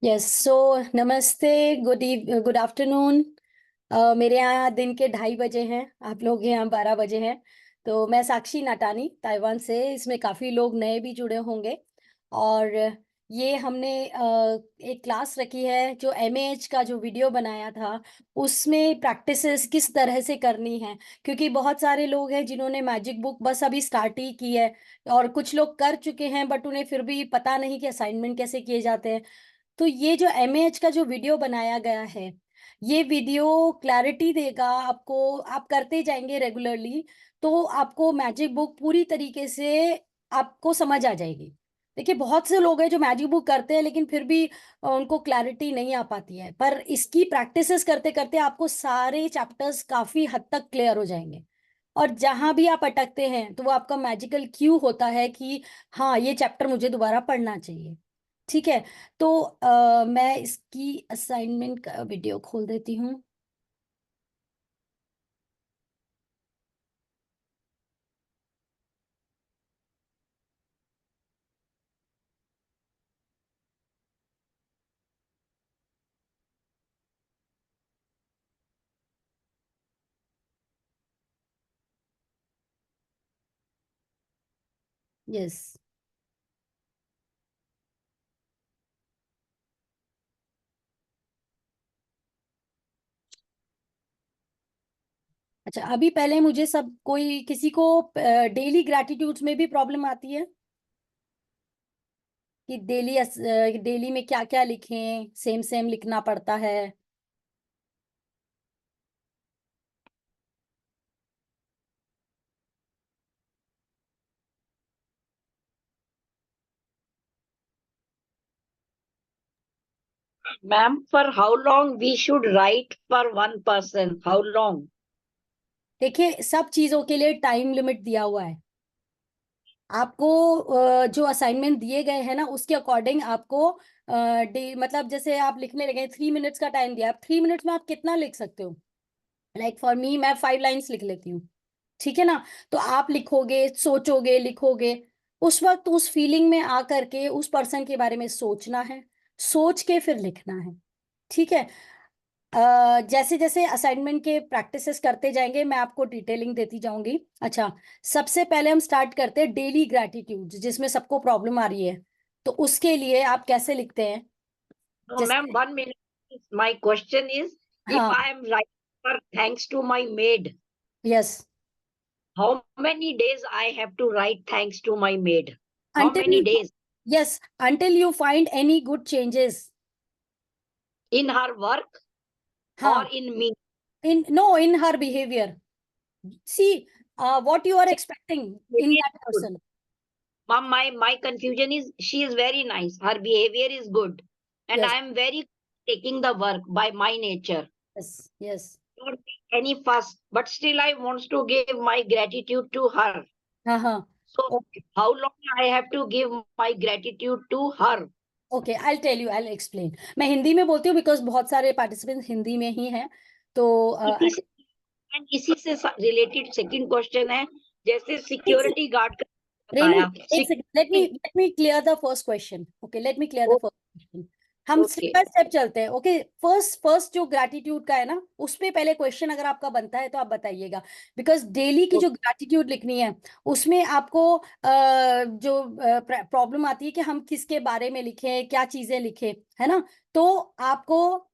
Yes so नमस्ते, good afternoon. मेरे यहाँ दिन के 2:30 बजे हैं, आप लोग के यहाँ 12 बजे हैं। तो मैं साक्षी नाटानी ताइवान से, इसमें काफ़ी लोग नए भी जुड़े होंगे। और ये हमने एक क्लास रखी है जो एमएएच का जो वीडियो बनाया था, उसमें प्रैक्टिसेस किस तरह से करनी है। क्योंकि बहुत सारे लोग हैं जिन्होंने मैजिक बुक बस अभी स्टार्ट ही की है, और कुछ लोग कर चुके हैं बट उन्हें फिर भी पता नहीं कि असाइनमेंट कैसे किए जाते हैं। तो ये जो एमएएच का जो वीडियो बनाया गया है, ये वीडियो क्लैरिटी देगा आपको। आप करते जाएंगे रेगुलरली, तो आपको मैजिक बुक पूरी तरीके से आपको समझ आ जाएगी। देखिए, बहुत से लोग हैं जो मैजिक बुक करते हैं लेकिन फिर भी उनको क्लैरिटी नहीं आ पाती है, पर इसकी प्रैक्टिसेस करते करते आपको सारे चैप्टर्स काफी हद तक क्लियर हो जाएंगे। और जहां भी आप अटकते हैं तो वो आपका मैजिकल क्यू होता है कि हाँ, ये चैप्टर मुझे दोबारा पढ़ना चाहिए। ठीक है। तो मैं इसकी असाइनमेंट का वीडियो खोल देती हूँ। यस। अच्छा, अभी पहले मुझे सब कोई किसी को डेली ग्रैटिट्यूड्स में भी प्रॉब्लम आती है कि डेली में क्या क्या लिखें, सेम सेम लिखना पड़ता है। Ma'am, for how long we should write for one person? How long? देखिए, सब चीजों के लिए टाइम लिमिट दिया हुआ है। आपको जो असाइनमेंट दिए गए हैं ना, उसके अकॉर्डिंग आपको मतलब जैसे आप लिखने लगे 3 मिनट्स का टाइम दिया, आप 3 मिनट्स में आप कितना लिख सकते हो। लाइक फॉर मी, मैं 5 लाइन्स लिख लेती हूँ। ठीक है ना। तो आप लिखोगे, सोचोगे, लिखोगे, उस वक्त उस फीलिंग में आकर के उस पर्सन के बारे में सोचना है, सोच के फिर लिखना है। ठीक है। जैसे जैसे असाइनमेंट के प्रैक्टिसेस करते जाएंगे, मैं आपको डिटेलिंग देती जाऊंगी। अच्छा, सबसे पहले हम स्टार्ट करते हैं डेली ग्रैटिट्यूड, जिसमें सबको प्रॉब्लम आ रही है। तो उसके लिए आप कैसे लिखते हैं? No, ma'am, जैसे, 1 minute. My question is, if हाँ, I am writing for thanks to my maid, yes, how many days I have to write thanks to my maid? How until, many days? Yes, until you find any good changes. In her work or हाँ, in me? in her behavior. See, what you are expecting in Behavior that is good. person. Ma'am, my confusion is she is very nice. Her behavior is good. And Yes, I am very taking the work by my nature. yes, yes. Don't make any fuss, but still I wants to give my gratitude to her. हाँ, हाँ। So okay, how long I have to give my gratitude to her? Okay, I tell you, I explain. मैं हिंदी में बोलती हूँ because बहुत सारे participants Hindi में ही हैं। तो इसी से इसी से रिलेटेड सेकंड क्वेश्चन है, जैसे सिक्योरिटी गार्ड का रेनू, बताया। एक second, security. Let me clear the first question. Okay, let me clear the first question. हम स्टेप ओके। बाय स्टेप चलते हैं। ओके, फर्स्ट फर्स्ट जो ग्रैटिट्यूड का है ना, उसमें पहले क्वेश्चन अगर आपका बनता है तो आप बताइएगा। बिकॉज डेली की जो ग्रैटिट्यूड लिखनी है, उसमें आपको जो प्रॉब्लम आती है कि हम किसके बारे में लिखें, क्या चीजें लिखें, है ना। तो आपको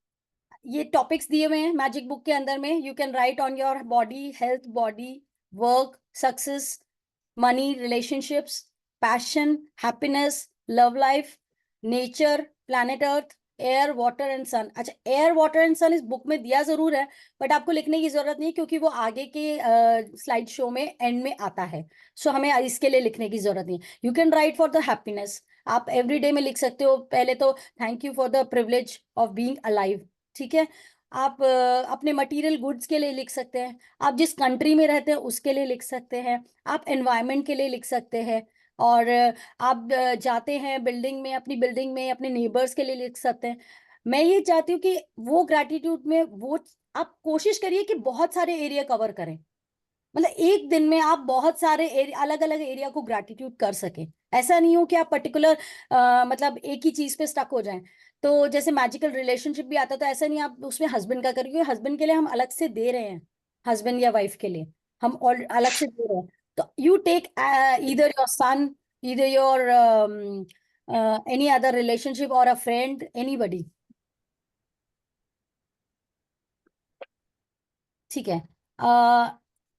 ये टॉपिक्स दिए हुए हैं मैजिक बुक के अंदर में। You can write on your body, health, body, work, success, money, relationships, passion, happiness, love life, nature, planet earth, air, water and sun. अच्छा, एयर, वाटर एंड सन इस बुक में दिया जरूर है, बट आपको लिखने की जरूरत नहीं, क्योंकि वो आगे के स्लाइड शो में एंड में आता है। सो हमें इसके लिए लिखने की जरूरत नहीं। You can right for the happiness, आप एवरी डे में लिख सकते हो। पहले तो thank you for the privilege of being alive. ठीक है। आप अपने मटेरियल गुड्स के लिए लिख सकते हैं, आप जिस कंट्री में रहते हैं उसके लिए लिख सकते हैं, आप एनवायरनमेंट के लिए लिख सकते हैं, और आप जाते हैं बिल्डिंग में, अपनी बिल्डिंग में अपने नेबर्स के लिए लिख सकते हैं। मैं ये चाहती हूँ कि वो ग्रैटिट्यूड में वो आप कोशिश करिए कि बहुत सारे एरिया कवर करें। मतलब एक दिन में आप बहुत सारे अलग अलग एरिया को ग्रैटिट्यूड कर सके। ऐसा नहीं हो कि आप पर्टिकुलर मतलब एक ही चीज पे स्टक हो जाएं। तो जैसे मैजिकल रिलेशनशिप भी आता है, तो ऐसा नहीं आप उसमें हस्बैंड का करिए, हस्बैंड के लिए हम अलग से दे रहे हैं, हस्बैंड या वाइफ के लिए हम और अलग से दे रहे हैं। तो you take either your son, either your any other relationship और अ फ्रेंड, एनीबडी। ठीक है।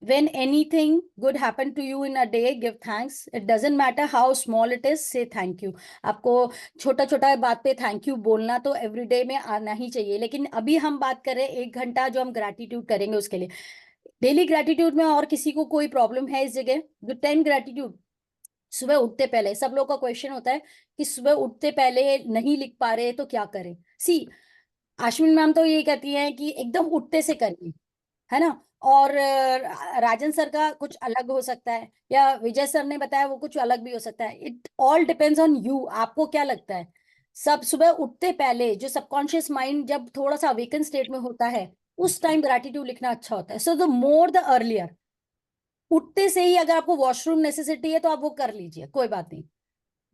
when anything good happen to you in a day, give thanks. It doesn't matter how small it is, say thank you. आपको छोटा छोटा बात पे thank you बोलना तो एवरीडे में आना ही चाहिए, लेकिन अभी हम बात कर रहे हैं 1 घंटा जो हम ग्रैटिट्यूड करेंगे उसके लिए। डेली ग्रैटिट्यूड में और किसी को कोई प्रॉब्लम है इस जगह? जो 10 ग्रैटिट्यूड सुबह उठते पहले, सब लोग का क्वेश्चन होता है कि सुबह उठते पहले नहीं लिख पा रहे तो क्या करें। सी, आश्विन मैम तो ये कहती हैं कि एकदम उठते से करिए, है ना। और राजन सर का कुछ अलग हो सकता है, या विजय सर ने बताया वो कुछ अलग भी हो सकता है। It all depends on you, आपको क्या लगता है। सब सुबह उठते पहले जो सबकॉन्शियस माइंड जब थोड़ा सा अवेकन स्टेट में होता है, उस टाइम ग्रैटिट्यूड लिखना अच्छा होता है। So the more the earlier, उठते से ही अगर आपको वॉशरूम नेसेसिटी है तो आप वो कर लीजिए, कोई बात नहीं।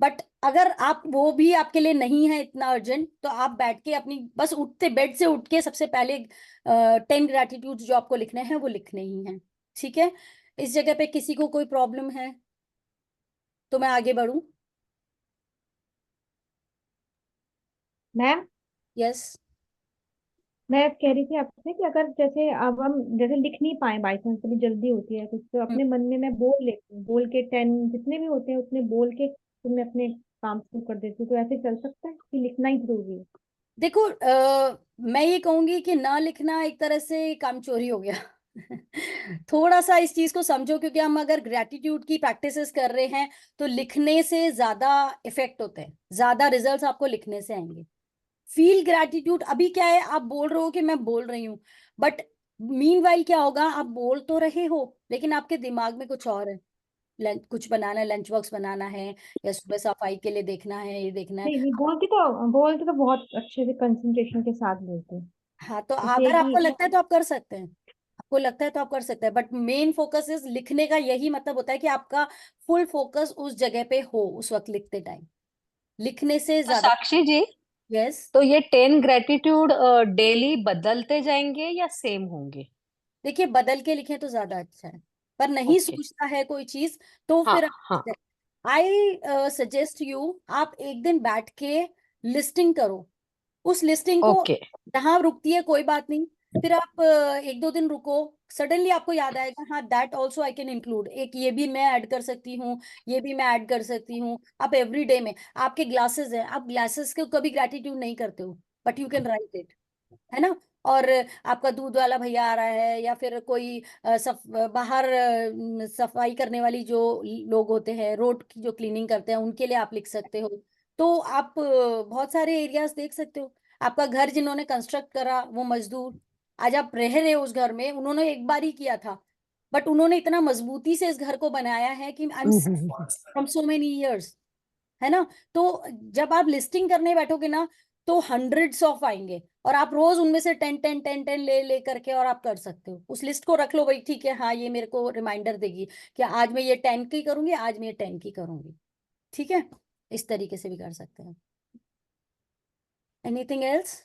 बट अगर आप वो भी आपके लिए नहीं है इतना अर्जेंट, तो आप बैठ के अपनी बस उठते बेड से उठ के सबसे पहले 10 ग्रैटिट्यूड जो आपको लिखने हैं वो लिखने ही हैं। ठीक है। इस जगह पे किसी को कोई प्रॉब्लम है तो मैं आगे बढ़ूं? Ma'am, yes. मैं कह रही थी आपसे कि अगर जैसे अब हम जैसे लिख नहीं पाए, बाई चांस कभी जल्दी होती है कुछ, तो अपने मन में मैं बोल लेती हूँ, बोल के 10 जितने भी होते हैं उतने बोल के फिर मैं अपने काम शुरू कर देती हूँ। तो ऐसे चल सकता है कि लिखना ही जरूरी है? देखो, मैं ये कहूंगी कि ना लिखना एक तरह से काम चोरी हो गया। थोड़ा सा इस चीज को समझो, क्योंकि हम अगर ग्रेटिट्यूड की प्रैक्टिसेस कर रहे हैं तो लिखने से ज्यादा इफेक्ट होते हैं, ज्यादा रिजल्ट्स आपको लिखने से आएंगे। फील ग्रैटिट्यूड अभी क्या है, आप बोल रहे हो कि मैं बोल रही हूँ, बट मीनवाइल क्या होगा, आप बोल तो रहे हो लेकिन आपके दिमाग में कुछ और है। कुछ बनाना है, लंच बॉक्स बनाना है, या सुबह सफाई के लिए देखना है, ये देखना है। नहीं नहीं, बोलती तो बहुत अच्छे से कंसंट्रेशन के साथ बोलते हैं। हाँ, तो बस ये अगर आपको कि लगता है तो आप कर सकते हैं, आपको लगता है तो आप कर सकते हैं, बट मेन फोकस इज लिखने का। यही मतलब होता है कि आपका फुल फोकस उस जगह पे हो उस वक्त लिखते टाइम, लिखने से तो ज्यादा। साक्षी जी, यस। तो ये 10 ग्रेटिट्यूड डेली बदलते जाएंगे या सेम होंगे? देखिए, बदल के लिखें तो ज्यादा अच्छा है, पर नहीं ओके। सूझता है कोई चीज तो हाँ फिर हाँ। आप, आई सजेस्ट यू, आप एक दिन बैठ के लिस्टिंग करो। उस लिस्टिंग को ओके। जहां रुकती है कोई बात नहीं, फिर आप 1-2 दिन रुको, सडनली आपको याद आएगा हाँ that also I can include, एक ये भी मैं ऐड कर सकती हूँ, ये भी मैं ऐड कर सकती हूँ। आप एवरी डे में, आपके ग्लासेस हैं, आप ग्लासेस को कभी ग्रेटिट्यूड नहीं करते हो, but you can right it, है ना। और आपका दूध वाला भैया आ रहा है, या फिर कोई बाहर सफाई करने वाली जो लोग होते हैं, रोड की जो क्लीनिंग करते हैं, उनके लिए आप लिख सकते हो। तो आप बहुत सारे एरियाज देख सकते हो। आपका घर जिन्होंने कंस्ट्रक्ट करा वो मजदूर, आज आप रह रहे हो उस घर में, उन्होंने एक बार ही किया था, बट उन्होंने इतना मजबूती से इस घर को बनाया है कि I am from so many years, है ना। तो जब आप लिस्टिंग करने बैठोगे ना, तो हंड्रेड्स ऑफ आएंगे, और आप रोज उनमें से 10 10 10 10 ले ले करके और आप कर सकते हो। उस लिस्ट को रख लो भाई, ठीक है, हाँ ये मेरे को रिमाइंडर देगी कि आज मैं ये 10 की करूंगी, आज मैं ये 10 की करूंगी। ठीक है, इस तरीके से भी कर सकते हैं। Anything else?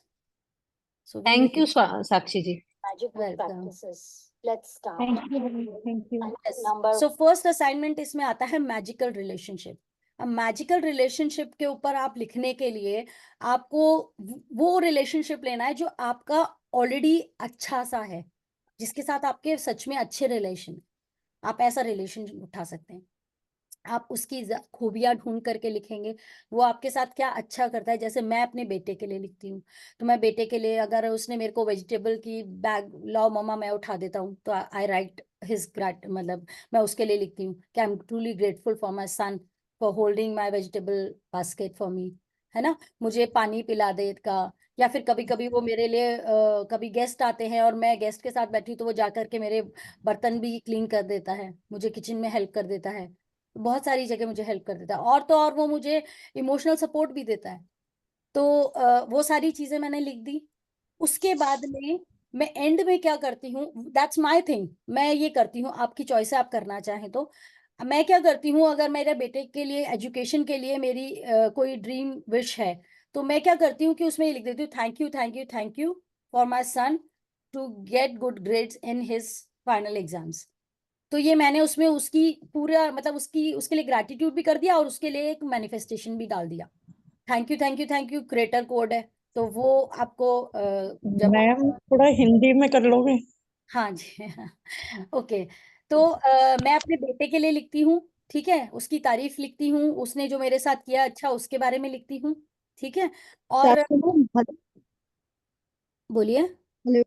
So we thank will you Sakshi ji. Magic practices. Let's start. Thank you, thank you. Yes. So first assignment इसमें आता है मैजिकल रिलेशनशिप। अब मैजिकल रिलेशनशिप के ऊपर आप लिखने के लिए आपको वो रिलेशनशिप लेना है जो आपका ऑलरेडी अच्छा सा है, जिसके साथ आपके सच में अच्छे रिलेशन, आप ऐसा रिलेशन उठा सकते हैं। आप उसकी खूबियां ढूंढ करके लिखेंगे, वो आपके साथ क्या अच्छा करता है। जैसे मैं अपने बेटे के लिए लिखती हूँ, तो मैं बेटे के लिए, अगर उसने मेरे को वेजिटेबल की बैग लाओ मम्मा मैं उठा देता हूँ, तो आई राइट हिज ग्रेट, मतलब मैं उसके लिए लिखती हूँ कि I am truly grateful for my son for holding my vegetable basket for me, है ना। मुझे पानी पिला दे का। या फिर कभी कभी वो मेरे लिए कभी गेस्ट आते हैं और मैं गेस्ट के साथ बैठी हूँ, तो वो जा करके मेरे बर्तन भी क्लीन कर देता है, मुझे किचन में हेल्प कर देता है, बहुत सारी जगह मुझे हेल्प कर देता है, और तो और वो मुझे इमोशनल सपोर्ट भी देता है। तो वो सारी चीजें मैंने लिख दी। उसके बाद में मैं एंड में क्या करती हूँ, दैट्स माय थिंग, मैं ये करती हूँ, आपकी चॉइस है, आप करना चाहें तो। मैं क्या करती हूँ, अगर मेरे बेटे के लिए एजुकेशन के लिए मेरी कोई ड्रीम विश है, तो मैं क्या करती हूँ कि उसमें ये लिख देती हूँ, thank you thank you thank you for my son to get good grades in his final exams. तो ये मैंने उसमें उसकी पूरा मतलब उसकी उसके लिए ग्रैटिट्यूड भी कर दिया और उसके लिए एक मैनिफेस्टेशन भी डाल दिया। Thank you thank you thank you creator code है, तो वो आपको जब मैम थोड़ा हिंदी में कर लोगे? हाँ जी ओके। तो मैं अपने बेटे के लिए लिखती हूँ, ठीक है, उसकी तारीफ लिखती हूँ, उसने जो मेरे साथ किया अच्छा उसके बारे में लिखती हूँ, ठीक है। और साक्षी मैम, बोलिए। हेलो।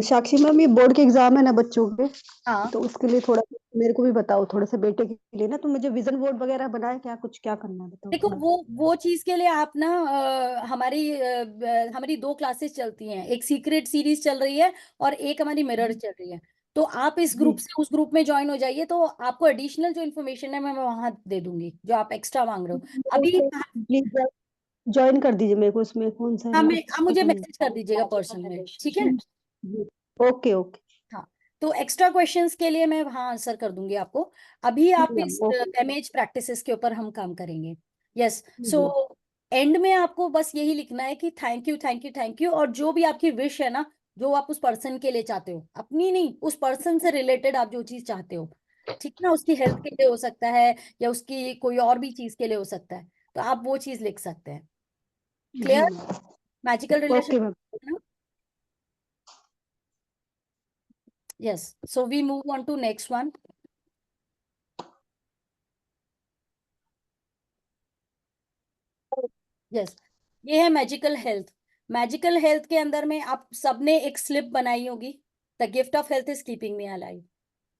साक्षी मैम, ये बोर्ड के एग्जाम है ना बच्चों के, हाँ तो उसके लिए थोड़ा मेरे को भी बताओ, थोड़ा सा बेटे के लिए ना, तो मुझे विजन बोर्ड वगैरह बनाए क्या, कुछ क्या करना है बताओ देखो, थोड़ा। वो चीज के लिए आप ना हमारी दो क्लासेस चलती हैं, एक सीक्रेट सीरीज चल रही है और एक हमारी मिरर चल रही है। तो आप इस जी, ग्रुप से उस ग्रुप में ज्वाइन हो जाइए, तो आपको एडिशनल जो इन्फॉर्मेशन है मैं वहां दे दूंगी जो आप एक्स्ट्रा मांग रहे हो अभी। प्लीज ज्वाइन कर दीजिए मेरे को, उसमें कौन सा है हाँ, मेरे मैं को आप मुझे पता नहीं। मैसेज कर दीजिएगा पर्सन में, ठीक है। जी, ओके ओके। हाँ, तो एक्स्ट्रा क्वेश्चंस के लिए मैं वहाँ आंसर कर दूंगी आपको। अभी जी आप मैम, इस ओके। इमेज प्रैक्टिसेस के ऊपर हम काम करेंगे। यस, सो जी एंड में आपको बस यही लिखना है कि thank you thank you thank you, और जो भी आपकी विश है ना, जो आप उस पर्सन के लिए चाहते हो, अपनी नहीं, उस पर्सन से रिलेटेड आप जो चीज चाहते हो, ठीक है ना, उसकी हेल्थ के लिए हो सकता है या उसकी कोई और भी चीज के लिए हो सकता है, तो आप वो चीज लिख सकते हैं। जी clear? Ma'am, magical relation, okay ma'am. yes, so we move on to next one. Yes, ये है मैजिकल हेल्थ। मैजिकल हेल्थ के अंदर में आप सबने एक स्लिप बनाई होगी, the gift of health is keeping me alive,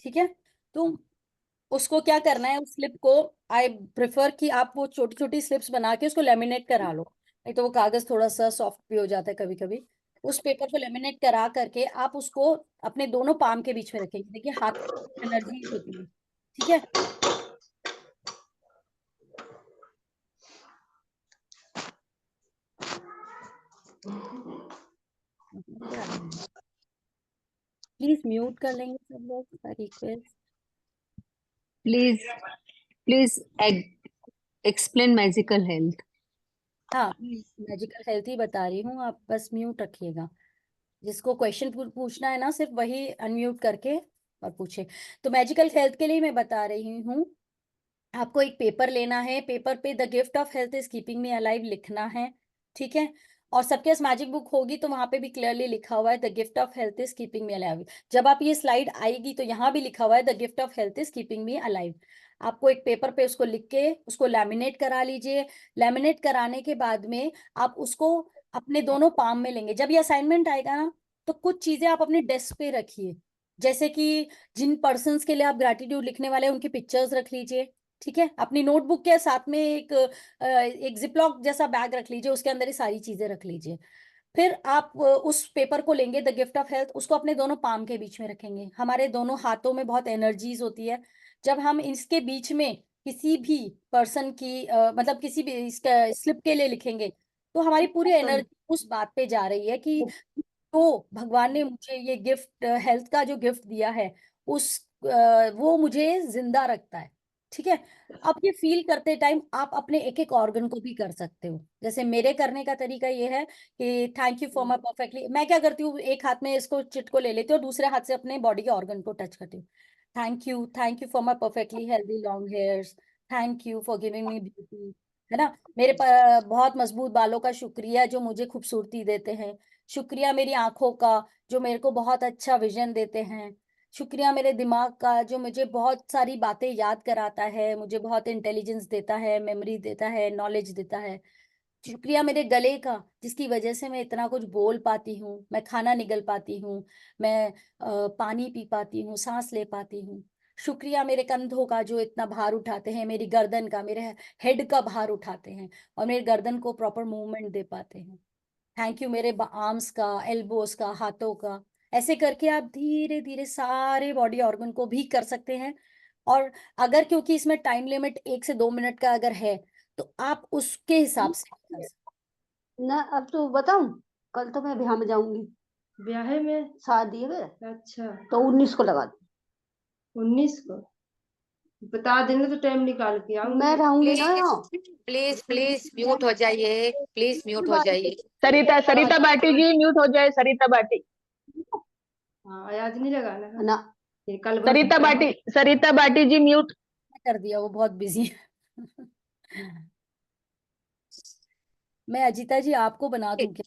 ठीक है। तो उसको क्या करना है, उस स्लिप को, आई प्रेफर कि आप वो छोटी छोटी स्लिप्स बना के उसको लेमिनेट करा लो, नहीं तो वो कागज थोड़ा सा सॉफ्ट भी हो जाता है कभी कभी। उस पेपर को लेमिनेट करा करके आप उसको अपने दोनों पाम के बीच में रखेंगे, देखिए हाथ एनर्जी होती है, ठीक है। प्लीज म्यूट कर लेंगे सब लोग, request. Please please explain magical health. हाँ, मैजिकल हेल्थ ही बता रही हूँ, आप बस म्यूट रखिएगा। जिसको क्वेश्चन पूछना है ना, सिर्फ वही अनम्यूट करके और पूछे। तो मैजिकल हेल्थ के लिए मैं बता रही हूँ, आपको एक पेपर लेना है, पेपर पे the gift of health is keeping me alive लिखना है, ठीक है। और सबके पास मैजिक बुक होगी तो वहां पे भी क्लियरली लिखा हुआ है the gift of health is keeping me alive. जब आप ये स्लाइड आएगी तो यहाँ भी लिखा हुआ है the gift of health is keeping me alive. आपको एक पेपर पे उसको लिख के उसको लैमिनेट करा लीजिए। लैमिनेट कराने के बाद में आप उसको अपने दोनों पाम में लेंगे। जब ये असाइनमेंट आएगा ना, तो कुछ चीजें आप अपने डेस्क पे रखिए, जैसे कि जिन पर्सन्स के लिए आप ग्रैटिट्यूड लिखने वाले हैं उनकी पिक्चर्स रख लीजिए, ठीक है। अपनी नोटबुक के साथ में एक जिपलॉक जैसा बैग रख लीजिए, उसके अंदर ही सारी चीजें रख लीजिए। फिर आप उस पेपर को लेंगे द गिफ्ट ऑफ हेल्थ, उसको अपने दोनों पाम के बीच में रखेंगे। हमारे दोनों हाथों में बहुत एनर्जीज होती है, जब हम इसके बीच में किसी भी पर्सन की मतलब किसी भी इसका स्लिप के लिए लिखेंगे, तो हमारी पूरी एनर्जी उस बात पे जा रही है कि तो भगवान ने मुझे ये गिफ्ट, हेल्थ का जो गिफ्ट दिया है, उस वो मुझे जिंदा रखता है, ठीक है। अब ये फील करते टाइम आप अपने एक एक ऑर्गन को भी कर सकते हो। जैसे मेरे करने का तरीका ये है कि thank you for my perfectly, मैं क्या करती हूँ, एक हाथ में इसको चिट को ले लेती हूँ और दूसरे हाथ से अपने बॉडी के ऑर्गन को टच करती हूँ। Thank you for my perfectly healthy long hairs, thank you for giving me beauty, है ना। मेरे बहुत मजबूत बालों का शुक्रिया जो मुझे खूबसूरती देते हैं। शुक्रिया मेरी आंखों का जो मेरे को बहुत अच्छा विजन देते हैं। शुक्रिया मेरे दिमाग का जो मुझे बहुत सारी बातें याद कराता है, मुझे बहुत इंटेलिजेंस देता है, मेमोरी देता है, नॉलेज देता है। शुक्रिया मेरे गले का जिसकी वजह से मैं इतना कुछ बोल पाती हूँ, मैं खाना निगल पाती हूँ, मैं पानी पी पाती हूँ, सांस ले पाती हूँ। शुक्रिया मेरे कंधों का जो इतना भार उठाते हैं, मेरी गर्दन का, मेरे हेड का भार उठाते हैं और मेरी गर्दन को प्रॉपर मूवमेंट दे पाते हैं। थैंक यू मेरे आर्म्स का, एल्बोस का, हाथों का। ऐसे करके आप धीरे धीरे सारे बॉडी ऑर्गन को भी कर सकते हैं। और अगर क्योंकि इसमें टाइम लिमिट 1 से 2 मिनट का अगर है, तो आप उसके हिसाब से भी कर सकते ना, अब तो बताऊं, कल तो मैं बिहार में जाऊंगी। ब्याहे में। शादी में, अच्छा, तो 19 को लगा दो। 19 को बता देना तो टाइम निकाल के आऊंगी। मैं रहूंगी ना प्लीज यहाँ। प्लीज प्लीज म्यूट हो जाइए, प्लीज म्यूट हो जाइए। सरिता बाटी जी म्यूट हो जाए, सरिता बाटी। हाँ, आज नहीं लगाना है। ना, फिर कल भर सरिता बाटी जी म्यूट। कर दिया, वो बहुत बिजी है। मैं अजीता जी आपको बना दूं क्या?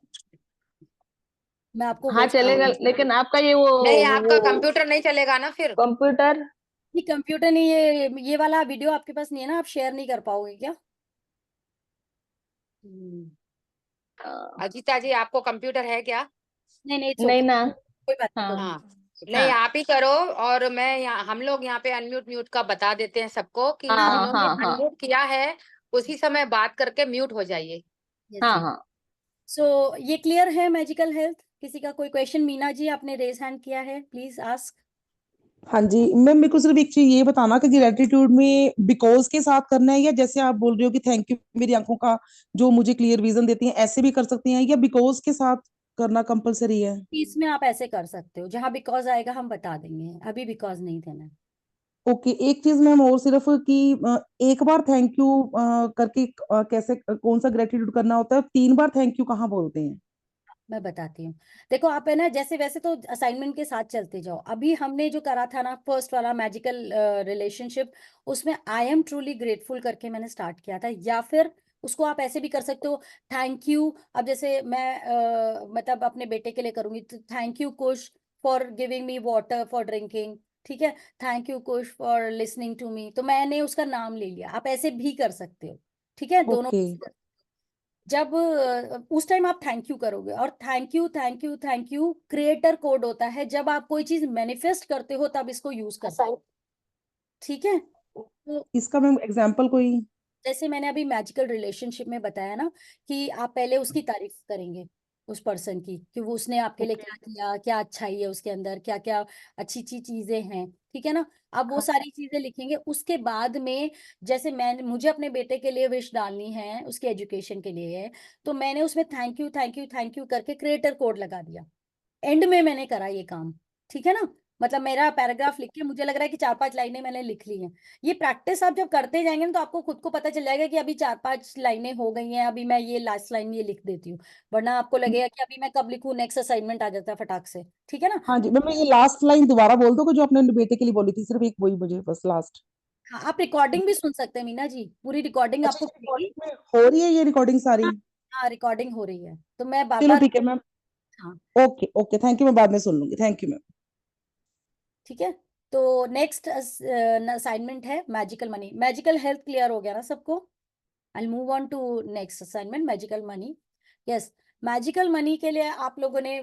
मैं आपको हाँ चलेगा, लेकिन आपका ये वो नहीं, आपका कंप्यूटर नहीं चलेगा ना फिर। कंप्यूटर। नहीं, कंप्यूटर नहीं, ये वाला वीडियो आपके पास नहीं है ना, आप शेयर नहीं कर पाओगे क्या? अजीता जी, आपको कंप्यूटर है क्या? नहीं नहीं, नहीं ना। कोई बात नहीं, हाँ कोई हाँ, नहीं आप ही करो। और मैं यहाँ, हम लोग यहाँ पे अनम्यूट म्यूट का बता देते हैं सबको कि हाँ जिन्होंने हाँ हाँ अनम्यूट किया है उसी समय बात करके म्यूट हो जाइए। हाँ हाँ। सो ये क्लियर है मैजिकल हेल्थ? किसी का कोई क्वेश्चन? मीना जी आपने रेज हैंड किया है, प्लीज आस्क। हाँ जी मैम, मेरे को सिर्फ एक चीज ये बताना कि ग्रेटिट्यूड में बिकॉज के साथ करना है, या जैसे आप बोल रहे हो कि थैंक यू मेरी आंखों का जो मुझे क्लियर विजन देती है, ऐसे भी कर सकती हैं, या बिकॉज के साथ करना कंपलसरी है? इसमें आप ऐसे कर सकते हो, जहां बिकॉज आएगा हम बता देंगे, अभी बिकॉज नहीं देना है। ओके, एक चीज मैम और सिर्फ कि एक बार थैंक यू करके कैसे कौन सा ग्रेटिट्यूड करना होता है, 3 बार थैंक यू कहाँ बोलते हैं? मैं बताती हूँ। देखो आप है ना, जैसे वैसे तो असाइनमेंट के साथ चलते जाओ। अभी हमने जो करा था ना फर्स्ट वाला मैजिकल रिलेशनशिप, उसमें आई एम ट्रूली ग्रेटफुल करके मैंने स्टार्ट किया था। या फिर उसको आप ऐसे भी कर सकते हो, थैंक यू। अब जैसे मैं मतलब अपने बेटे के लिए करूंगी तो thank you Kush for giving me water for drinking, ठीक है। Thank you Kush for listening to me, तो मैंने उसका नाम ले लिया। आप ऐसे भी कर सकते हो, ठीक है, दोनों। ओके। जब उस टाइम आप थैंक यू करोगे, और thank you thank you thank you creator code होता है। जब आप कोई चीज मैनिफेस्ट करते हो तब इसको यूज करते हो, ठीक है। तो इसका मैम एग्जाम्पल कोई? जैसे मैंने अभी मैजिकल रिलेशनशिप में बताया ना कि आप पहले उसकी तारीफ करेंगे, उस पर्सन की, कि वो उसने आपके लिए क्या किया, क्या अच्छाई है उसके अंदर, क्या क्या अच्छी अच्छी चीजें हैं, ठीक है ना। अब वो सारी चीजें लिखेंगे। उसके बाद में जैसे मैं, मुझे अपने बेटे के लिए विश डालनी है, उसके एजुकेशन के लिए है, तो मैंने उसमें thank you thank you thank you करके क्रिएटर कोड लगा दिया। एंड में मैंने करा ये काम, ठीक है ना। मतलब मेरा पैराग्राफ लिख के मुझे लग रहा है कि 4-5 लाइनें मैंने लिख ली हैं। ये प्रैक्टिस आप जब करते जाएंगे ना, तो आपको खुद को पता चल जाएगा कि अभी 4-5 लाइनें हो गई हैं, अभी मैं ये लास्ट लाइन ये लिख देती हूँ। वरना आपको लगेगा कि अभी मैं कब लिखूं, नेक्स्ट असाइनमेंट आ जाता है फटाक से, ठीक है ना। हाँ जी मैम, ये लास्ट लाइन दोबारा बोल दो जो आपने बेटे के लिए बोली थी, सिर्फ एक वही मुझे बस लास्ट। हाँ, आप रिकॉर्डिंग भी सुन सकते हैं मीना जी, पूरी रिकॉर्डिंग अच्छा, आपको मिलेगी। रिकॉर्डिंग में हो रही है ये रिकॉर्डिंग सारी? हाँ हाँ, रिकॉर्डिंग हो रही है, तो मैं बार चलो बार। ठीक है मैम। हाँ, ओके ओके, थैंक यू, मैं बाद में सुन लूंगी, थैंक यू मैम। ठीक है। तो नेक्स्ट असाइनमेंट है magical money. Magical health clear हो गया ना सबको? I'll move on to next assignment, magical money. Yes, magical money के लिए आप लोगों ने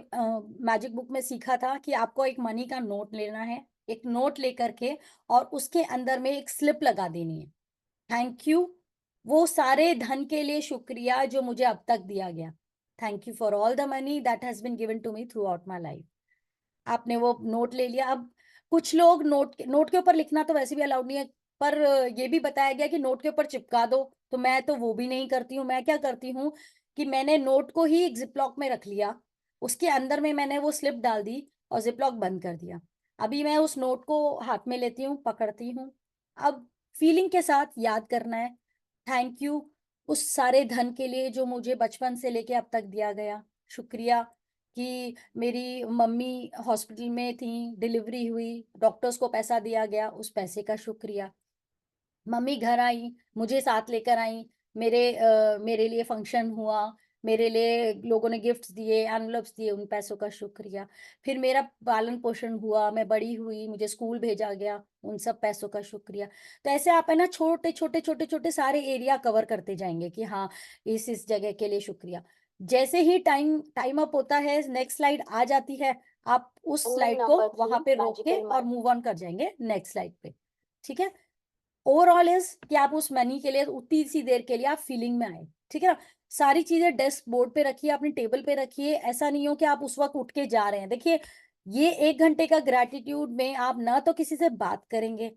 मैजिक बुक में सीखा था कि आपको एक मनी का नोट लेना है, एक नोट लेकर के, और उसके अंदर में एक स्लिप लगा देनी है। थैंक यू, वो सारे धन के लिए शुक्रिया जो मुझे अब तक दिया गया। Thank you for all the money that has been given to me throughout my life. आपने वो नोट ले लिया। अब कुछ लोग नोट के ऊपर लिखना तो वैसे भी अलाउड नहीं है, पर ये भी बताया गया कि नोट के ऊपर चिपका दो। तो मैं तो वो भी नहीं करती हूँ। मैं क्या करती हूँ कि मैंने नोट को ही एक जिपलॉक में रख लिया, उसके अंदर में मैंने वो स्लिप डाल दी और जिपलॉक बंद कर दिया। अभी मैं उस नोट को हाथ में लेती हूँ, पकड़ती हूँ। अब फीलिंग के साथ याद करना है, थैंक यू उस सारे धन के लिए जो मुझे बचपन से लेके अब तक दिया गया। शुक्रिया कि मेरी मम्मी हॉस्पिटल में थी, डिलीवरी हुई, डॉक्टर्स को पैसा दिया गया, उस पैसे का शुक्रिया। मम्मी घर आई, मुझे साथ लेकर आई, मेरे लिए फंक्शन हुआ, मेरे लिए लोगों ने गिफ्ट्स दिए, एनवलप्स दिए, उन पैसों का शुक्रिया। फिर मेरा पालन पोषण हुआ, मैं बड़ी हुई, मुझे स्कूल भेजा गया, उन सब पैसों का शुक्रिया। तो ऐसे आप है ना छोटे छोटे छोटे छोटे सारे एरिया कवर करते जाएंगे कि हाँ, इस जगह के लिए शुक्रिया। जैसे ही टाइम टाइम अप होता है, नेक्स्ट स्लाइड आ जाती है, आप उस स्लाइड को वहां पे रोक के और मूव ऑन कर जाएंगे नेक्स्ट स्लाइड पे, ठीक है। ओवरऑल इज कि आप उस मनी के लिए उतनी सी देर के लिए आप फीलिंग में आए, ठीक है ना। सारी चीजें डेस्क बोर्ड पे रखिए, अपनी टेबल पे रखिए। ऐसा नहीं हो कि आप उस वक्त उठ के जा रहे हैं। देखिए, ये 1 घंटे का ग्रेटिट्यूड में आप ना तो किसी से बात करेंगे,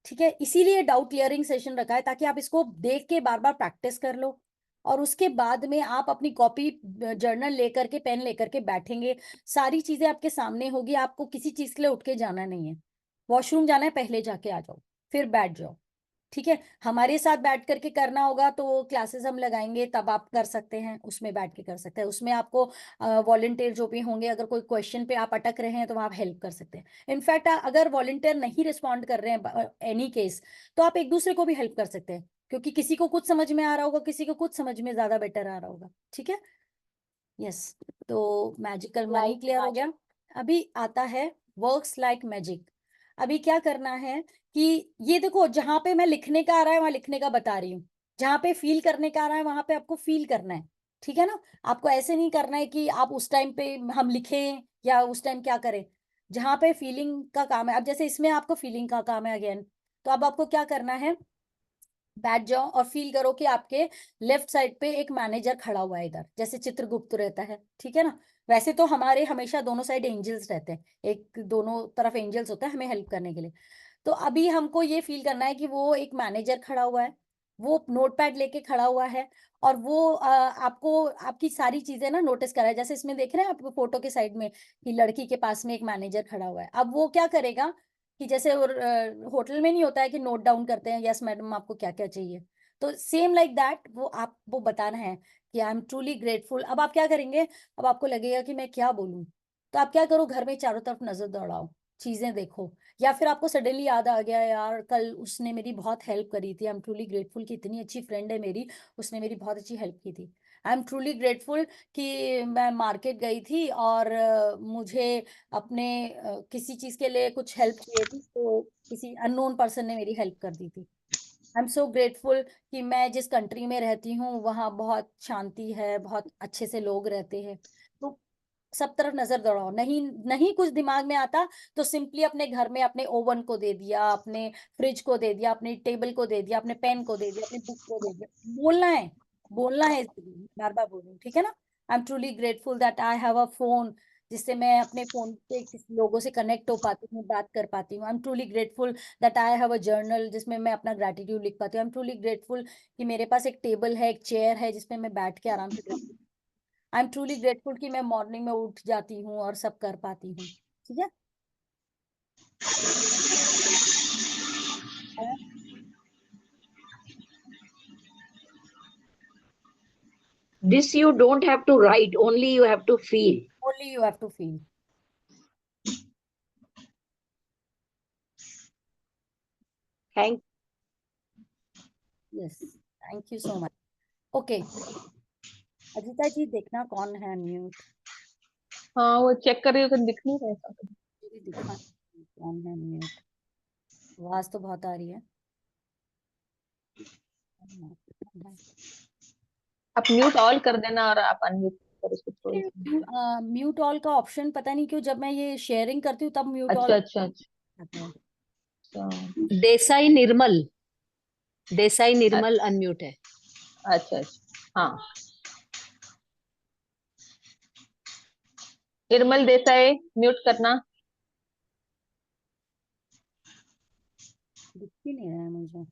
ठीक है, इसीलिए डाउट क्लियरिंग सेशन रखा है, ताकि आप इसको देख के बार बार प्रैक्टिस कर लो। और उसके बाद में आप अपनी कॉपी जर्नल लेकर के पेन लेकर के बैठेंगे, सारी चीजें आपके सामने होगी, आपको किसी चीज के लिए उठ के जाना नहीं है। वॉशरूम जाना है, पहले जाके आ जाओ, फिर बैठ जाओ, ठीक है। हमारे साथ बैठ करके करना होगा तो क्लासेस हम लगाएंगे, तब आप कर सकते हैं, उसमें बैठ के कर सकते हैं। उसमें आपको वॉलंटियर जो भी होंगे, अगर कोई क्वेश्चन पे आप अटक रहे हैं तो आप हेल्प कर सकते हैं। इनफैक्ट अगर वॉलंटियर नहीं रिस्पॉन्ड कर रहे हैं एनी केस, तो आप एक दूसरे को भी हेल्प कर सकते हैं, क्योंकि किसी को कुछ समझ में आ रहा होगा, किसी को कुछ समझ में ज्यादा बेटर आ रहा होगा, ठीक है। यस, तो मैजिकल मनी क्लियर हो गया। अभी आता है वर्क्स लाइक मैजिक। अभी क्या करना है कि ये देखो, जहां पे मैं लिखने का आ रहा है वहां लिखने का बता रही हूँ, जहां पे फील करने का आ रहा है वहां पे आपको फील करना है, ठीक है ना। आपको ऐसे नहीं करना है कि आप उस टाइम पे हम लिखें या उस टाइम क्या करें। जहां पे फीलिंग का काम है, अब जैसे इसमें आपको फीलिंग का काम है अगेन, तो अब आपको क्या करना है, बैठ जाओ और फील करो कि आपके लेफ्ट साइड पे एक मैनेजर खड़ा हुआ है, इधर जैसे चित्रगुप्त रहता है, ठीक है ना। वैसे तो हमारे हमेशा दोनों साइड एंजल्स रहते हैं, एक दोनों तरफ एंजल्स होता है हमें हेल्प करने के लिए। तो अभी हमको ये फील करना है कि वो एक मैनेजर खड़ा हुआ है, वो नोटपैड लेके खड़ा हुआ है, और वो आपको आपकी सारी चीजें ना नोटिस करा है। जैसे इसमें देख रहे हैं आप फोटो के साइड में कि लड़की के पास में एक मैनेजर खड़ा हुआ है। अब वो क्या करेगा कि जैसे होटल में नहीं होता है कि नोट डाउन करते हैं, यस मैडम आपको क्या क्या चाहिए, तो सेम लाइक दैट वो आपको बताना है कि आई एम ट्रूली ग्रेटफुल। अब आप क्या करेंगे, अब आपको लगेगा कि मैं क्या बोलूं, तो आप क्या करो, घर में चारों तरफ नजर दौड़ाओ, चीजें देखो, या फिर आपको सडनली याद आ गया, यार कल उसने मेरी बहुत हेल्प करी थी, आई एम ट्रूली ग्रेटफुल कि इतनी अच्छी फ्रेंड है मेरी, उसने मेरी बहुत अच्छी हेल्प की थी। आई एम ट्रूली ग्रेटफुल कि मैं मार्केट गई थी और मुझे अपने किसी चीज के लिए कुछ हेल्प चाहिए थी, तो किसी अननोन पर्सन ने मेरी हेल्प कर दी थी। आई एम सो ग्रेटफुल कि मैं जिस कंट्री में रहती हूँ वहाँ बहुत शांति है, बहुत अच्छे से लोग रहते हैं। तो सब तरफ नजर दौड़ाओ, नहीं नहीं कुछ दिमाग में आता तो सिंपली अपने घर में अपने ओवन को दे दिया, अपने फ्रिज को दे दिया, अपने टेबल को दे दिया, अपने पेन को दे दिया, अपनी बुक को दे दिया। बोलना है, बोलना है, बार बार बोलूँ, ठीक है ना। आई am truly grateful that I have a phone, जिससे मैं अपने फोन पे किसी लोगों से कनेक्ट हो पाती हूँ, बात कर पाती हूँ। आई am truly grateful that I have a journal, जिसमें मैं अपना ग्रेटिट्यूड लिख पाती हूँ। आई एम ट्रूली ग्रेटफुल कि मेरे पास एक टेबल है, एक चेयर है, जिसमें मैं बैठ के आराम से, आई एम ट्रूली ग्रेटफुल कि मैं मॉर्निंग में उठ जाती हूँ और सब कर पाती हूँ, ठीक है। This you don't have to write, only you have to feel. Only you have to feel. Thank Yes, thank you so much. Okay, Ajita जी देखना कौन है म्यूट, हाँ वो चेक कर रही हो, दिख नहीं रहा है। दिखा कौन है म्यूट, आवाज तो बहुत आ रही है। आप म्यूट ऑल कर देना और आप अनम्यूट कर उसको थोड़ी सी। म्यूट ऑल का ऑप्शन पता नहीं क्यों, जब मैं ये शेयरिंग करती हूँ तब म्यूट ऑल अच्छा अच्छा अच्छा आता है। अच्छा देसाई निर्मल, देसाई निर्मल अनम्यूट है। अच्छा अच्छा हाँ निर्मल देसाई म्यूट करना। दिख ही नहीं रहा है मुझे।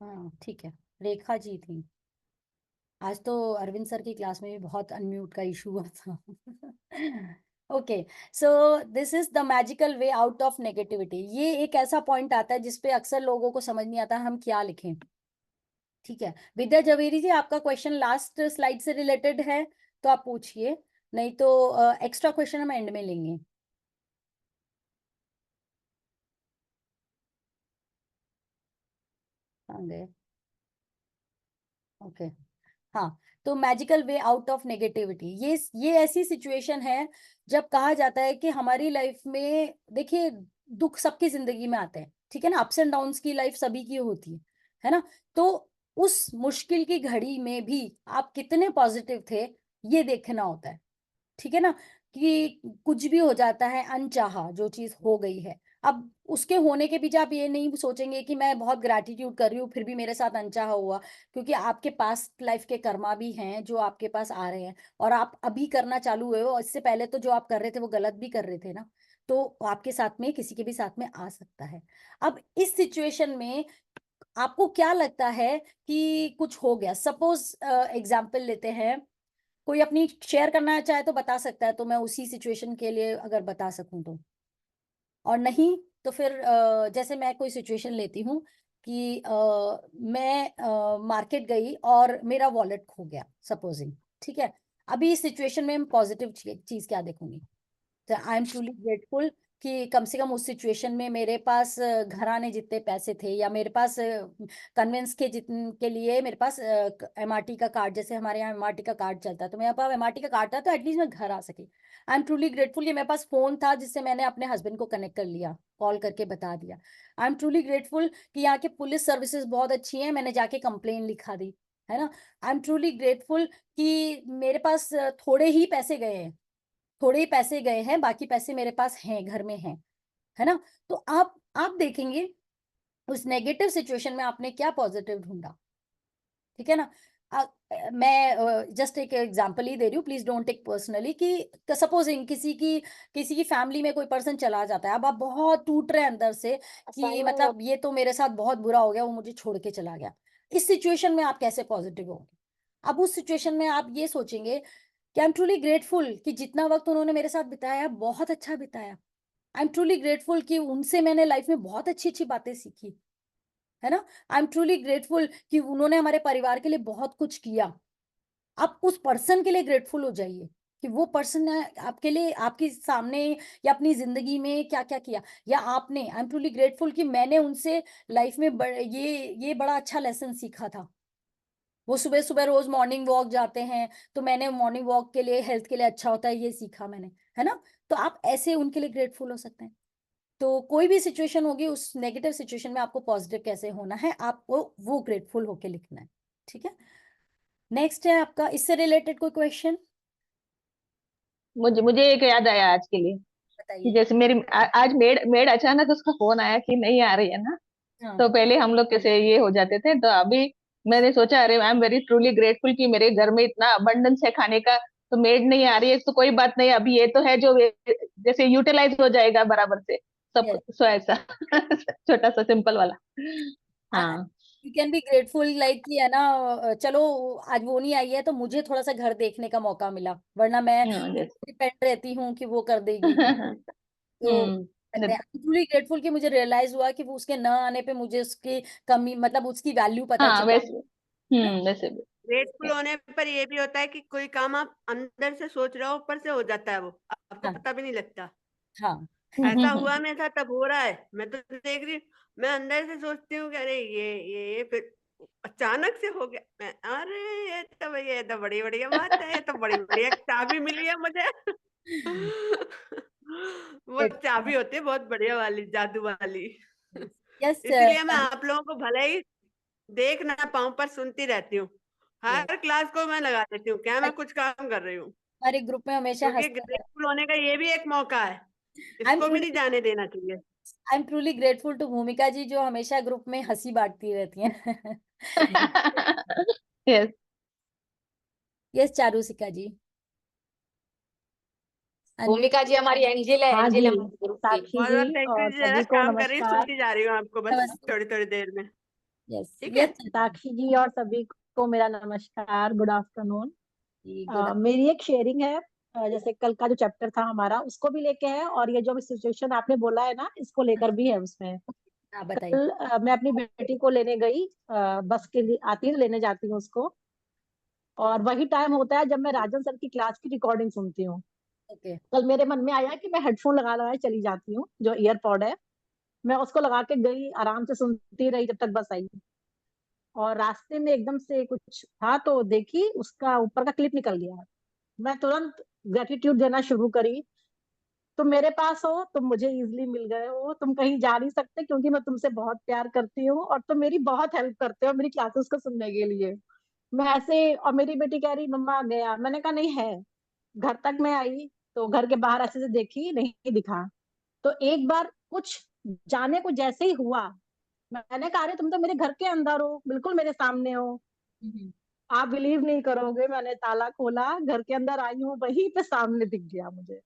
हाँ ठीक है, रेखा जी थी। आज तो अरविंद सर की क्लास में भी बहुत अनम्यूट का इशू हुआ था। Okay, so this is the magical way out of negativity. ये एक ऐसा पॉइंट आता है जिसपे अक्सर लोगों को समझ नहीं आता हम क्या लिखें, ठीक है। विद्या जवेरी जी, आपका क्वेश्चन लास्ट स्लाइड से रिलेटेड है तो आप पूछिए, नहीं तो एक्स्ट्रा क्वेश्चन हम एंड में लेंगे। कहाँ गए, ओके। हाँ, तो magical way out of negativity, ये ऐसी सिचुएशन है जब कहा जाता है कि हमारी लाइफ में, देखिए दुख सबकी जिंदगी में आते हैं, ठीक है ना, अप्स एंड डाउन्स की लाइफ सभी की होती है ना। तो उस मुश्किल की घड़ी में भी आप कितने पॉजिटिव थे, ये देखना होता है, ठीक है ना। कि कुछ भी हो जाता है अनचाहा, जो चीज हो गई है, अब उसके होने के पीछे आप ये नहीं सोचेंगे कि मैं बहुत ग्रैटिट्यूड कर रही हूँ फिर भी मेरे साथ अनचाहा हुआ, क्योंकि आपके पास लाइफ के कर्मा भी हैं जो आपके पास आ रहे हैं, और आप अभी करना चालू हुए हो, इससे पहले तो जो आप कर रहे थे वो गलत भी कर रहे थे ना। तो आपके साथ में किसी के भी साथ में आ सकता है। अब इस सिचुएशन में आपको क्या लगता है कि कुछ हो गया? सपोज एग्जाम्पल लेते हैं, कोई अपनी शेयर करना चाहे तो बता सकता है, तो मैं उसी सिचुएशन के लिए अगर बता सकूं तो, और नहीं तो फिर जैसे मैं कोई सिचुएशन लेती हूँ कि मैं मार्केट गई और मेरा वॉलेट खो गया, सपोजिंग, ठीक है। अभी इस सिचुएशन में मैं पॉजिटिव चीज क्या देखूंगी? तो आई एम ट्रूली ग्रेटफुल कि कम से कम उस सिचुएशन में मेरे पास घराने जितने पैसे थे, या मेरे पास कन्वेंस के जितने के लिए मेरे पास एमआरटी का कार्ड, जैसे हमारे यहाँ एमआरटी का कार्ड चलता है, तो मेरे पास एमआरटी का कार्ड था तो एटलीस्ट मैं घर आ सकी। आई एम ट्रूली ग्रेटफुल कि मेरे पास फोन था जिससे मैंने अपने हस्बैंड को कनेक्ट कर लिया, कॉल करके बता दिया। आई एम ट्रूली ग्रेटफुल कि यहाँ के पुलिस सर्विसेज बहुत अच्छी हैं, मैंने जाके कंप्लेन लिखा दी, है ना। आई एम ट्रूली ग्रेटफुल कि मेरे पास थोड़े ही पैसे गए हैं, थोड़े ही पैसे गए हैं, बाकी पैसे मेरे पास हैं, घर में हैं, है ना। तो आप देखेंगे उस नेगेटिव सिचुएशन में आपने क्या पॉजिटिव ढूंढा, ठीक है ना। मैं जस्ट एक एग्जांपल ही दे रही हूँ, प्लीज डोंट टेक पर्सनली, कि सपोजिंग किसी की फैमिली में कोई पर्सन चला जाता है, अब आप बहुत टूट रहे हैं अंदर से कि मतलब ये तो मेरे साथ बहुत बुरा हो गया, वो मुझे छोड़ के चला गया। इस सिचुएशन में आप कैसे पॉजिटिव होंगे? अब उस सिचुएशन में आप ये सोचेंगे कि आई एम ट्रूली ग्रेटफुल कि जितना वक्त उन्होंने मेरे साथ बिताया बहुत अच्छा बिताया। आई एम ट्रूली ग्रेटफुल कि उनसे मैंने लाइफ में बहुत अच्छी अच्छी बातें सीखी, है ना। आई एम ट्रूली ग्रेटफुल कि उन्होंने हमारे परिवार के लिए बहुत कुछ किया। आप उस पर्सन के लिए ग्रेटफुल हो जाइए कि वो पर्सन ने आपके लिए, आपके सामने या अपनी जिंदगी में क्या क्या किया, या आपने, आई एम ट्रूली ग्रेटफुल कि मैंने उनसे लाइफ में ये बड़ा अच्छा लेसन सीखा था। वो सुबह सुबह रोज मॉर्निंग वॉक जाते हैं, तो मैंने मॉर्निंग वॉक के लिए, हेल्थ के लिए अच्छा होता है, ये सीखा मैंने, है ना। तो आप ऐसे उनके लिए ग्रेटफुल हो सकते हैं। तो कोई भी सिचुएशन होगी, उस नेगेटिव सिचुएशन में आपको पॉजिटिव कैसे होना है, आपको वो ग्रेटफुल होके लिखना है, ठीक है। नेक्स्ट है आपका इससे रिलेटेड कोई क्वेश्चन? मुझे मुझे एक याद आया आज के लिए कि बताइए। जैसे मेरी आज मेड मेड अचानक उसका फोन आया कि नहीं आ रही है ना। हाँ तो पहले हम लोग कैसे ये हो जाते थे, तो अभी मैंने सोचा अरे I am very truly grateful कि मेरे घर में इतना अबंडेंस है खाने का, तो मेड नहीं आ रही है तो कोई बात नहीं, अभी ये तो है जो जैसे यूटिलाइज हो जाएगा बराबर से सब। यस, सो ऐसा छोटा सा सिंपल वाला। हाँ। You can be grateful like कि है ना, चलो आज वो नहीं आई है तो मुझे थोड़ा सा घर देखने का मौका मिला, वरना मैं जैसे डिपेंड रहती हूँ कि वो कर देगी। तो कहते हैं हम्म। ट्रूली ग्रेटफुल कि मुझे रियलाइज हुआ कि वो उसके न आने पे मुझे उसकी कमी, मतलब उसकी वैल्यू पता हाँ चली, वैसे है ना। वैसे भी ग्रेटफुल होने पर ये भी होता है कि कोई काम आप अंदर से सोच रहे हो, ऊपर से हो जाता है, वो आपको हाँ पता भी नहीं लगता। हाँ ऐसा हुआ मेरे साथ, तब हो रहा है, मैं तो देख रही हूँ, मैं अंदर से सोचती हूँ कि अरे ये फिर अचानक से हो गया। मैं अरे ये तो बड़ी बढ़िया बात है, ये तो बड़ी बढ़िया चाबी मिली है मुझे। वो चाबी होती है बहुत बढ़िया वाली, जादू वाली। यस। इसीलिए मैं आप लोगों को भले ही देख ना पाऊं पर सुनती रहती हूँ। हर क्लास को मैं लगा देती हूँ, क्या मैं कुछ काम कर रही हूँ, हमारे ग्रुप में हमेशा क्योंकि हंसते हैं। ग्रेटफुल होने का ये भी एक मौका है, आई एम इसको भी ट्रूली नहीं जाने देना चाहिए। I am truly grateful to Bhumika ji, जो हमेशा ग्रुप में हंसी बांटती रहती हैं। यस। यस चारुशिका जी। भूमिका जी हमारी एंजिल है, हाँ एंजिल जी, हमारे ग्रुप की। साक्षी बहुत जी बहुत थैंक यू और जी, जरा सभी को काम कर रही हूँ, नमस्कार। सुनती जा रही हूँ आपको बस नमस्ते। थोड़ी थोड़ी देर में। यस ठीक है। यस साक्षी जी और सभी को मेरा नमस्कार, गुड आफ्टरनून। जी, गुड। मेरी एक शेयरिंग है, जैसे कल का जो चैप्टर था हमारा उसको भी लेके है, और ये जो सिचुएशन आपने बोला है ना इसको लेकर भी है उसमें। हाँ बताइए। कल मैं अपनी बेटी को लेने गई, बस के लिए आती है, लेने जाती हूँ उसको, और वही टाइम होता है जब मैं राजन सर की क्लास की रिकॉर्डिंग सुनती हूँ। ओके। कल मेरे मन में आया कि मैं हेडफोन लगा लगाए चली जाती हूँ, जो ईयरपॉड है, मैं उसको लगा के गई, आराम से सुनती रही जब तक बस आई। और रास्ते में एकदम से कुछ था तो देखी उसका ऊपर का क्लिप निकल गया। मैं तुरंत ग्रेटिट्यूड देना शुरू करी, तुम मेरे पास हो, तुम मुझे इजीली मिल गए हो, तुम कहीं जा नहीं सकते क्योंकि मैं तुमसे बहुत प्यार करती हूँ और तुम मेरी बहुत हेल्प करते हो मेरी क्लासेस को सुनने के लिए। मैं ऐसे, और मेरी बेटी कह रही मम्मा गया, मैंने कहा नहीं है। घर तक मैं आई तो घर के बाहर ऐसे से देखी, नहीं दिखा। तो एक बार कुछ जाने को जैसे ही हुआ, मैंने कहा अरे तुम तो मेरे घर के अंदर हो, बिल्कुल मेरे सामने हो। हम्म, आप बिलीव नहीं करोगे, मैंने ताला खोला, घर के अंदर आई हूँ, वहीं पे सामने दिख गया मुझे।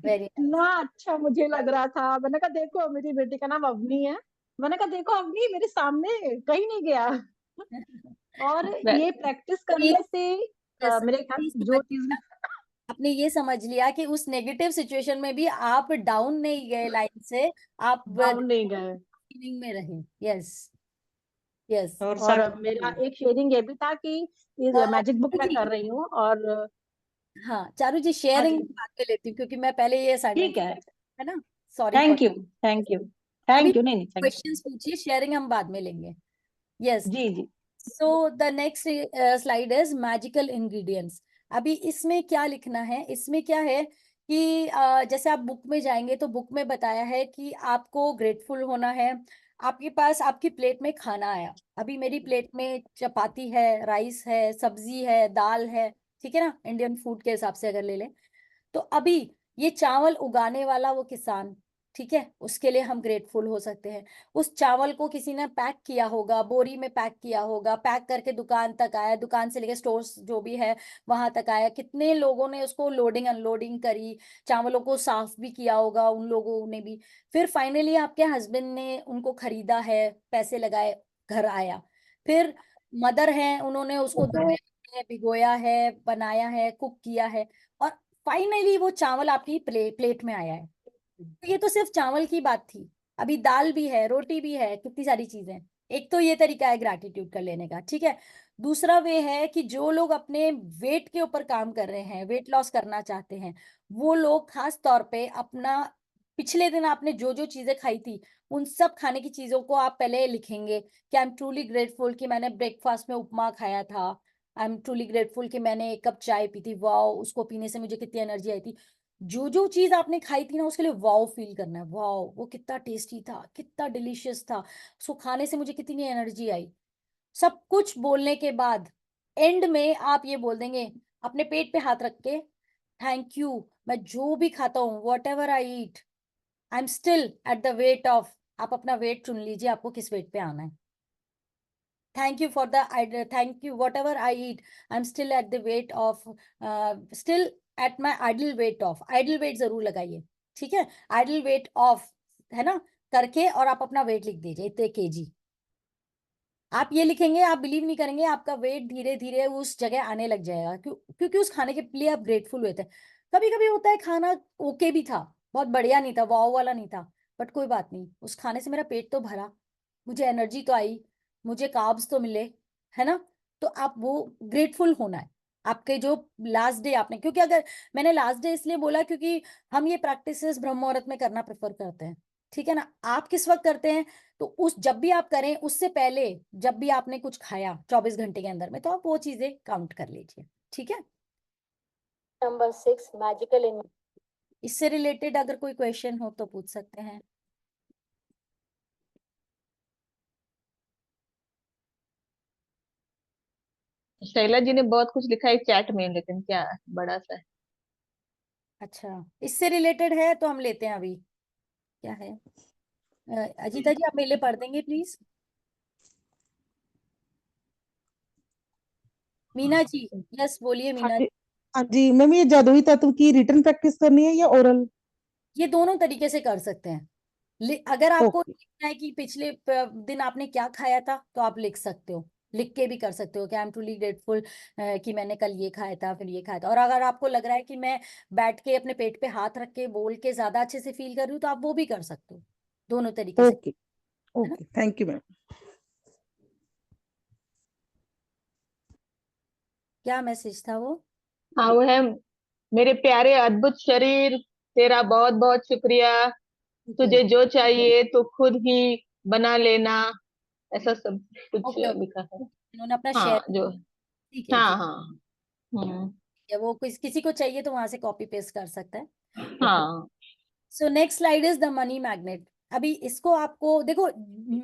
वेरी इतना अच्छा मुझे लग रहा था। मैंने कहा देखो मेरी बेटी का नाम अवनी है, मैंने कहा देखो अवनी मेरे सामने कहीं नहीं गया। और वे- ये प्रैक्टिस करने से मेरे ख्याल जो चीज आपने ये समझ लिया कि उस नेगेटिव सिचुएशन में भी आप डाउन नहीं गए लाइन से, आप डाउन नहीं गए। फीलिंग में रहे। Yes, yes. और और मेरा एक शेयरिंग ये भी था कि मैजिक बुक मैं कर रही हूँ और हाँ चारू जी, हाँ शेयरिंग जी बाद में लेती हूँ क्योंकि मैं पहले ये ठीक है। है ना, sorry for. Thank you thank you अभी थैंक यू, नहीं नहीं थैंक क्वेश्चंस पूछिए, शेयरिंग हम बाद में लेंगे। यस। यू जी जी। So the next slide is magical ingredients. अभी इसमें क्या लिखना है, इसमें क्या है कि जैसे आप बुक में जाएंगे तो बुक में बताया है कि आपको ग्रेटफुल होना है। आपके पास आपकी प्लेट में खाना आया, अभी मेरी प्लेट में चपाती है, राइस है, सब्जी है, दाल है, ठीक है ना, इंडियन फूड के हिसाब से अगर ले लें तो अभी ये चावल उगाने वाला वो किसान, ठीक है, उसके लिए हम ग्रेटफुल हो सकते हैं। उस चावल को किसी ने पैक किया होगा, बोरी में पैक किया होगा, पैक करके दुकान तक आया, दुकान से लेके स्टोर्स जो भी है वहां तक आया, कितने लोगों ने उसको लोडिंग अनलोडिंग करी, चावलों को साफ भी किया होगा उन लोगों ने भी, फिर फाइनली आपके हस्बैंड ने उनको खरीदा है, पैसे लगाए, घर आया, फिर मदर है, उन्होंने उसको धोया है, भिगोया है, बनाया है, कुक किया है, और फाइनली वो चावल आपकी प्लेट में आया है। तो ये तो सिर्फ चावल की बात थी, अभी दाल भी है, रोटी भी है, कितनी सारी चीजें। एक तो ये तरीका है ग्रैटिट्यूड कर लेने का, ठीक है। दूसरा वे है कि जो लोग अपने वेट के ऊपर काम कर रहे हैं, वेट लॉस करना चाहते हैं, वो लोग खास तौर पे अपना पिछले दिन आपने जो जो चीजें खाई थी उन सब खाने की चीजों को आप पहले लिखेंगे कि आई एम ट्रूली ग्रेटफुल कि मैंने ब्रेकफास्ट में उपमा खाया था, आई एम ट्रूली ग्रेटफुल कि मैंने एक कप चाय पी थी, वाओ उसको पीने से मुझे कितनी एनर्जी आई थी। जो जो चीज आपने खाई थी ना उसके लिए वाओ फील करना है, वाओ वो कितना टेस्टी था, कितना डिलीशियस था, उसको खाने से मुझे कितनी एनर्जी आई। सब कुछ बोलने के बाद एंड में आप ये बोल देंगे अपने पेट पे हाथ रख के, थैंक यू, मैं जो भी खाता हूँ what ever I eat I am still at the weight of, आप अपना वेट चुन लीजिए आपको किस वेट पे आना है। Thank you for the, thank you whatever I eat I am still at the weight of, still at my ideal weight of, ideal weight जरूर लगाइए, ठीक है, आइडल वेट ऑफ है ना, करके और आप अपना वेट लिख दीजिए इतने केजी। आप ये लिखेंगे, आप बिलीव नहीं करेंगे, आपका वेट धीरे धीरे उस जगह आने लग जाएगा, क्योंकि उस खाने के लिए आप ग्रेटफुल हुए थे। कभी कभी होता है खाना ओके भी था, बहुत बढ़िया नहीं था, वाव वाला नहीं था, बट कोई बात नहीं, उस खाने से मेरा पेट तो भरा, मुझे एनर्जी तो आई, मुझे कार्ब्स तो मिले, है ना। तो आप वो ग्रेटफुल होना है आपके जो लास्ट डे आपने, क्योंकि अगर मैंने लास्ट डे इसलिए बोला क्योंकि हम ये प्रैक्टिसेस ब्रह्म मुहूर्त में करना प्रेफर करते हैं, ठीक है ना। आप किस वक्त करते हैं, तो उस जब भी आप करें उससे पहले, जब भी आपने कुछ खाया 24 घंटे के अंदर में, तो आप वो चीजें काउंट कर लीजिए, ठीक है। नंबर 6 मैजिकल इन, इससे रिलेटेड अगर कोई क्वेश्चन हो तो पूछ सकते हैं। शैला जी ने बहुत कुछ लिखा है चैट में, लेकिन क्या बड़ा सा है। अच्छा, इससे रिलेटेड है तो हम लेते हैं अभी, क्या है, अजीता जी आप मेले पढ़ देंगे प्लीज। मीना जी, यस बोलिए हाँ मीना जी, जी। हाँ जी मैम, ये जादुई तत्व की रिटर्न प्रैक्टिस करनी है या ओरल? ये दोनों तरीके से कर सकते हैं, अगर आपको ओके लिखना है कि पिछले दिन आपने क्या खाया था तो आप लिख सकते हो, लिख के भी कर सकते हो कि आई एम ट्रूली ग्रेटफुल कि मैंने कल ये खाया था, फिर ये खाया था। और अगर आपको लग रहा है कि मैं बैठ के अपने पेट पे हाथ रख के बोल के ज्यादा अच्छे से फील कर रही हूँ तो आप वो भी कर सकते हो, दोनों तरीके से, ओके है ना। Okay, thank you ma'am. क्या मैसेज था वो? हाँ वो है, मेरे प्यारे अद्भुत शरीर, तेरा बहुत बहुत शुक्रिया, ओके तुझे जो चाहिए तो खुद ही बना लेना, ऐसा सब कुछ ओके ओके, लिखा है। उन्होंने अपना शेयर, हाँ जो, ठीक है हाँ ठीक हाँ। हम्म। है, वो किसी को चाहिए तो वहां से कॉपी पेस्ट कर सकता है। ओके, हाँ so next slide is the money magnet. अभी इसको आपको देखो,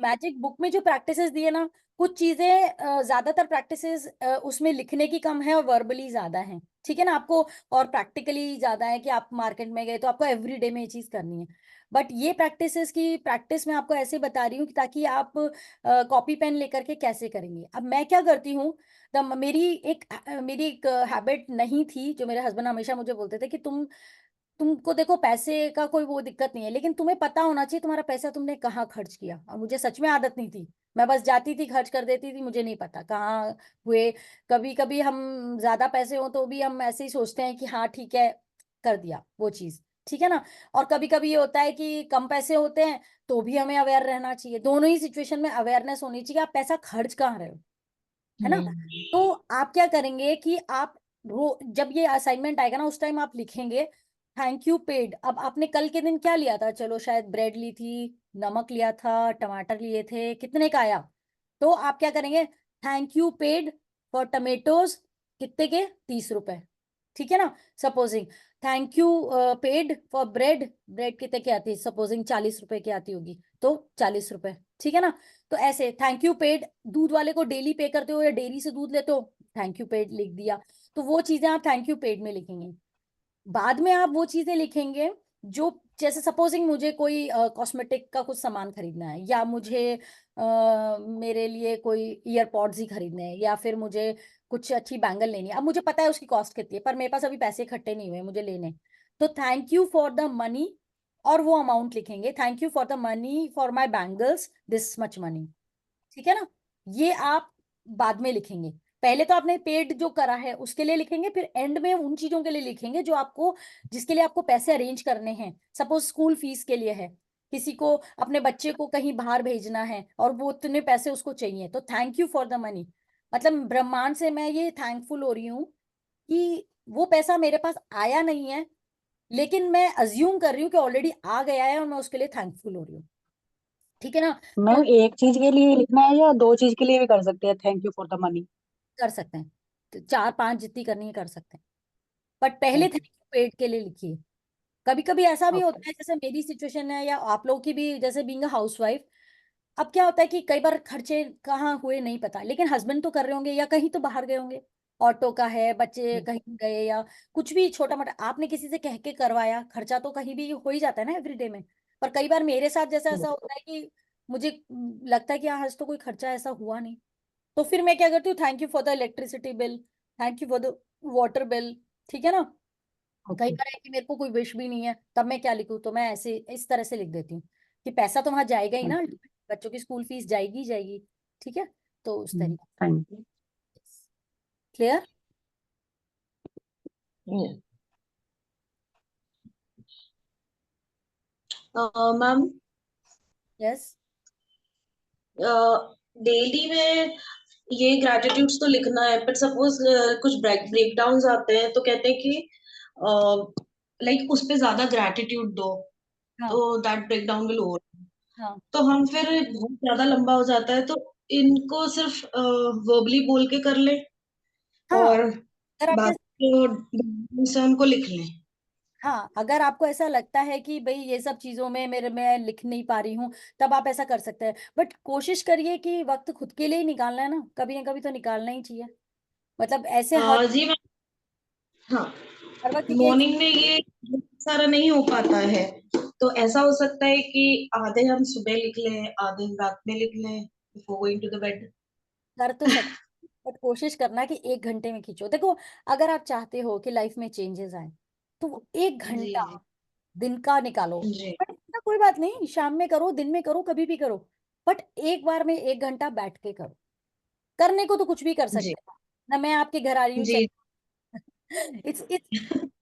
मैजिक बुक में जो प्रैक्टिसेस दिए ना कुछ चीजें ज्यादातर प्रैक्टिसेस उसमें लिखने की कम है और वर्बली ज्यादा है, ठीक है ना आपको, और प्रैक्टिकली ज्यादा है कि आप मार्केट में गए तो आपको एवरीडे में ये चीज करनी है। बट ये प्रैक्टिसेस की प्रैक्टिस मैं आपको ऐसे बता रही हूँ कि ताकि आप कॉपी पेन लेकर के कैसे करेंगे। अब मैं क्या करती हूँ, मेरी एक हैबिट नहीं थी, जो मेरे हस्बैंड हमेशा मुझे बोलते थे कि तुमको देखो पैसे का कोई वो दिक्कत नहीं है, लेकिन तुम्हें पता होना चाहिए तुम्हारा पैसा तुमने कहाँ खर्च किया। और मुझे सच में आदत नहीं थी, मैं बस जाती थी खर्च कर देती थी, मुझे नहीं पता कहाँ हुए। कभी कभी हम ज्यादा पैसे हो तो भी हम ऐसे ही सोचते हैं कि हाँ ठीक है, कर दिया वो चीज, ठीक है ना। और कभी कभी ये होता है कि कम पैसे होते हैं तो भी हमें अवेयर रहना चाहिए। दोनों ही सिचुएशन में अवेयरनेस होनी चाहिए आप पैसा खर्च कहाँ रहे हो, है ना। तो आप क्या करेंगे कि आप जब ये असाइनमेंट आएगा ना उस टाइम आप लिखेंगे थैंक यू पेड। अब आपने कल के दिन क्या लिया था, चलो शायद ब्रेड ली थी, नमक लिया था, टमाटर लिए थे, कितने का आया, तो आप क्या करेंगे, thank you paid for tomatoes, कितने के, 30 रुपए, ठीक है ना। Supposing thank you paid for bread, bread कितने की आती है, सपोजिंग 40 रुपए की आती होगी, तो 40 रुपए, ठीक है ना। तो ऐसे थैंक यू पेड, दूध वाले को डेली पे करते हो या डेयरी से दूध लेते हो, थैंक यू पेड लिख दिया। तो वो चीजें आप थैंक यू पेड में लिखेंगे। बाद में आप वो चीजें लिखेंगे जो, जैसे सपोजिंग मुझे कोई कॉस्मेटिक का कुछ सामान खरीदना है, या मुझे मेरे लिए कोई ईयरपॉड्स ही खरीदने हैं, या फिर मुझे कुछ अच्छी बैंगल लेनी है। अब मुझे पता है उसकी कॉस्ट कितनी है पर मेरे पास अभी पैसे इकट्ठे नहीं हुए मुझे लेने, तो thank you for the money, और वो अमाउंट लिखेंगे, thank you for the money for my bangles this much money, ठीक है ना। ये आप बाद में लिखेंगे, पहले तो आपने पेड जो करा है उसके लिए लिखेंगे, फिर एंड में उन चीजों के लिए लिखेंगे जो आपको, जिसके लिए आपको पैसे अरेंज करने हैं। सपोज स्कूल फीस के लिए है, किसी को अपने बच्चे को कहीं बाहर भेजना है और वो उतने पैसे उसको चाहिए, तो thank you for the money. मतलब ब्रह्मांड से मैं ये थैंकफुल हो रही हूँ कि वो पैसा मेरे पास आया नहीं है, लेकिन मैं अज्यूम कर रही हूँ कि ऑलरेडी आ गया है और मैं उसके लिए थैंकफुल हो रही हूँ, ठीक है ना। तो मैम एक चीज के लिए लिखना है या दो चीज के लिए भी कर सकते हैं, thank you for the money? कर सकते हैं, तो 4-5 जितनी करनी है कर सकते हैं, बट पहले ओके। थैंक यू पेड के लिए लिखिए। कभी कभी ऐसा भी ओके। होता है, जैसे मेरी सिचुएशन है या आप लोग की भी, जैसे बीइंग अ हाउसवाइफ, अब क्या होता है कि कई बार खर्चे कहाँ हुए नहीं पता, लेकिन हस्बैंड तो कर रहे होंगे या कहीं तो बाहर गए होंगे, ऑटो का है, बच्चे कहीं गए, या कुछ भी छोटा मोटा आपने किसी से कह के करवाया, खर्चा तो कहीं भी हो ही जाता है ना एवरीडे में। पर कई बार मेरे साथ जैसा ऐसा होता है कि मुझे लगता है कि हाँ आज तो कोई खर्चा ऐसा हुआ नहीं, तो फिर मैं क्या करती हूँ, thank you for the electricity bill, thank you for the water bill, ठीक है ना। कई ओके। बार है कि मेरे को कोई विश भी नहीं है, तब मैं क्या लिखूं, तो मैं ऐसे इस तरह से लिख देती हूँ कि पैसा तो वहां जाएगा ही ना, बच्चों की स्कूल फीस जाएगी ही जाएगी, ठीक है। तो उस तरीके, thank you. Clear. Ma'am yes. Daily में ये ग्रेटिट्यूड्स तो लिखना है, पर सपोज कुछ ब्रेक डाउन्स आते हैं तो कहते हैं कि लाइक उस पे ज्यादा ग्रेटिट्यूड दो हाँ तो that break down will over. हाँ तो हम फिर बहुत ज्यादा लंबा हो जाता है तो इनको सिर्फ वर्बली बोल के कर ले हाँ। और अगर आपके, बाकी जो documents हैं उनको लिख लें। हाँ अगर आपको ऐसा लगता है कि भाई ये सब चीजों में मेरे मैं लिख नहीं पा रही हूँ, तब आप ऐसा कर सकते हैं, बट कोशिश करिए कि वक्त खुद के लिए ही निकालना है ना, कभी ना कभी तो निकालना ही चाहिए। मतलब ऐसे जी मैम। हाँ, हर वक्त ये, मॉर्निंग में ये सारा नहीं हो पाता है तो ऐसा हो सकता है कि आधे हम सुबह लिख लें आधे हम रात में लिख लें before going to the bed. कर तो सकते, बट कोशिश करना कि 1 घंटे में खींचो। देखो अगर आप चाहते हो कि लाइफ में चेंजेस आए, तो वो 1 घंटा जी दिन का निकालो। जी बट इतना कोई बात नहीं, शाम में करो, दिन में करो, कभी भी करो, बट एक बार में 1 घंटा बैठ के करो। करने को तो कुछ भी कर जी सकते हैं ना, मैं आपके घर आ रही हूँ जी। चेक, इट्स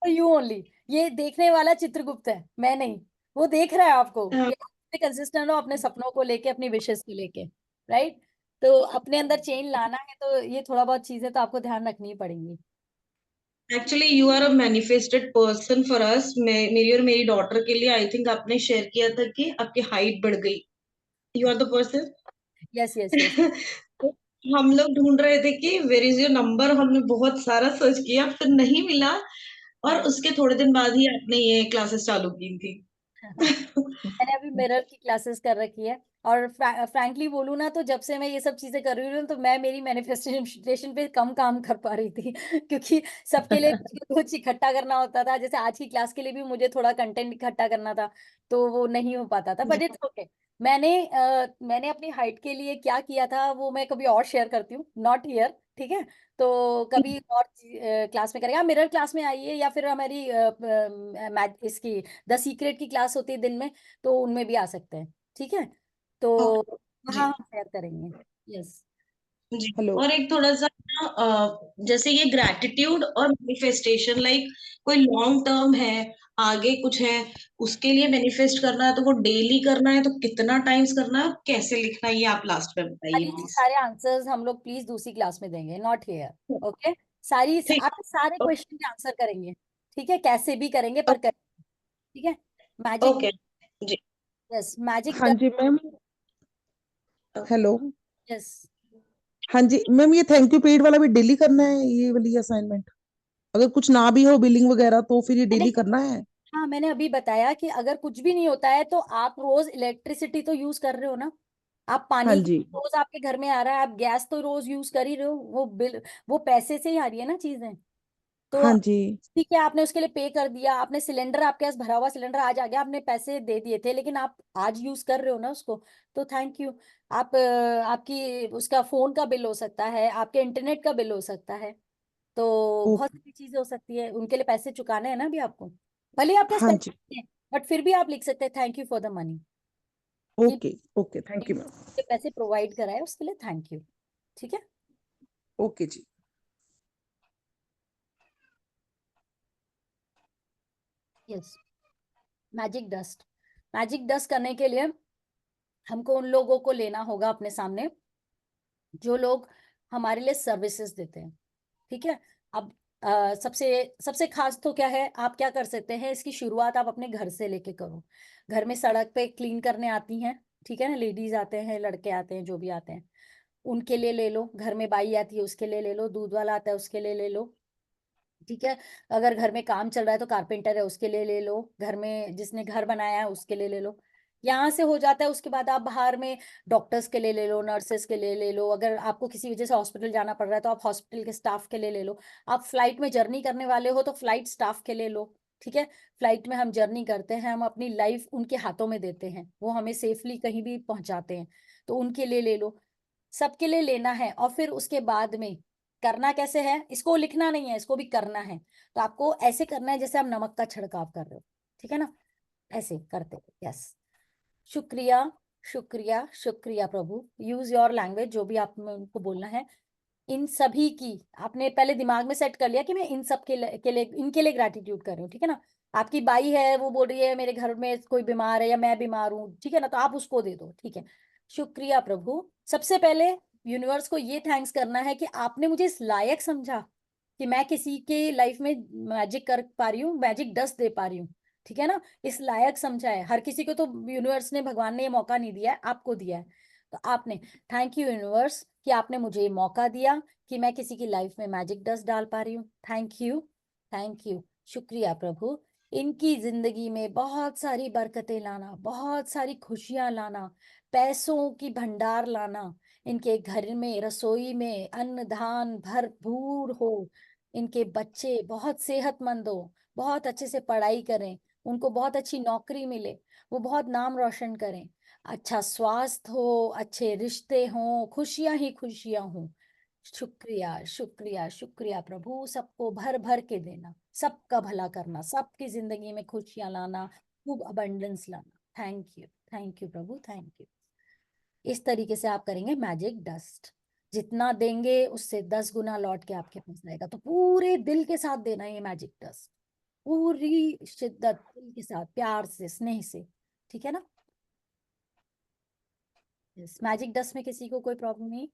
यू ओनली, ये देखने वाला चित्रगुप्त है, मैं नहीं। वो देख रहा है आपको हाँ, कि आप कंसिस्टेंट हो अपने सपनों को लेके, अपनी विशेष को लेके, राइट। तो अपने अंदर चेंज लाना है तो ये थोड़ा बहुत चीजें तो आपको ध्यान रखनी ही पड़ेंगी। Actually you are a manifested person for us. मेरी और मेरी डॉटर के लिए आई थिंक आपने शेयर किया था कि आपकी हाइट बढ़ गई। You are the person. Yes yes yes. हम लोग ढूंढ रहे थे कि वेर इज योर नंबर, हमने बहुत सारा सर्च किया फिर नहीं मिला और हाँ उसके थोड़े दिन बाद ही आपने ये क्लासेस चालू की थी। मैंने अभी मिरर की क्लासेस कर रखी है, और फ्रैंकली बोलूँ ना, तो जब से मैं ये सब चीजें कर रही हूँ तो मैं मेरी मैनिफेस्टेशन पे कम काम कर पा रही थी क्योंकि सबके लिए कुछ इकट्ठा करना होता था। जैसे आज की क्लास के लिए भी मुझे थोड़ा कंटेंट इकट्ठा करना था, तो वो नहीं हो पाता था, बट इट्स ओके। मैंने अपनी हाइट के लिए क्या किया था वो मैं कभी और शेयर करती हूँ, नॉट हियर, ठीक है? तो कभी और क्लास में करेंगे। आप मिरर क्लास में आइए, या फिर हमारी इसकी द सीक्रेट की क्लास होती है दिन में, तो उनमें भी आ सकते हैं, ठीक है? तो जी हाँ, हम शेयर करेंगे। यस। जी। हेलो। और एक थोड़ा सा जैसे ये ग्रैटिट्यूड और मैनिफेस्टेशन लाइक कोई लॉन्ग टर्म है, आगे कुछ है, उसके लिए मैनिफेस्ट करना है तो वो डेली करना है, तो कितना टाइम्स करना है, कैसे लिखना है, ये आप लास्ट में बताइए सारी प्लीज। सारे आंसर्स हम लोग प्लीज दूसरी क्लास में देंगे, नॉट हियर, ओके? ठीक। आपके सारे क्वेश्चन के आंसर करेंगे, ठीक है? कैसे भी करेंगे पर करेंगे, ठीक है? मैजिक, ओके जी। यस, मैजिक हाँ जी मैम। हेलो। यस। हाँ जी मैम, ये थैंक यू पेड वाला भी डेली करना है, ये वाली असाइनमेंट? अगर कुछ ना भी हो बिलिंग वगैरह तो फिर ये मैंने डेली करना है? हाँ, मैंने अभी बताया कि अगर कुछ भी नहीं होता है तो आप रोज इलेक्ट्रिसिटी तो यूज कर रहे हो ना, आप हाँ पानी की जी। रोज आपके घर में आ रहा है, आप गैस तो रोज यूज कर ही रहे हो, वो बिल, वो पैसे से ही आ रही है ना चीजें। तो हाँ जी। ठीक है, आपने उसके लिए पे कर दिया, आपने सिलेंडर, आपके पास भरा हुआ सिलेंडर आज आ गया, आपने पैसे दे दिए थे, लेकिन आप आज यूज कर रहे हो ना उसको, तो थैंक यू। आपकी उसका फोन का बिल हो सकता है, आपके इंटरनेट का बिल हो सकता है, तो ओ, बहुत सारी चीजें हो सकती है, उनके लिए पैसे चुकाने हैं ना अभी आपको, भले ही आपके पास हाँ पैसे जी। नहीं है, बट फिर भी आप लिख सकते हैं thank you for the money, कि okay okay, thank you ma'am. मुझे पैसे प्रोवाइड कराए उसके लिए थैंक यू, ठीक है? ओके जी। यस। मैजिक डस्ट करने के लिए हमको उन लोगों को लेना होगा अपने सामने जो लोग हमारे लिए सर्विसेज देते हैं, ठीक है? अब सबसे सबसे खास तो क्या है, आप क्या कर सकते हैं, इसकी शुरुआत आप अपने घर से लेके करो। घर में सड़क पे क्लीन करने आती हैं, ठीक है ना? लेडीज आते हैं, लड़के आते हैं, जो भी आते हैं, उनके लिए ले लो। घर में बाई आती है, उसके लिए ले लो। दूध वाला आता है, उसके लिए ले लो, ठीक है? अगर घर में काम चल रहा है तो कारपेंटर है, उसके लिए ले लो। घर में जिसने घर बनाया है उसके लिए ले लो। यहाँ से हो जाता है, उसके बाद आप बाहर में डॉक्टर्स के लिए ले लो, नर्सेस के लिए ले लो। अगर आपको किसी वजह से हॉस्पिटल जाना पड़ रहा है तो आप हॉस्पिटल के स्टाफ के लिए ले लो। आप फ्लाइट में जर्नी करने वाले हो तो फ्लाइट स्टाफ के लिए लो, ठीक है? फ्लाइट में हम जर्नी करते हैं, हम अपनी लाइफ उनके हाथों में देते हैं, वो हमें सेफली कहीं भी पहुंचाते हैं, तो उनके लिए ले लो। सबके लिए लेना है, और फिर उसके बाद में करना कैसे है, इसको लिखना नहीं है, इसको भी करना है। तो आपको ऐसे करना है जैसे आप नमक का छिड़काव कर रहे हो, ठीक है ना? ऐसे करते हो, यस। शुक्रिया, शुक्रिया, शुक्रिया प्रभु, यूज योर लैंग्वेज, जो भी आप में उनको बोलना है। इन सभी की आपने पहले दिमाग में सेट कर लिया कि मैं इन सब के लिए इनके लिए ग्रैटिट्यूड कर रही हूँ, ठीक है ना? आपकी बाई है, वो बोल रही है मेरे घर में कोई बीमार है या मैं बीमार हूँ, ठीक है ना? तो आप उसको दे दो, ठीक है? शुक्रिया प्रभु। सबसे पहले यूनिवर्स को ये थैंक्स करना है कि आपने मुझे इस लायक समझा कि मैं किसी के लाइफ में मैजिक कर पा रही हूँ, मैजिक डस्ट दे पा रही हूँ, ठीक है ना? इस लायक समझा है। हर किसी को तो यूनिवर्स ने, भगवान ने ये मौका नहीं दिया है, आपको दिया है। तो आपने, थैंक यू यूनिवर्स कि आपने मुझे ये मौका दिया कि मैं किसी की लाइफ में मैजिक डस्ट डाल पा रही हूँ। थैंक यू, थैंक यू, शुक्रिया प्रभु। इनकी जिंदगी में बहुत सारी बरकतें लाना, बहुत सारी खुशियां लाना, पैसों की भंडार लाना, इनके घर में, रसोई में अन्न धान भरपूर हो, इनके बच्चे बहुत सेहतमंद हो, बहुत अच्छे से पढ़ाई करें, उनको बहुत अच्छी नौकरी मिले, वो बहुत नाम रोशन करें, अच्छा स्वास्थ्य हो, अच्छे रिश्ते हों, खुशियां ही खुशियां हों। शुक्रिया, शुक्रिया, शुक्रिया प्रभु। सबको भर भर के देना, सबका भला करना, सबकी जिंदगी में खुशियां लाना, खूब अबंडेंस लाना। Thank you Prabhu, thank you. इस तरीके से आप करेंगे मैजिक डस्ट। जितना देंगे उससे 10 गुना लौट के आपके पास आएगा। तो पूरे दिल के साथ देना है ये मैजिक डस्ट, पूरी शिद्दत, दिल के साथ, प्यार से, स्नेह से, ठीक है ना? यस। मैजिक डस्ट में किसी को कोई प्रॉब्लम नहीं?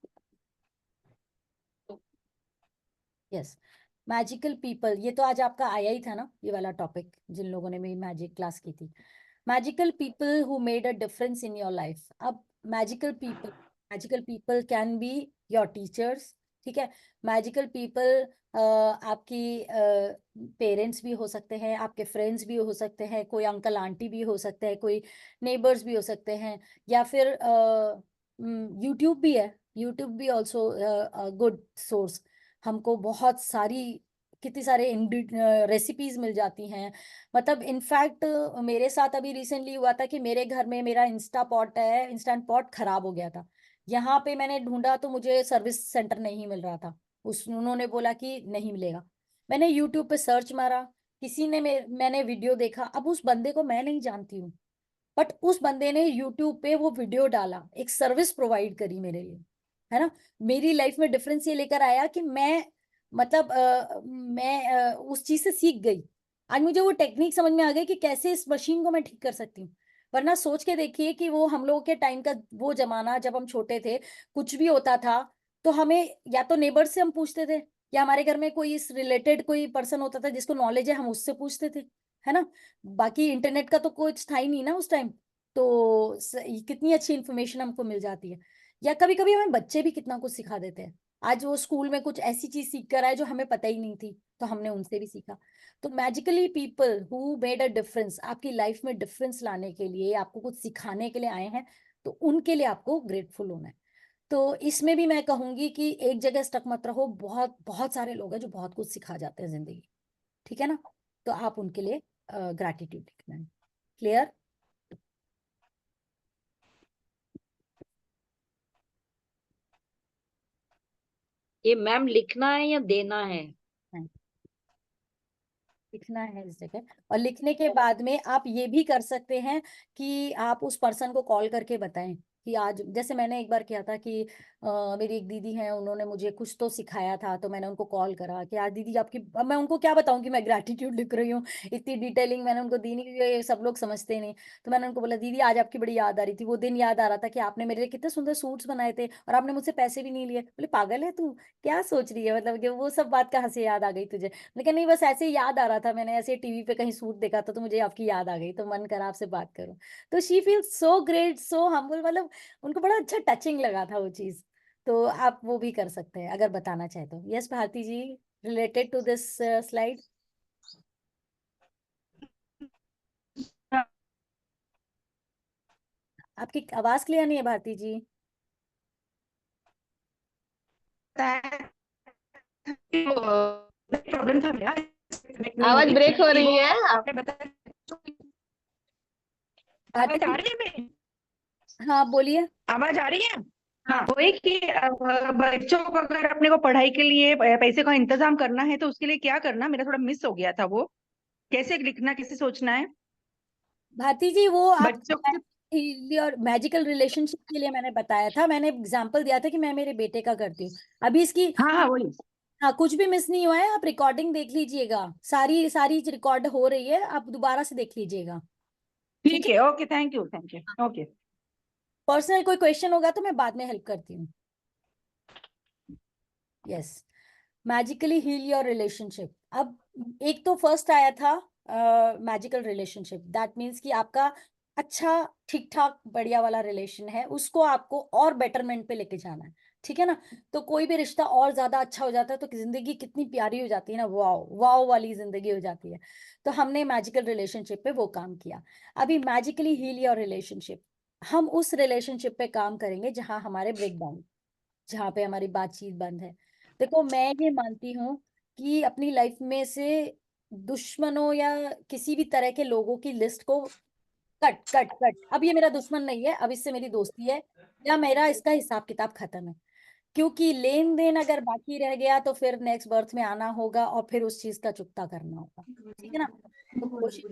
यस। मैजिकल पीपल, ये तो आज आपका आया ही था ना, ये वाला टॉपिक, जिन लोगों ने मेरी मैजिक क्लास की थी। Magical people who made a difference in your life. अब magical people can be your teachers, ठीक है। मैजिकल पीपल आपकी पेरेंट्स भी हो सकते हैं, आपके फ्रेंड्स भी हो सकते हैं, कोई अंकल आंटी भी हो सकते हैं, कोई नेबर्स भी हो सकते हैं, या फिर यूट्यूब भी है। यूट्यूब भी ऑल्सो गुड सोर्स। हमको बहुत सारी कितनी सारे रेसिपीज मिल जाती हैं। मतलब इनफैक्ट मेरे साथ अभी रिसेंटली हुआ था कि मेरे घर में मेरा इंस्टेंट पॉट खराब हो गया था। यहाँ पे मैंने ढूंढा तो मुझे सर्विस सेंटर नहीं मिल रहा था। उन्होंने बोला कि नहीं मिलेगा। मैंने यूट्यूब पे सर्च मारा, किसी ने मैंने वीडियो देखा। अब उस बंदे को मैं नहीं जानती हूँ, बट उस बंदे ने यूट्यूब पे वो वीडियो डाला, एक सर्विस प्रोवाइड करी मेरे लिए, है ना। मेरी लाइफ में डिफरेंस ये लेकर आया कि मैं मतलब मैं उस चीज से सीख गई। आज मुझे वो टेक्निक समझ में आ गई कि कैसे इस मशीन को मैं ठीक कर सकती हूँ। वरना सोच के देखिए कि वो हम लोगों के टाइम का वो जमाना, जब हम छोटे थे, कुछ भी होता था तो हमें या तो नेबर से हम पूछते थे, या हमारे घर में कोई इस रिलेटेड कोई पर्सन होता था जिसको नॉलेज है, हम उससे पूछते थे, है ना। बाकी इंटरनेट का तो कुछ था ही नहीं ना उस टाइम। तो कितनी अच्छी इन्फॉर्मेशन हमको मिल जाती है। या कभी कभी हमें बच्चे भी कितना कुछ सिखा देते हैं। आज वो स्कूल में कुछ ऐसी चीज सीख कर आए जो हमें पता ही नहीं थी, तो हमने उनसे भी सीखा। तो magically people who made a difference, आपकी लाइफ में डिफरेंस लाने के लिए, आपको कुछ सिखाने के लिए आए हैं, तो उनके लिए आपको ग्रेटफुल होना है। तो इसमें भी मैं कहूंगी कि एक जगह स्टक मत रहो। बहुत बहुत सारे लोग हैं जो बहुत कुछ सिखा जाते हैं जिंदगी, ठीक है ना। तो आप उनके लिए ग्रैटिट्यूड लिखना है। क्लियर? ये मैम लिखना है या देना है? लिखना है इस जगह। और लिखने के बाद में आप ये भी कर सकते हैं कि आप उस पर्सन को कॉल करके बताएं कि आज, जैसे मैंने एक बार किया था कि मेरी एक दीदी हैं, उन्होंने मुझे कुछ तो सिखाया था, तो मैंने उनको कॉल करा कि आज दीदी आपकी, अब मैं उनको क्या बताऊं कि मैं ग्रैटिट्यूड लिख रही हूँ। इतनी डिटेलिंग मैंने उनको दी नहीं, क्योंकि ये सब लोग समझते नहीं। तो मैंने उनको बोला दीदी आज आपकी बड़ी याद आ रही थी, वो दिन याद आ रहा था कि आपने मेरे लिए कितने सुंदर सूट्स बनाए थे और आपने मुझसे पैसे भी नहीं लिए। बोले पागल है तू, क्या सोच रही है, मतलब कि वो सब बात कहाँ से याद आ गई तुझे। लेकिन नहीं, बस ऐसे ही याद आ रहा था, मैंने ऐसे टीवी पे कहीं सूट देखा था तो मुझे आपकी याद आ गई, तो मन करा आपसे बात करूं। तो she feel so great, so humble, मतलब उनको बड़ा अच्छा टचिंग लगा था वो चीज। तो आप वो भी कर सकते हैं अगर बताना चाहे तो। Yes Bharti ji, related to this slide. आपकी आवाज क्लियर नहीं है भारती जी। प्रॉब्लम था मेरा, आवाज ब्रेक हो रही है। आपने बताया। आवाज आ रही है मेरी? हाँ बोलिए। आवाज आ रही है? हाँ, वही कि बच्चों को अगर अपने को पढ़ाई के लिए पैसे का इंतजाम करना है तो उसके लिए क्या करना, मेरा थोड़ा मिस हो गया था वो, कैसे लिखना, कैसे सोचना है भारती जी वो आप बच्चों और मैजिकल रिलेशनशिप के लिए मैंने बताया था, मैंने एग्जांपल दिया था कि मैं मेरे बेटे का करती हूँ अभी इसकी। हाँ हाँ वही। हाँ, कुछ भी मिस नहीं हुआ है, आप रिकॉर्डिंग देख लीजिएगा, सारी सारी रिकॉर्ड हो रही है, आप दोबारा से देख लीजिएगा। ठीक है, okay, thank you, thank you, okay. Personal कोई क्वेश्चन होगा तो मैं बाद में हेल्प करती हूँ। Yes, magically heal your relationship. अब एक तो फर्स्ट आया था मैजिकल रिलेशनशिप, दैट मीन्स कि आपका अच्छा ठीक ठाक बढ़िया वाला रिलेशन है, उसको आपको और बेटरमेंट पे लेके जाना है, ठीक है ना। तो कोई भी रिश्ता और ज्यादा अच्छा हो जाता है तो जिंदगी कितनी प्यारी हो जाती है ना, वाओ वाओ वाली जिंदगी हो जाती है। तो हमने मैजिकल रिलेशनशिप पे वो काम किया। अभी मैजिकली हील योर रिलेशनशिप, हम उस रिलेशनशिप पे काम करेंगे जहां हमारे ब्रेकडाउन, जहाँ पे हमारी बातचीत बंद है। देखो मैं ये मानती हूँ कि अपनी लाइफ में से दुश्मनों या किसी भी तरह के लोगों की लिस्ट को कट कट कट, अब ये मेरा दुश्मन नहीं है, अब इससे मेरी दोस्ती है, या मेरा इसका हिसाब किताब खत्म है। क्योंकि लेन देन अगर बाकी रह गया तो फिर नेक्स्ट बर्थ में आना होगा और फिर उस चीज का चुकता करना होगा, ठीक है ना। तो कोशिश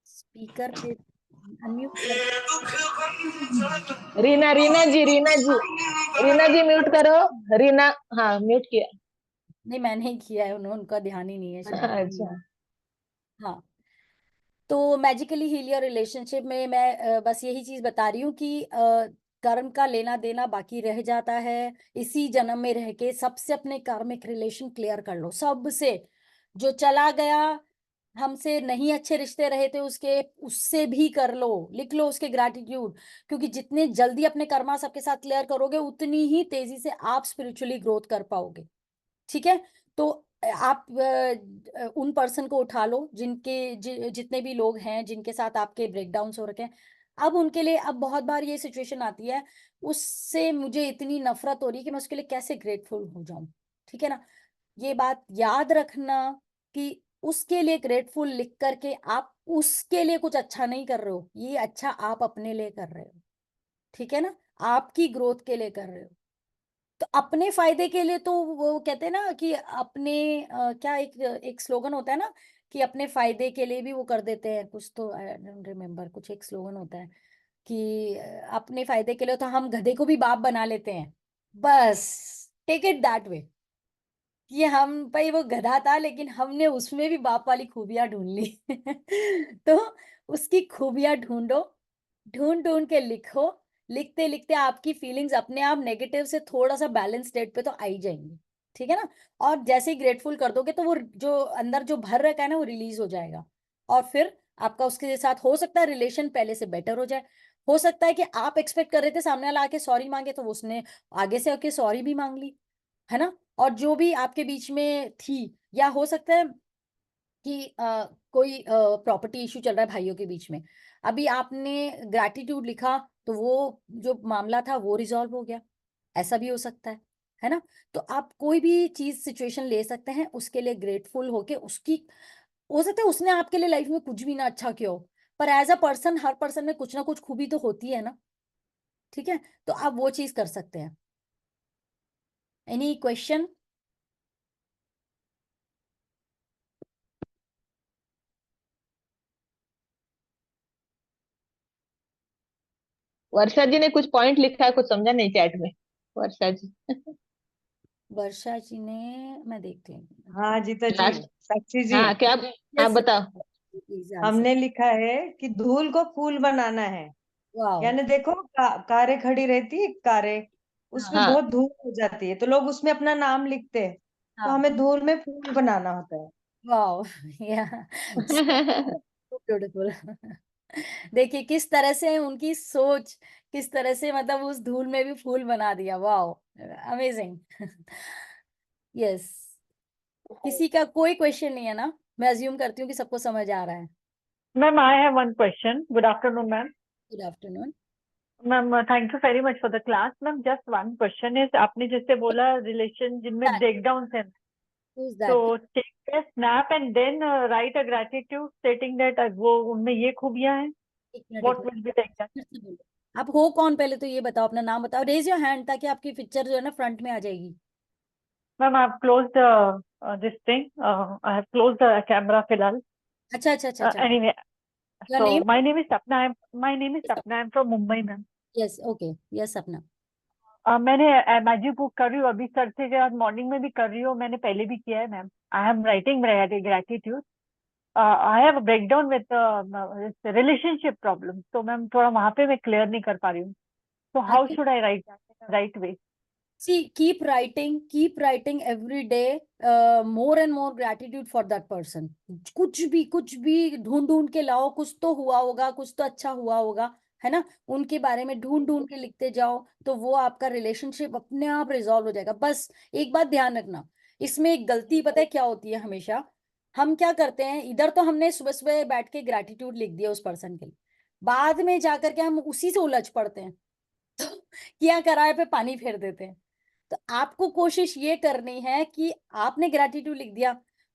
स्पीकर पे अनम्यूट कर। रीना रीना जी म्यूट करो। रीना, हाँ म्यूट किया। नहीं मैंने ही किया है, उनका ध्यान ही नहीं है शायद। अच्छा, हाँ, तो मैजिकली हील योर रिलेशनशिप में मैं बस यही चीज बता रही हूँ कि कर्म का लेना देना बाकी रह जाता है। इसी जन्म में रह के सबसे अपने कार्मिक रिलेशन क्लियर कर लो, सबसे। जो चला गया, हमसे नहीं अच्छे रिश्ते रहे थे उसके, उससे भी कर लो, लिख लो उसके ग्रैटिट्यूड। क्योंकि जितने जल्दी अपने कर्मा सबके साथ क्लियर करोगे, उतनी ही तेजी से आप स्पिरिचुअली ग्रोथ कर पाओगे। ठीक है? तो आप उन पर्सन को उठा लो जिनके जितने भी लोग हैं जिनके साथ आपके ब्रेकडाउन्स हो रखे हैं। अब उनके लिए, अब बहुत बार ये सिचुएशन आती है, उससे मुझे इतनी नफरत हो रही है कि मैं उसके लिए कैसे ग्रेटफुल हो जाऊं। ठीक है ना? ये बात याद रखना कि उसके लिए ग्रेटफुल लिख करके आप उसके लिए कुछ अच्छा नहीं कर रहे हो, ये अच्छा आप अपने लिए कर रहे हो। ठीक है ना? आपकी ग्रोथ के लिए कर रहे हो। तो अपने फायदे के लिए, तो वो कहते हैं ना कि अपने क्या एक एक स्लोगन होता है ना कि अपने फायदे के लिए भी वो कर देते हैं कुछ, तो आई डोंट रिमेम्बर, कुछ एक स्लोगन होता है कि अपने फायदे के लिए तो हम गधे को भी बाप बना लेते हैं। बस टेक इट दैट वे कि हम भाई, वो गधा था लेकिन हमने उसमें भी बाप वाली खूबियां ढूंढ ली। तो उसकी खूबियां ढूंढो, ढूंढ ढूंढ के लिखो। लिखते लिखते आपकी फीलिंग्स अपने आप नेगेटिव से थोड़ा सा बैलेंस स्टेट पे तो आ ही जाएंगी। ठीक है ना? और जैसे ही ग्रेटफुल कर दोगे तो वो जो अंदर जो भर रखा है ना, वो रिलीज हो जाएगा। और फिर आपका उसके साथ हो सकता है रिलेशन पहले से बेटर हो जाए। हो सकता है कि आप एक्सपेक्ट कर रहे थे सामने वाला आके सॉरी मांगे, तो उसने आगे से आके सॉरी भी मांग ली, है ना? और जो भी आपके बीच में थी, या हो सकता है कि कोई प्रॉपर्टी इशू चल रहा है भाइयों के बीच में, अभी आपने ग्रैटिट्यूड लिखा तो वो जो मामला था वो रिजॉल्व हो गया, ऐसा भी हो सकता है ना? तो आप कोई भी चीज सिचुएशन ले सकते हैं, उसके लिए ग्रेटफुल होके उसकी, हो सकता है उसने आपके लिए लाइफ में कुछ भी ना अच्छा किया हो, पर एज अ पर्सन हर पर्सन में कुछ ना कुछ खूबी तो होती है ना। ठीक है? तो आप वो चीज कर सकते हैं। Any question? वर्षा जी ने कुछ पॉइंट लिखा है, कुछ समझा नहीं चैट में, वर्षा जी। वर्षा जी ने, मैं देखती हूँ। हाँ जीता जी, लास्ट। साक्षी जी, हाँ क्या? आप यस, बताओ। Please answer. हमने लिखा है कि धूल को फूल बनाना है। वाओ। यानी देखो कारें खड़ी रहती है, कारें उसमें हाँ। बहुत धूल हो जाती है, तो लोग उसमें अपना नाम लिखते हैं, तो हाँ। हमें धूल में फूल बनाना होता है। वाओ। या ब्यूटीफुल। देखिए किस तरह से उनकी सोच, किस तरह से मतलब उस धूल में भी फूल बना दिया। Wow, amazing. यस। किसी का कोई क्वेश्चन नहीं है ना? मैं अज्यूम करती हूँ कि सबको समझ आ रहा है। Ma'am, I have one question. Good afternoon, ma'am. Good afternoon. Ma'am, thank you very much for the class. Ma'am, just one question is, आपने जैसे बोला रिलेशन जिनमें breakdowns हैं, Who's so that? take a snap and then write a gratitude stating that वो उनमें ये खूबियां हैं. एक मिनट, एक What will be the exact? Minute, फिर से बोलो। आप हो कौन, पहले तो ये बताओ, अपना नाम बताओ, रेज योर हैंड ताकि आपकी पिक्चर जो है ना फ्रंट में आ जाएगी। Ma'am, I've closed this thing. I have closed the camera फिलहाल. अच्छा अच्छा अच्छा अच्छा। Anyway, your so name? my name is Sapna. My name is Sapna. I'm from Mumbai, ma'am. Yes, okay, yes अपना। मैंने मैजिक बुक कर रही हूँ अभी, सर से आज मॉर्निंग में भी कर रही हूँ, मैंने पहले भी किया है ma'am. I am writing gratitude. I have breakdown with relationship problem, तो मैम थोड़ा वहां पे मैं क्लियर नहीं कर पा रही हूँ. तो how should I right right way? See, keep writing every day, more and more gratitude for that person. कुछ भी ढूंढ ढूंढ के लाओ, कुछ तो हुआ होगा, कुछ तो अच्छा हुआ होगा, है ना? उनके बारे में ढूंढ ढूंढ के लिखते जाओ, तो वो आपका रिलेशनशिप अपने आप रिजॉल्व हो जाएगा। बस एक बात ध्यान रखना, इसमें एक गलती पता है क्या होती है हमेशा? हम क्या करते हैं, इधर तो हमने सुबह सुबह बैठ के ग्रैटिट्यूड लिख दिया उस पर्सन के लिए, बाद में जाकर के हम उसी से उलझ पड़ते हैं। तो किया कराए पे पानी फेर देते हैं। तो आपको कोशिश ये करनी है कि आपने ग्रैटिट्यूड लिख दिया,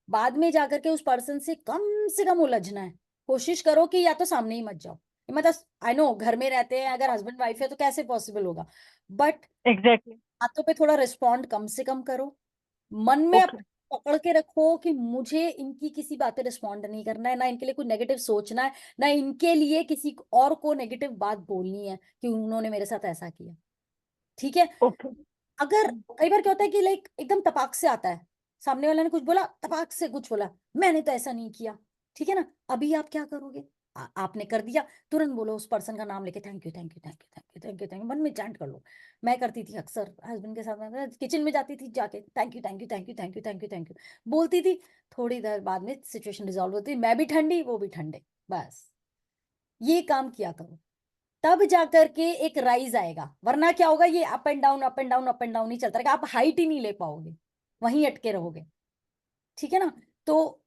बाद में जाकर के उस पर्सन से कम उलझना है। कोशिश करो कि या तो सामने ही मत जाओ। मतलब आई नो घर में रहते हैं, अगर हस्बैंड वाइफ है तो कैसे पॉसिबल होगा, बट एग्जैक्टली. बातों पे थोड़ा रिस्पॉन्ड कम से कम करो। मन में ओके. पकड़ के रखो कि मुझे इनकी किसी बात पे रिस्पॉन्ड नहीं करना है, ना इनके लिए कुछ नेगेटिव सोचना है, ना इनके लिए किसी और को नेगेटिव बात बोलनी है कि उन्होंने मेरे साथ ऐसा किया। ठीक है? ओके. अगर कई बार क्या होता है कि लाइक एकदम तपाक से आता है, सामने वाले ने कुछ बोला, तपाक से कुछ बोला, मैंने तो ऐसा नहीं किया। ठीक है ना? अभी आप क्या करोगे? आपने कर दिया, तुरंत बोलो उस पर्सन का नाम लेके thank you thank you thank you thank you thank you thank you, मन में चैंट कर लो। मैं करती थी अक्सर हस्बैंड के साथ, मैं किचन में जाती थी, जाके thank you thank you thank you thank you thank you thank you बोलती थी। थोड़ी देर बाद में सिचुएशन रिजॉल्व होती, मैं भी ठंडी वो भी ठंडे, बस ये काम किया करो, तब जाकर के एक राइज आएगा। वरना क्या होगा, ये up and down up and down up and down ही चलता रहेगा, आप हाइट ही नहीं ले पाओगे, वहीं अटके रहोगे, ठीक है ना। तो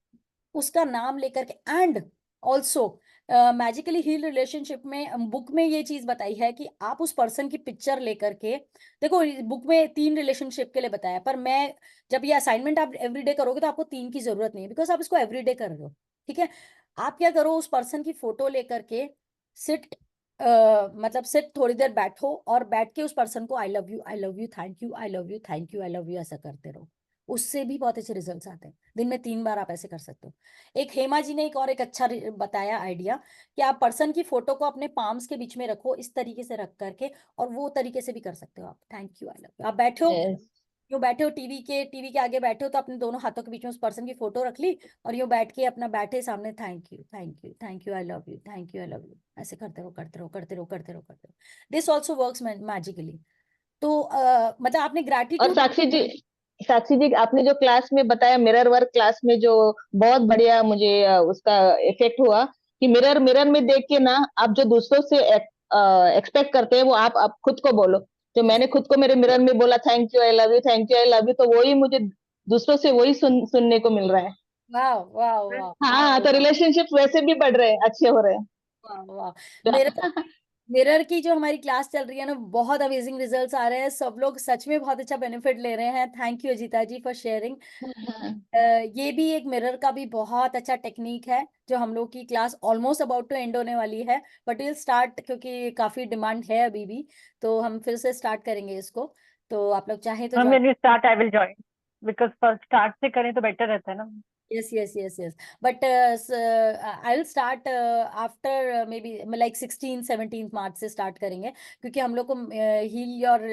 उसका नाम लेकर के, and also magically heal relationship में बुक में ये चीज बताई है कि आप उस पर्सन की पिक्चर लेकर के, देखो बुक में 3 रिलेशनशिप के लिए बताया, पर मैं जब ये असाइनमेंट आप एवरीडे करोगे तो आपको 3 की जरूरत नहीं है, बिकॉज आप इसको एवरीडे कर रहे हो, ठीक है। आप क्या करो, उस पर्सन की फोटो लेकर के सिट, मतलब सिट, थोड़ी देर बैठो और बैठ के उस पर्सन को आई love you thank you, I love you thank you, I love you ऐसा करते रहो, उससे भी बहुत अच्छे रिजल्ट्स आते हैं। दिन में 3 बार आप ऐसे कर सकते हो। एक हेमा जी ने एक और एक अच्छा बताया आइडिया कि आप पर्सन की फोटो को अपने पाम्स के बीच में रखो, इस तरीके से रख करके, और वो तरीके से भी कर सकते हो आप, thank you I love you. आप बैठे हो, Yes. यूँ बैठे हो टीवी के आगे बैठे हो, तो अपने दोनों हाथों के बीच में उस पर्सन की फोटो रख ली, और यूँ बैठ के अपना बैठे सामने thank you thank you thank you, I love you thank you, I love you, ऐसे करते रहो करते रहो करते रहो करते रहो करते रहो। This also works magically. तो मतलब आपने और ग्रैटिट्यूड, साक्षी जी आपने जो क्लास में बताया, मिरर वर्क क्लास में, जो बहुत बढ़िया मुझे उसका इफेक्ट हुआ कि मिरर में देख के ना, आप जो दूसरों से एक्सपेक्ट करते हैं वो आप खुद को बोलो। जो मैंने खुद को मेरे मिरर में बोला thank you I love you thank you I love you, तो वही मुझे दूसरों से वही सुनने को मिल रहा है। वाह वाह वाह हाँ, तो रिलेशनशिप वैसे भी बढ़ रहे हैं, अच्छे हो रहे हैं। वाह वाह। मिरर की जो हमारी क्लास चल रही है ना, बहुत अमेजिंग रिजल्ट्स आ रहे हैं, सब लोग सच में बहुत अच्छा बेनिफिट ले रहे हैं। Thank you Ajita ji for sharing. ये भी एक मिरर का भी बहुत अच्छा टेक्निक है, जो हम लोग की class almost about to end होने वाली है, बट विल स्टार्ट, क्योंकि काफी डिमांड है अभी भी, तो हम फिर से स्टार्ट करेंगे इसको। तो आप लोग चाहें तो ma'am join. When you start I will join, because first start से करें तो बेटर रहता है ना। Yes, yes, yes, yes. But I'll start after maybe like 16, 17th मार्च से स्टार्ट करेंगे, क्योंकि हम लोग को heal your,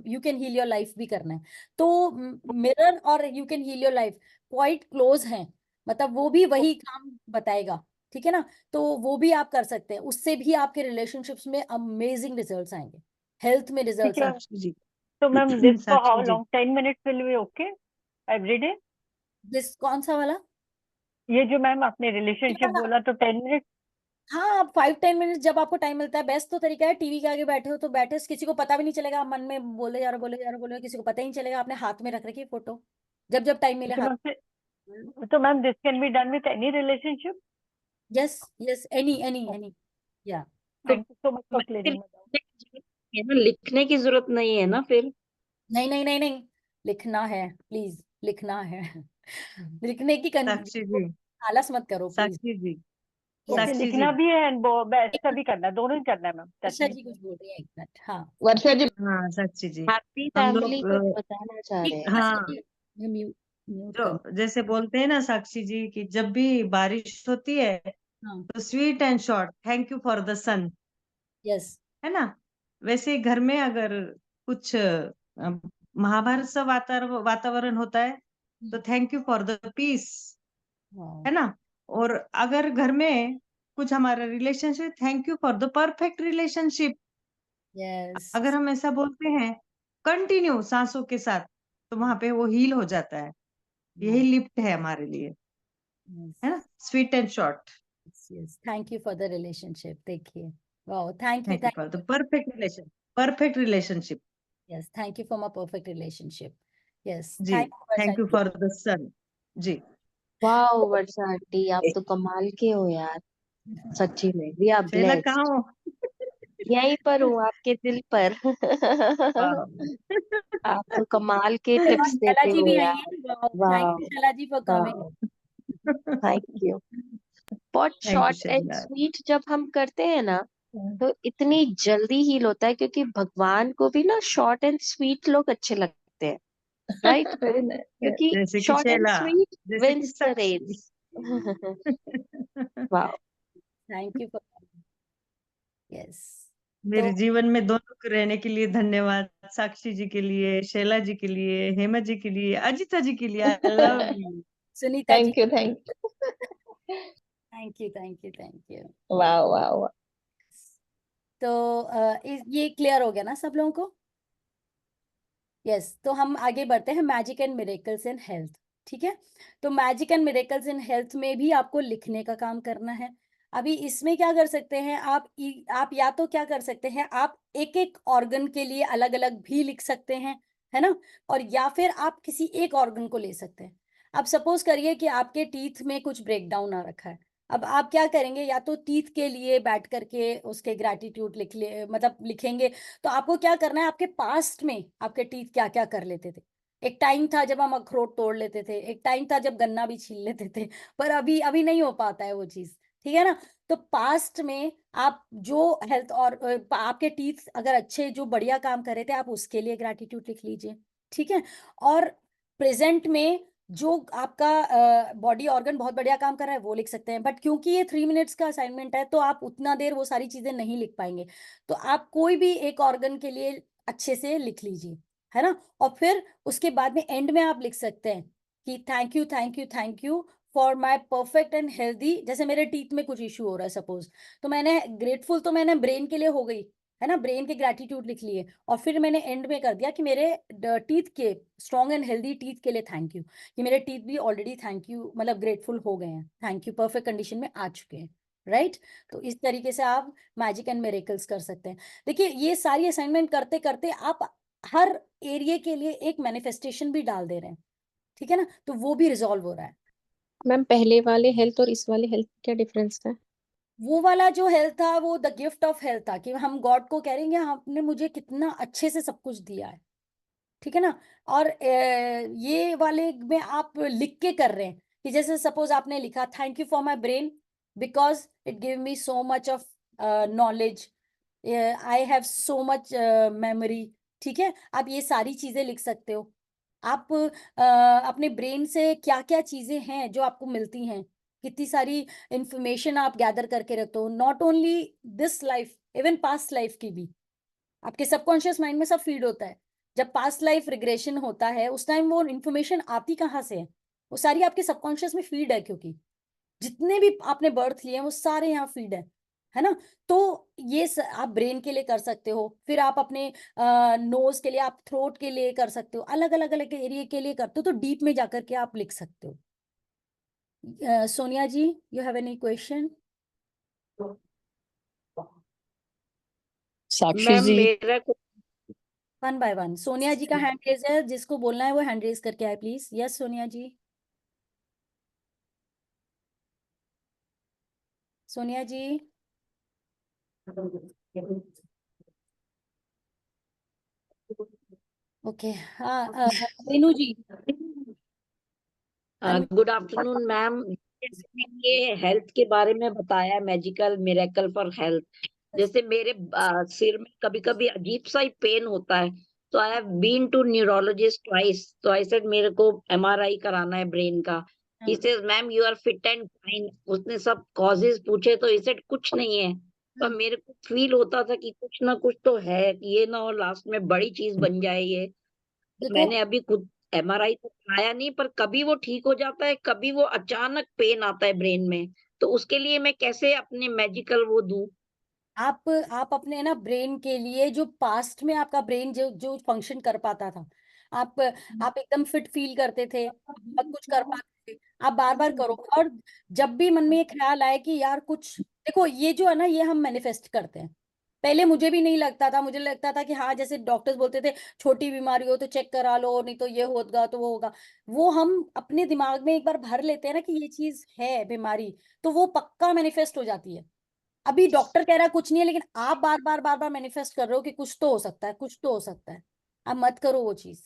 you can heal your life भी करना है। तो मिरर और you can heal your life quite close हैं, मतलब वो भी वही काम बताएगा, ठीक है ना। तो वो भी आप कर सकते हैं, उससे भी आपके रिलेशनशिप्स में अमेजिंग रिजल्ट्स आएंगे, हेल्थ में ठीक रिजल्ट्स है। आएंगे। जी तो ma'am this for how Sakshi ji long, 10 minutes will be okay every day? This कौन सा वाला? ये जो मैम आपने रिलेशनशिप बोला, तो 10 मिनट? हाँ, 5-10 मिनट जब आपको टाइम मिलता है, बेस्ट तो तरीका है, टीवी के आगे बैठे हो तो बैठे, किसी को पता भी नहीं चलेगा, आप मन में बोले जा रहे बोले जा रहे बोले, किसी को पता ही नहीं चलेगा, आपने हाथ में रख रखी है फोटो, जब जब टाइम मिले तो हाथ। मैम तो ma'am this can be done with any relationship? Yes yes, any yeah. Thank you so much for clearing. है ना, लिखने की जरूरत नहीं है ना फिर? नहीं नहीं नहीं नहीं, लिखना है प्लीज, लिखना है। लिखने की साक्षी जी आलस मत करो please. Sakshi ji Yes. Okay, Sakshi लिखना जी भी है एंड ऐसा भी करना है, दोनों ही करना है मैम। वर्षा जी कुछ बोल रही है, एक मिनट। हाँ वर्षा जी हाँ साक्षी जी हैप्पी हम फैमिली लोग कुछ बताना चाह रहे हैं। हाँ मैं म्यूट कर। जो जैसे बोलते हैं ना साक्षी जी कि जब भी बारिश होती है हाँ तो sweet and short thank you for the son, yes है ना। वैसे ही घर में अगर कुछ महाभारत सा वातावरण होता है तो thank you for the peace, है ना। और अगर घर में कुछ हमारा relationship, thank you for the perfect relationship. Yes अगर हम ऐसा बोलते हैं कंटिन्यू सांसों के साथ, तो वहां पे वो हील हो जाता है। यही लिफ्ट है हमारे लिए, है ना, sweet and short. Yes, thank you for the relationship. देखिए, wow, thank you thank you for the perfect relationship. Yes, thank you for my perfect relationship. Yes, जी thank you Varsha thank you जी। For the sun जी। वाह Varsha aunty, आप तो कमाल के हो यार, सच्ची में वी आर शैला ब्लेस्ड। कहाँ हो? यहीं पर हूँ आपके दिल पर। आप तो कमाल के टिप्स शैला देते जी हो भी आई यार। है, वाओ, थैंक वाह you Shaila ji for coming. वाह, थैंक यू। बहुत thank you short and Shaila. Sweet जब हम करते हैं ना, तो इतनी जल्दी हील होता है, क्योंकि भगवान को भी ना शॉर्ट एंड स्वीट लोग अच्छे लगते हैं, राइट? Very nice. क्योंकि जैसे कि शॉर्ट एंड शैला, स्वीट जैसे कि विंस द साक्षी। रेस। वाह। Thank you for coming. Yes, मेरे तो जीवन में दोनों रहने के लिए धन्यवाद। साक्षी जी के लिए, शैला जी के लिए, हेमा जी के लिए, अजिता जी के लिए, I love you. Sunita ji, thank you thank you. Thank you, thank you, thank you. वाह वाह वाह। तो ये क्लियर हो गया ना सब लोगों को? यस, तो हम आगे बढ़ते हैं magic and miracles in health. ठीक है, तो magic and miracles in health में भी आपको लिखने का काम करना है। अभी इसमें क्या कर सकते हैं आप या तो क्या कर सकते हैं, आप एक एक ऑर्गन के लिए अलग अलग भी लिख सकते हैं, है ना, और या फिर आप किसी एक ऑर्गन को ले सकते हैं। अब सपोज करिए कि आपके टीथ में कुछ ब्रेकडाउन आ रखा है। अब आप क्या करेंगे, या तो टीथ के लिए बैठ करके उसके ग्रैटिट्यूड लिख ले, मतलब लिखेंगे। तो आपको क्या करना है, आपके पास्ट में आपके टीथ क्या क्या कर लेते थे। एक टाइम था जब हम अखरोट तोड़ लेते थे, एक टाइम था जब गन्ना भी छील लेते थे, पर अभी अभी नहीं हो पाता है वो चीज। ठीक है ना, तो पास्ट में आप जो हेल्थ और आपके टीथ अगर अच्छे जो बढ़िया काम कर रहे थे, आप उसके लिए ग्रैटिट्यूड लिख लीजिए। ठीक है, और प्रेजेंट में जो आपका बॉडी ऑर्गन बहुत बढ़िया काम कर रहा है वो लिख सकते हैं, बट क्योंकि ये 3 मिनट्स का असाइनमेंट है तो आप उतना देर वो सारी चीजें नहीं लिख पाएंगे। तो आप कोई भी एक ऑर्गन के लिए अच्छे से लिख लीजिए, है ना, और फिर उसके बाद में एंड में आप लिख सकते हैं कि thank you, thank you, thank you for my perfect and healthy. जैसे मेरे टीथ में कुछ इशू हो रहा है सपोज, तो मैंने ग्रेटफुल तो मैंने ब्रेन के लिए हो गई, है ना, ब्रेन के ग्रैटिट्यूड लिख लिए, और फिर मैंने एंड में कर दिया कि मेरे टीथ के स्ट्रॉन्ग एंड हेल्दी टीथ के लिए थैंक यू, कि मेरे टीथ भी ऑलरेडी थैंक यू मतलब ग्रेटफुल हो गए हैं, थैंक यू परफेक्ट कंडीशन में आ चुके हैं। राइट, तो इस तरीके से आप मैजिक एंड मिरेकल्स कर सकते हैं। देखिए, ये सारी असाइनमेंट करते करते आप हर एरिया के लिए एक मैनिफेस्टेशन भी डाल दे रहे हैं। ठीक है ना, तो वो भी रिजॉल्व हो रहा है। मैम पहले वाले हेल्थ और इस वाले हेल्थ क्या डिफरेंस है? वो वाला जो हेल्थ था वो द गिफ्ट ऑफ हेल्थ था, कि हम गॉड को कहेंगे आपने मुझे कितना अच्छे से सब कुछ दिया है। ठीक है ना, और ये वाले में आप लिख के कर रहे हैं, कि जैसे सपोज आपने लिखा thank you for my brain because it give me so much of knowledge, I have so much memory. ठीक है, आप ये सारी चीजें लिख सकते हो। आप अपने ब्रेन से क्या क्या चीजें हैं जो आपको मिलती हैं, कितनी सारी इंफॉर्मेशन आप गैदर करके रखते हो, not only this life, even past life की भी। आपके सबकॉन्शियस माइंड में सब फीड होता है। जब पास्ट लाइफ रिग्रेशन होता है उस टाइम वो इन्फॉर्मेशन आती कहाँ से है, वो सारी आपके सबकॉन्शियस में फीड है, क्योंकि जितने भी आपने बर्थ लिए हैं वो सारे यहाँ फीड है ना। तो ये आप ब्रेन के लिए कर सकते हो, फिर आप अपने नोज के लिए, आप थ्रोट के लिए कर सकते हो, अलग अलग अलग एरिया के लिए करते हो, तो डीप में जाकर के आप लिख सकते हो। Sonia ji, you have any question? Sakshi ma'am जी। मेरा one by one. Sonia ji का हैंड रेज है, जिसको बोलना है वो हैंड रेज करके आए please. Yes Sonia ji. Sonia ji. Okay, हाँ Renu ji. Good afternoon ma'am. जैसे मैंने ये हेल्थ के बारे में बताया, मैजिकल मिरेकल फॉर हेल्थ, जैसे मेरे सिर में कभी कभी अजीब सा ही पेन होता है, तो I have been to neurologist twice, तो आई सेड मेरे को एमआरआई कराना है ब्रेन का। He says ma'am you are fit and fine. उसने सब कॉजेज पूछे तो ही सेड कुछ नहीं है, पर मेरे को फील होता था कि कुछ ना कुछ तो है, कि ये ना हो लास्ट में बड़ी चीज बन जाए ये। देखो, मैंने अभी खुद एमआरआई तो कराया नहीं, पर कभी वो ठीक हो जाता है, कभी वो अचानक पेन आता है ब्रेन में, तो उसके लिए मैं कैसे अपने मैजिकल वो दूं? आप अपने ना ब्रेन के लिए, जो पास्ट में आपका ब्रेन जो जो फंक्शन कर पाता था, आप एकदम फिट फील करते थे, बहुत कुछ कर पाते थे, आप बार बार करो। और जब भी मन में ये ख्याल आए कि यार कुछ, देखो ये जो है ना, ये हम मैनिफेस्ट करते हैं। पहले मुझे भी नहीं लगता था, मुझे लगता था कि हाँ, जैसे डॉक्टर्स बोलते थे छोटी बीमारी हो तो चेक करा लो, नहीं तो ये होगा तो वो होगा। वो हम अपने दिमाग में एक बार भर लेते हैं ना कि ये चीज है बीमारी, तो वो पक्का मैनिफेस्ट हो जाती है। अभी डॉक्टर कह रहा है कुछ नहीं है, लेकिन आप बार बार बार बार मैनिफेस्ट कर रहे हो कि कुछ तो हो सकता है, कुछ तो हो सकता है। आप मत करो वो चीज।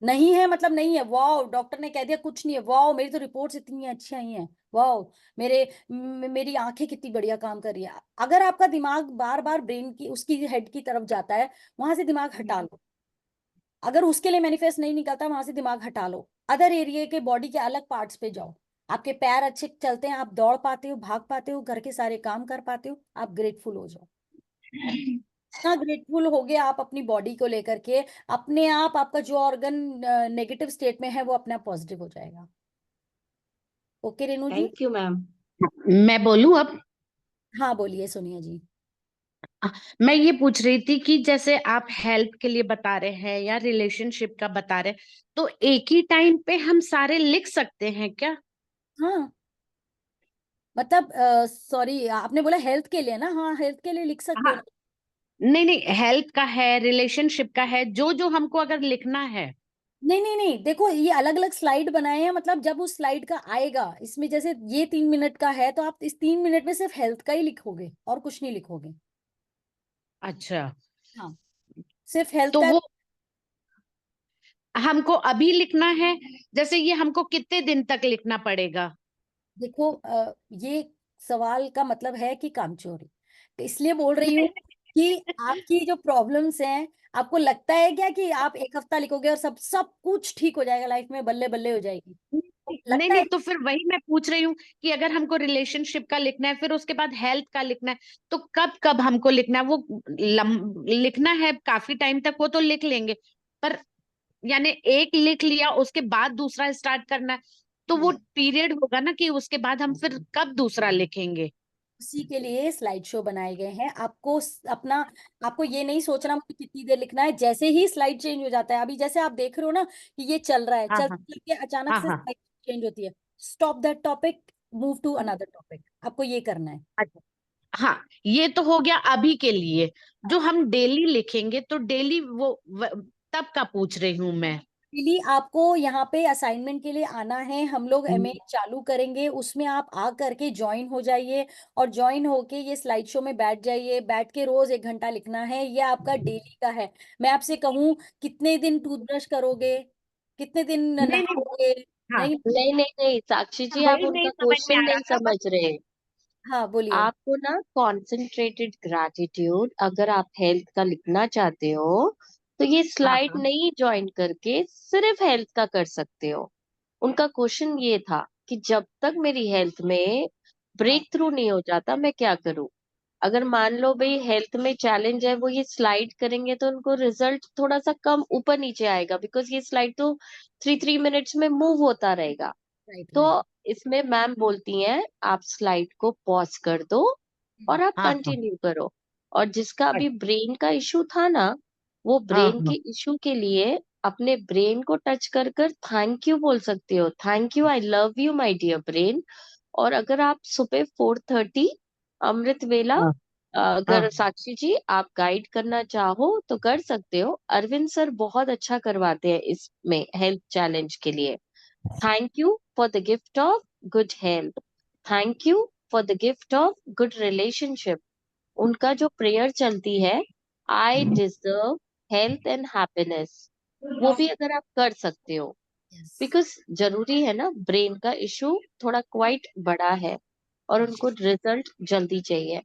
नहीं है मतलब नहीं है, वाओ डॉक्टर ने कह दिया कुछ नहीं है, वाओ मेरी तो रिपोर्ट्स इतनी अच्छी आई हैं, वाओ मेरी आंखें कितनी बढ़िया काम कर रही है। अगर आपका दिमाग बार बार ब्रेन की उसकी हेड की तरफ जाता है, वहां से दिमाग हटा लो। अगर उसके लिए मैनिफेस्ट नहीं निकलता, वहां से दिमाग हटा लो, अदर एरिया के बॉडी के अलग पार्ट्स पे जाओ। आपके पैर अच्छे चलते हैं, आप दौड़ पाते हो, भाग पाते हो, घर के सारे काम कर पाते हो, आप ग्रेटफुल हो जाओ। इतना ग्रेटफुल हो गए आप अपनी बॉडी को लेकर के, अपने आप आपका जो ऑर्गन नेगेटिव स्टेट में है वो अपने आप पॉजिटिव हो जाएगा। Okay Renu ji. Thank you ma'am. मैं बोलूं अब? हाँ बोलिए सोनिया जी। मैं ये पूछ रही थी कि जैसे आप हेल्थ के लिए बता रहे हैं या रिलेशनशिप का बता रहे हैं, तो एक ही टाइम पे हम सारे लिख सकते हैं क्या? हाँ मतलब सॉरी आपने बोला हेल्थ के लिए ना, हाँ हेल्थ के लिए लिख सकते हो हाँ, ना। नहीं नहीं, हेल्थ का है, रिलेशनशिप का है, जो जो हमको अगर लिखना है। नहीं नहीं नहीं, देखो ये अलग अलग स्लाइड बनाए हैं, मतलब जब उस स्लाइड का आएगा इसमें, जैसे ये 3 मिनट का है तो आप इस 3 मिनट में सिर्फ हेल्थ का ही लिखोगे और कुछ नहीं लिखोगे। अच्छा, हाँ सिर्फ हेल्थ तो का। वो हमको अभी लिखना है? जैसे ये हमको कितने दिन तक लिखना पड़ेगा? देखो ये सवाल का मतलब है कि कामचोरी, तो इसलिए बोल रही हूँ कि आपकी जो प्रॉब्लम्स हैं, आपको लगता है क्या कि आप एक हफ्ता लिखोगे और सब सब कुछ ठीक हो जाएगा, लाइफ में बल्ले बल्ले हो जाएगी? नहीं लगता है? नहीं, तो फिर वही मैं पूछ रही हूँ कि अगर हमको रिलेशनशिप का लिखना है, फिर उसके बाद हेल्थ का लिखना है, तो कब कब हमको लिखना है? वो लिखना है काफी टाइम तक, वो तो लिख लेंगे, पर यानी एक लिख लिया उसके बाद दूसरा स्टार्ट करना है, तो वो पीरियड होगा ना कि उसके बाद हम फिर कब दूसरा लिखेंगे? उसी के लिए स्लाइड शो बनाए गए हैं। आपको अपना, आपको ये नहीं सोचना मुझे कितनी देर लिखना है, जैसे ही स्लाइड चेंज हो जाता है, अभी जैसे आप देख रहे हो ना कि ये चल रहा है, हाँ हाँ चलते चलते अचानक हाँ से हाँ। स्लाइड चेंज होती है, stop that topic, move to another topic, आपको ये करना है। अच्छा, हाँ, ये तो हो गया अभी के लिए। जो हम डेली लिखेंगे, तो डेली तब का पूछ रही हूँ मैं। लिली आपको यहाँ पे असाइनमेंट के लिए आना है, हम लोग एमए चालू करेंगे, उसमें आप आ करके ज्वाइन हो जाइए और ज्वाइन होके ये स्लाइड शो में बैठ जाइए, बैठ के रोज 1 घंटा लिखना है, ये आपका डेली का है। मैं आपसे कहूँ कितने दिन टूथब्रश करोगे, कितने दिन नहीं नहीं, नहाओगे? हाँ, नहीं, नहीं नहीं नहीं साक्षी जी, आप वही नहीं उनका समझ में क्वेश्चन आ रहा नहीं था बस। समझ रहे। हाँ बोलिए। आपको ना कॉन्सेंट्रेटेड ग्रैटिट्यूड अगर आप हेल्थ का लिखना चाहते हो, तो ये हाँ स्लाइड हाँ नहीं ज्वाइन करके सिर्फ हेल्थ का कर सकते हो। उनका क्वेश्चन ये था कि जब तक मेरी हेल्थ में हाँ ब्रेक थ्रू नहीं हो जाता मैं क्या करूं। अगर मान लो भाई हेल्थ में चैलेंज है, वो ये स्लाइड करेंगे तो उनको रिजल्ट थोड़ा सा कम ऊपर नीचे आएगा, बिकॉज ये स्लाइड तो 3 मिनट्स में मूव होता रहेगा। राइट तो राइट। इसमें मैम बोलती हैं आप स्लाइड को पॉज कर दो और आप हाँ हाँ। कंटिन्यू करो। और जिसका अभी ब्रेन का इशू था ना, वो हाँ ब्रेन के हाँ। इशू के लिए अपने ब्रेन को टच कर कर थैंक यू बोल सकते हो, thank you, I love you my dear brain. और अगर आप सुबह 4:30 अमृत वेला, हाँ हाँ। अगर साक्षी जी आप गाइड करना चाहो तो कर सकते हो। अरविंद सर बहुत अच्छा करवाते हैं इसमें हेल्थ चैलेंज के लिए। Thank you for the gift of good health. Thank you for the gift of good relationship. उनका जो प्रेयर चलती है, I deserve health and happiness, वो भी अगर आप कर सकते हो, बिकॉज जरूरी है ना, ब्रेन का इशू थोड़ा क्वाइट बड़ा है और उनको रिजल्ट जल्दी चाहिए।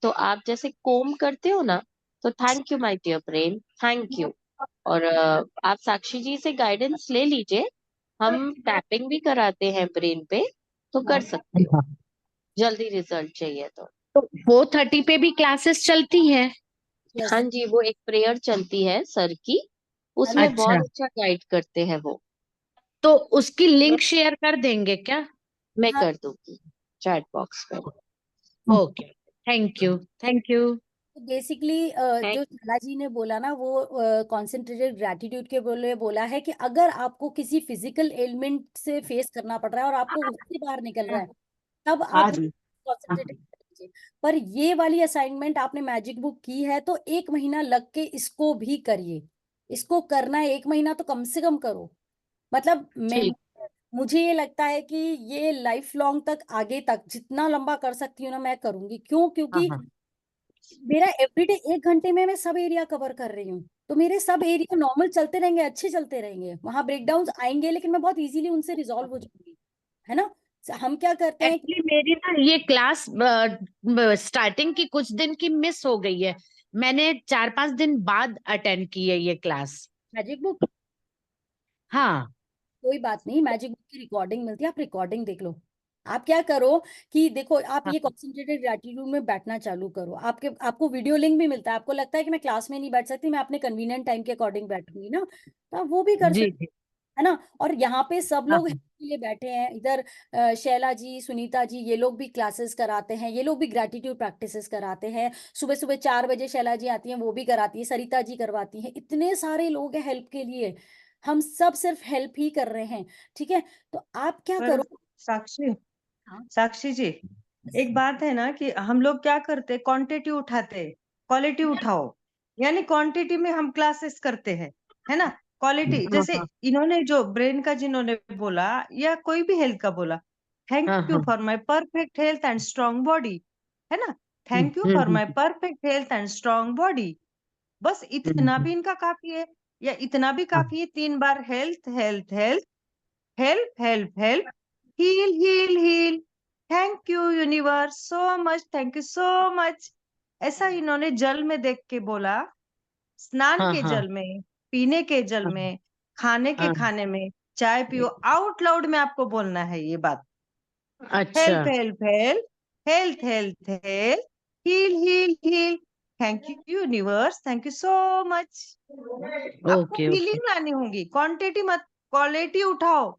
तो आप जैसे कोम करते हो ना, तो thank you my dear brain, thank you. और आप साक्षी जी से गाइडेंस ले लीजिए, हम टैपिंग भी कराते हैं ब्रेन पे, तो कर सकते हो, हाँ। जल्दी रिजल्ट चाहिए तो। तो 4:30 पे भी क्लासेस चलती है? हाँ जी, वो एक प्रेयर चलती है सर की, उसमें बहुत अच्छा, अच्छा गाइड करते हैं वो। तो उसकी लिंक शेयर कर देंगे क्या? मैं हाँ कर दूंगी चैट बॉक्स में। Okay, thank you thank you. Basically जो शैला जी ने बोला ना, वो कॉन्सेंट्रेटेड ग्रैटिट्यूड के बोले बोला है कि अगर आपको किसी फिजिकल एलिमेंट से फेस करना पड़ रहा है और आपको उससे बाहर निकल रहा है, तब हाँ आप जी। कॉन्सेंट्रेटेड कीजिए। पर ये वाली असाइनमेंट आपने मैजिक बुक की है तो 1 महीना लग के इसको भी करिए। इसको करना है 1 महीना तो कम से कम करो। मतलब मैं, ठीक। मुझे ये लगता है कि ये लाइफ लॉन्ग तक, आगे तक जितना लंबा कर सकती हूँ ना मैं करूंगी। क्यों? हाँ क्योंकि हाँ। मेरा एवरीडे 1 घंटे में मैं सब एरिया कवर कर रही हूँ, तो मेरे सब एरिया नॉर्मल चलते रहेंगे, अच्छे चलते रहेंगे, वहां ब्रेकडाउन आएंगे लेकिन मैं बहुत इजीली उनसे रिजॉल्व हो जाऊंगी, है ना। हम क्या करते हैं कि एक्चुअली मेरी ना ये क्लास स्टार्टिंग की कुछ दिन की मिस हो गई है। मैंने 4-5 दिन बाद अटेंड की है ये क्लास। मैजिक बुक, हाँ कोई बात नहीं, मैजिक बुक की रिकॉर्डिंग मिलती है, आप रिकॉर्डिंग देख लो। आप क्या करो कि देखो, आप हाँ ये कॉन्सेंट्रेटेड ग्रैटिट्यूड में बैठना चालू करो, आपके आपको वीडियो लिंक भी मिलता है। आपको लगता है कि मैं क्लास में नहीं बैठ सकती, मैं अपने कन्वीनियंट टाइम के अकॉर्डिंग बैठूंगी ना, तो आप वो भी कर जी सकते। जी। है ना। और यहाँ पे सब हाँ लोग हाँ help के लिए बैठे हैं इधर। शैला जी, सुनीता जी, ये लोग भी क्लासेस कराते हैं, ये लोग भी ग्रेटिट्यूड प्रैक्टिसेस कराते हैं। सुबह सुबह 4 बजे शैला जी आती हैं, वो भी कराती है, सरिता जी करवाती हैं। इतने सारे लोग हैं हेल्प के लिए, हम सब सिर्फ हेल्प ही कर रहे हैं। ठीक है, तो आप क्या पर करो। साक्षी हाँ, साक्षी जी, एक बात है ना कि हम लोग क्या करते, क्वांटिटी उठाते, क्वालिटी उठाओ। यानी क्वांटिटी में हम क्लासेस करते हैं, है ना। क्वालिटी हाँ जैसे हाँ इन्होंने जो ब्रेन का जिन्होंने बोला या कोई भी हेल्थ का बोला, थैंक हाँ यू हाँ for my perfect health and strong body, है ना। Thank you for my perfect health and strong body, बस इतना भी इनका काफी है। या इतना भी हाँ काफी है, 3 बार health health health, help help help, heal heal heal, thank you universe so much, thank you so much. ऐसा इन्होंने जल में देख के बोला, स्नान हाँ के हाँ जल में, पीने के जल हाँ में, खाने के हाँ, खाने में, चाय पियो, आउट लाउड में आपको बोलना है ये बात। अच्छा help help help, health health health, heal heal heal, thank you universe, thank you so much. आपको ओके ओके फीलिंग लानी होगी, क्वांटिटी मत, क्वालिटी उठाओ।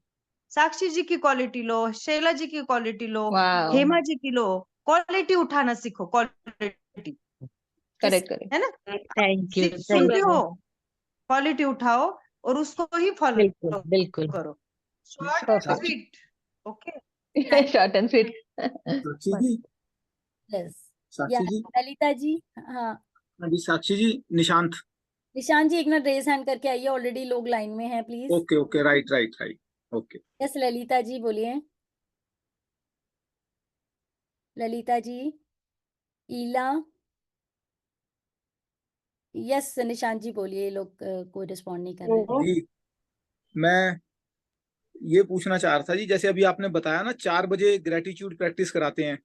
साक्षी जी की क्वालिटी लो, शैला जी की क्वालिटी लो, वाह, हेमा जी की लो, क्वालिटी उठाना सीखो, क्वालिटी, करेक्ट करेक्ट। है ना। थैंक यू थैंक सुनते यू। हो, क्वालिटी उठाओ और उसको ही फॉलो बिल्कुल बिल्कुल। करो, short and perfect. Sweet. Okay, short and sweet. Sakshi बस। जी, यस। या साक्षी जी, ललिता जी। हाँ, हाँ जी, साक्षी जी, निशांत। निशान जी एक मिनट रेज हैंड करके आइए, ऑलरेडी लोग लाइन में हैं, please. Okay okay, right right right, okay. Yes, Lalita ji बोलिए। ललिता जी, ईला। यस, निशान जी बोलिए, ये लोग कोई रिस्पॉन्ड नहीं कर रहे हैं। जी, मैं ये पूछना चाह रहा था जी, जैसे अभी आपने बताया ना 4 बजे ग्रेटिट्यूड प्रैक्टिस कराते हैं,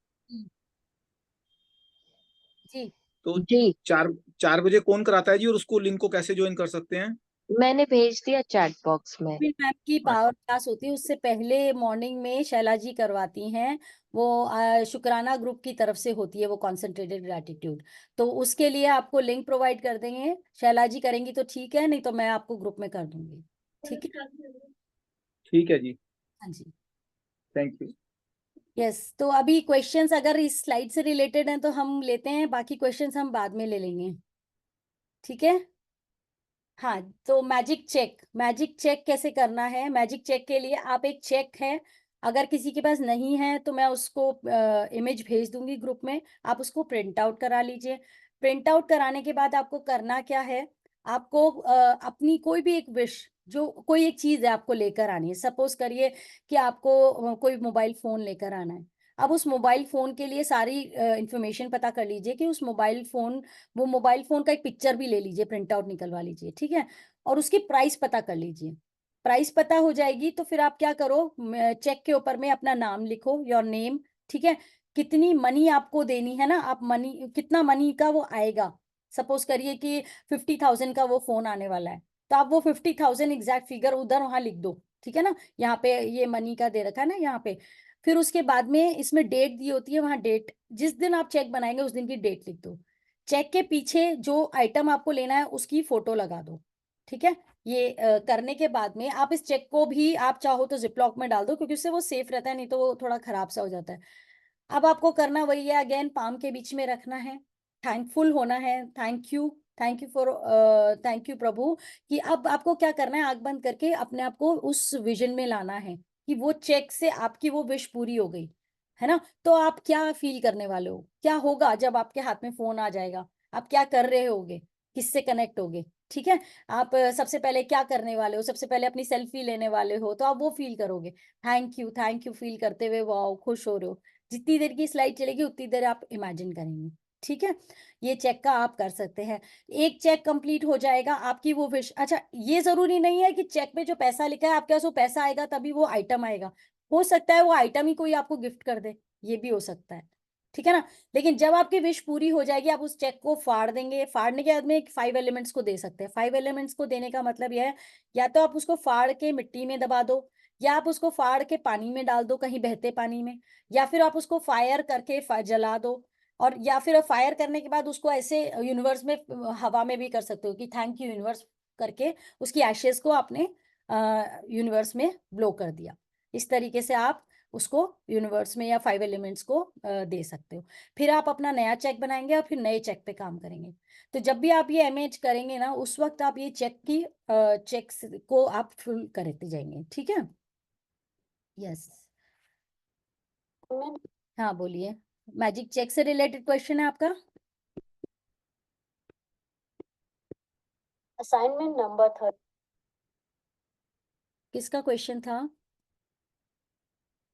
जी तो जी, 4 4 बजे कौन कराता है जी, और उसको लिंक को कैसे ज्वाइन कर सकते हैं? मैंने भेज दिया चैट बॉक्स में। मैम की पावर क्लास होती है, उससे पहले मॉर्निंग में शैला जी करवाती हैं। वो शुक्राना ग्रुप की तरफ से होती है, वो कॉन्सेंट्रेटेड ग्रैटिट्यूड। तो उसके लिए आपको लिंक प्रोवाइड कर देंगे, शैला जी करेंगी तो ठीक है, नहीं तो मैं आपको ग्रुप में कर दूंगी। ठीक है। ठीक है जी, हाँ जी। Thank you. यस, तो अभी क्वेश्चंस अगर इस स्लाइड से रिलेटेड हैं तो हम लेते हैं, बाकी क्वेश्चंस हम बाद में ले लेंगे। ठीक है। हाँ, तो मैजिक चेक कैसे करना है। मैजिक चेक के लिए आप एक चेक है, अगर किसी के पास नहीं है तो मैं उसको इमेज भेज दूंगी ग्रुप में, आप उसको प्रिंट आउट करा लीजिए। प्रिंट आउट कराने के बाद आपको करना क्या है, आपको अपनी कोई भी एक विश, जो कोई एक चीज है आपको लेकर आनी है। सपोज करिए कि आपको कोई मोबाइल फोन लेकर आना है। अब उस मोबाइल फोन के लिए सारी इंफॉर्मेशन पता कर लीजिए कि उस मोबाइल फोन, वो मोबाइल फोन का एक पिक्चर भी ले लीजिए, प्रिंट आउट निकलवा लीजिए। ठीक है, और उसकी प्राइस पता कर लीजिए। प्राइस पता हो जाएगी तो फिर आप क्या करो, चेक के ऊपर में अपना नाम लिखो, योर नेम। ठीक है, कितनी मनी आपको देनी है ना, आप मनी, कितना मनी का वो आएगा। सपोज करिए कि 50,000 का वो फोन आने वाला है, तो आप वो 50,000 एग्जैक्ट फिगर उधर वहां लिख दो। ठीक है ना, यहाँ पे ये मनी का दे रखा है ना यहाँ पे। फिर उसके बाद में इसमें डेट दी होती है, वहां डेट, जिस दिन आप चेक बनाएंगे उस दिन की डेट लिख दो। चेक के पीछे जो आइटम आपको लेना है उसकी फोटो लगा दो। ठीक है, ये करने के बाद में आप इस चेक को भी आप चाहो तो जिपलॉक में डाल दो, क्योंकि उससे वो सेफ रहता है, नहीं तो वो थोड़ा खराब सा हो जाता है। अब आपको करना वही है, अगेन पाम के बीच में रखना है, थैंकफुल होना है, thank you for, thank you प्रभु। कि अब आपको क्या करना है, आंख बंद करके अपने आप को उस विजन में लाना है कि वो चेक से आपकी वो विश पूरी हो गई, है ना। तो आप क्या फील करने वाले हो, क्या होगा जब आपके हाथ में फोन आ जाएगा, आप क्या कर रहे होगे, किससे कनेक्ट होगे। ठीक है, आप सबसे पहले क्या करने वाले हो, सबसे पहले अपनी सेल्फी लेने वाले हो, तो आप वो फील करोगे, थैंक यू फील करते हुए, वाओ खुश हो रहे हो। जितनी देर की स्लाइड चलेगी उतनी देर आप इमेजिन करेंगे। ठीक है, ये चेक का आप कर सकते हैं। एक चेक कंप्लीट हो जाएगा, आपकी वो विश, अच्छा ये जरूरी नहीं है कि चेक में जो पैसा लिखा है आपके पास वो पैसा आएगा तभी वो आइटम आएगा। हो सकता है वो आइटम ही कोई आपको गिफ्ट कर दे, ये भी हो सकता है। ठीक है ना, लेकिन जब आपकी विश पूरी हो जाएगी आप उस चेक को फाड़ देंगे, फाड़ने के बाद में 5 एलिमेंट्स को दे सकते हैं। 5 एलिमेंट्स को देने का मतलब यह है, या तो आप उसको फाड़ के मिट्टी में दबा दो, या आप उसको फाड़ के पानी में डाल दो, कहीं बहते पानी में, या फिर आप उसको फायर करके जला दो, और या फिर फायर करने के बाद उसको ऐसे यूनिवर्स में, हवा में भी कर सकते हो कि थैंक यू यूनिवर्स करके उसकी एशेस को आपने यूनिवर्स में ब्लो कर दिया। इस तरीके से आप उसको यूनिवर्स में या 5 एलिमेंट्स को दे सकते हो। फिर आप अपना नया चेक बनाएंगे और फिर नए चेक पे काम करेंगे। तो जब भी आप ये इमेज करेंगे ना, उस वक्त आप ये चेक्स को आप फुल करते जाएंगे। ठीक है? यस। हाँ बोलिए, मैजिक चेक से रिलेटेड क्वेश्चन है आपका? असाइनमेंट नंबर 3 किसका क्वेश्चन था?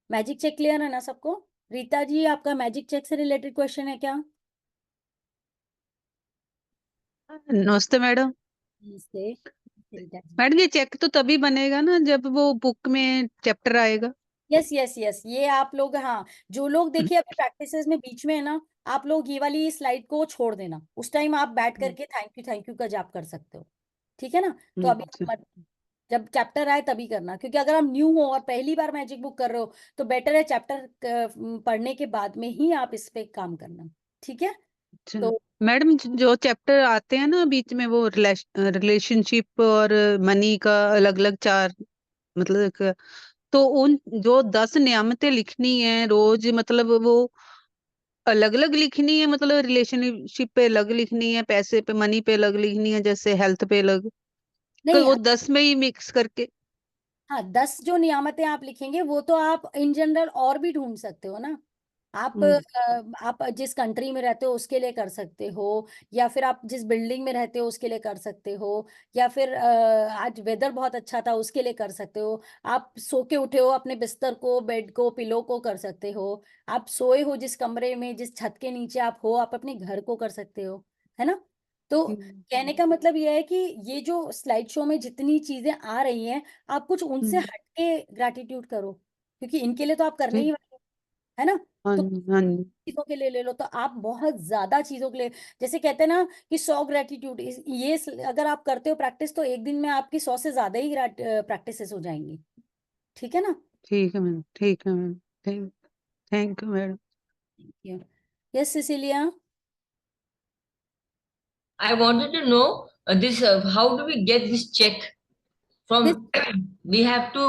मैजिक चेक क्लियर है ना सबको? रीता जी, आपका मैजिक चेक से रिलेटेड क्वेश्चन है क्या? नमस्ते मैडम। नमस्ते रीता जी। मैडम ये चेक तो तभी बनेगा ना जब वो बुक में चैप्टर आएगा। यस यस यस, ये आप लोग, हाँ, जो लोग देखिए अभी प्रैक्टिसेस में बीच में है ना, आप लोग ये वाली स्लाइड को छोड़ देना। उस टाइम आप बैठ करके थैंक यू का जाप कर सकते हो। ठीक है ना? तो अभी अच्छा। मत, जब चैप्टर आए तभी करना, क्योंकि अगर हम न्यू हो और पहली बार मैजिक बुक कर रहे हो तो बेटर है चैप्टर पढ़ने के बाद में ही आप इस पे काम करना। ठीक है? अच्छा तो मैडम जो चैप्टर आते हैं ना बीच में वो रिलेशनशिप और मनी का अलग अलग चार मतलब तो उन जो 10 नियामतें लिखनी है रोज मतलब वो अलग अलग लिखनी है मतलब रिलेशनशिप पे अलग लिखनी है पैसे पे मनी पे अलग लिखनी है जैसे हेल्थ पे अलग तो नहीं, वो 10 में ही मिक्स करके। हाँ, 10 जो नियामतें आप लिखेंगे वो तो आप इन जनरल और भी ढूंढ सकते हो ना। आप जिस कंट्री में रहते हो उसके लिए कर सकते हो, या फिर आप जिस बिल्डिंग में रहते हो उसके लिए कर सकते हो, या फिर आज वेदर बहुत अच्छा था उसके लिए कर सकते हो। आप सो के उठे हो, अपने बिस्तर को, बेड को, पिलो को कर सकते हो। आप सोए हो जिस कमरे में, जिस छत के नीचे आप हो, आप अपने घर को कर सकते हो। है ना? तो कहने का मतलब यह है कि ये जो स्लाइड शो में जितनी चीजें आ रही हैं, आप कुछ उनसे हटके ग्रैटिट्यूड करो, क्योंकि इनके लिए तो आप करने ही वाले हो, है ना? हाँ तो जी हाँ जी चीजों के लिए ले लो तो आप बहुत ज्यादा चीजों के लिए, जैसे कहते हैं ना कि 100 ग्रेटिट्यूड, अगर आप करते हो प्रैक्टिस तो एक दिन में आपकी 100 से ज्यादा ही प्रैक्टिसेस हो जाएंगी। ठीक है ना? ठीक है मैम ठीक है ma'am thank thank you madam. Yes Sicilia. I wanted to know this. How do we get this check This from? We have to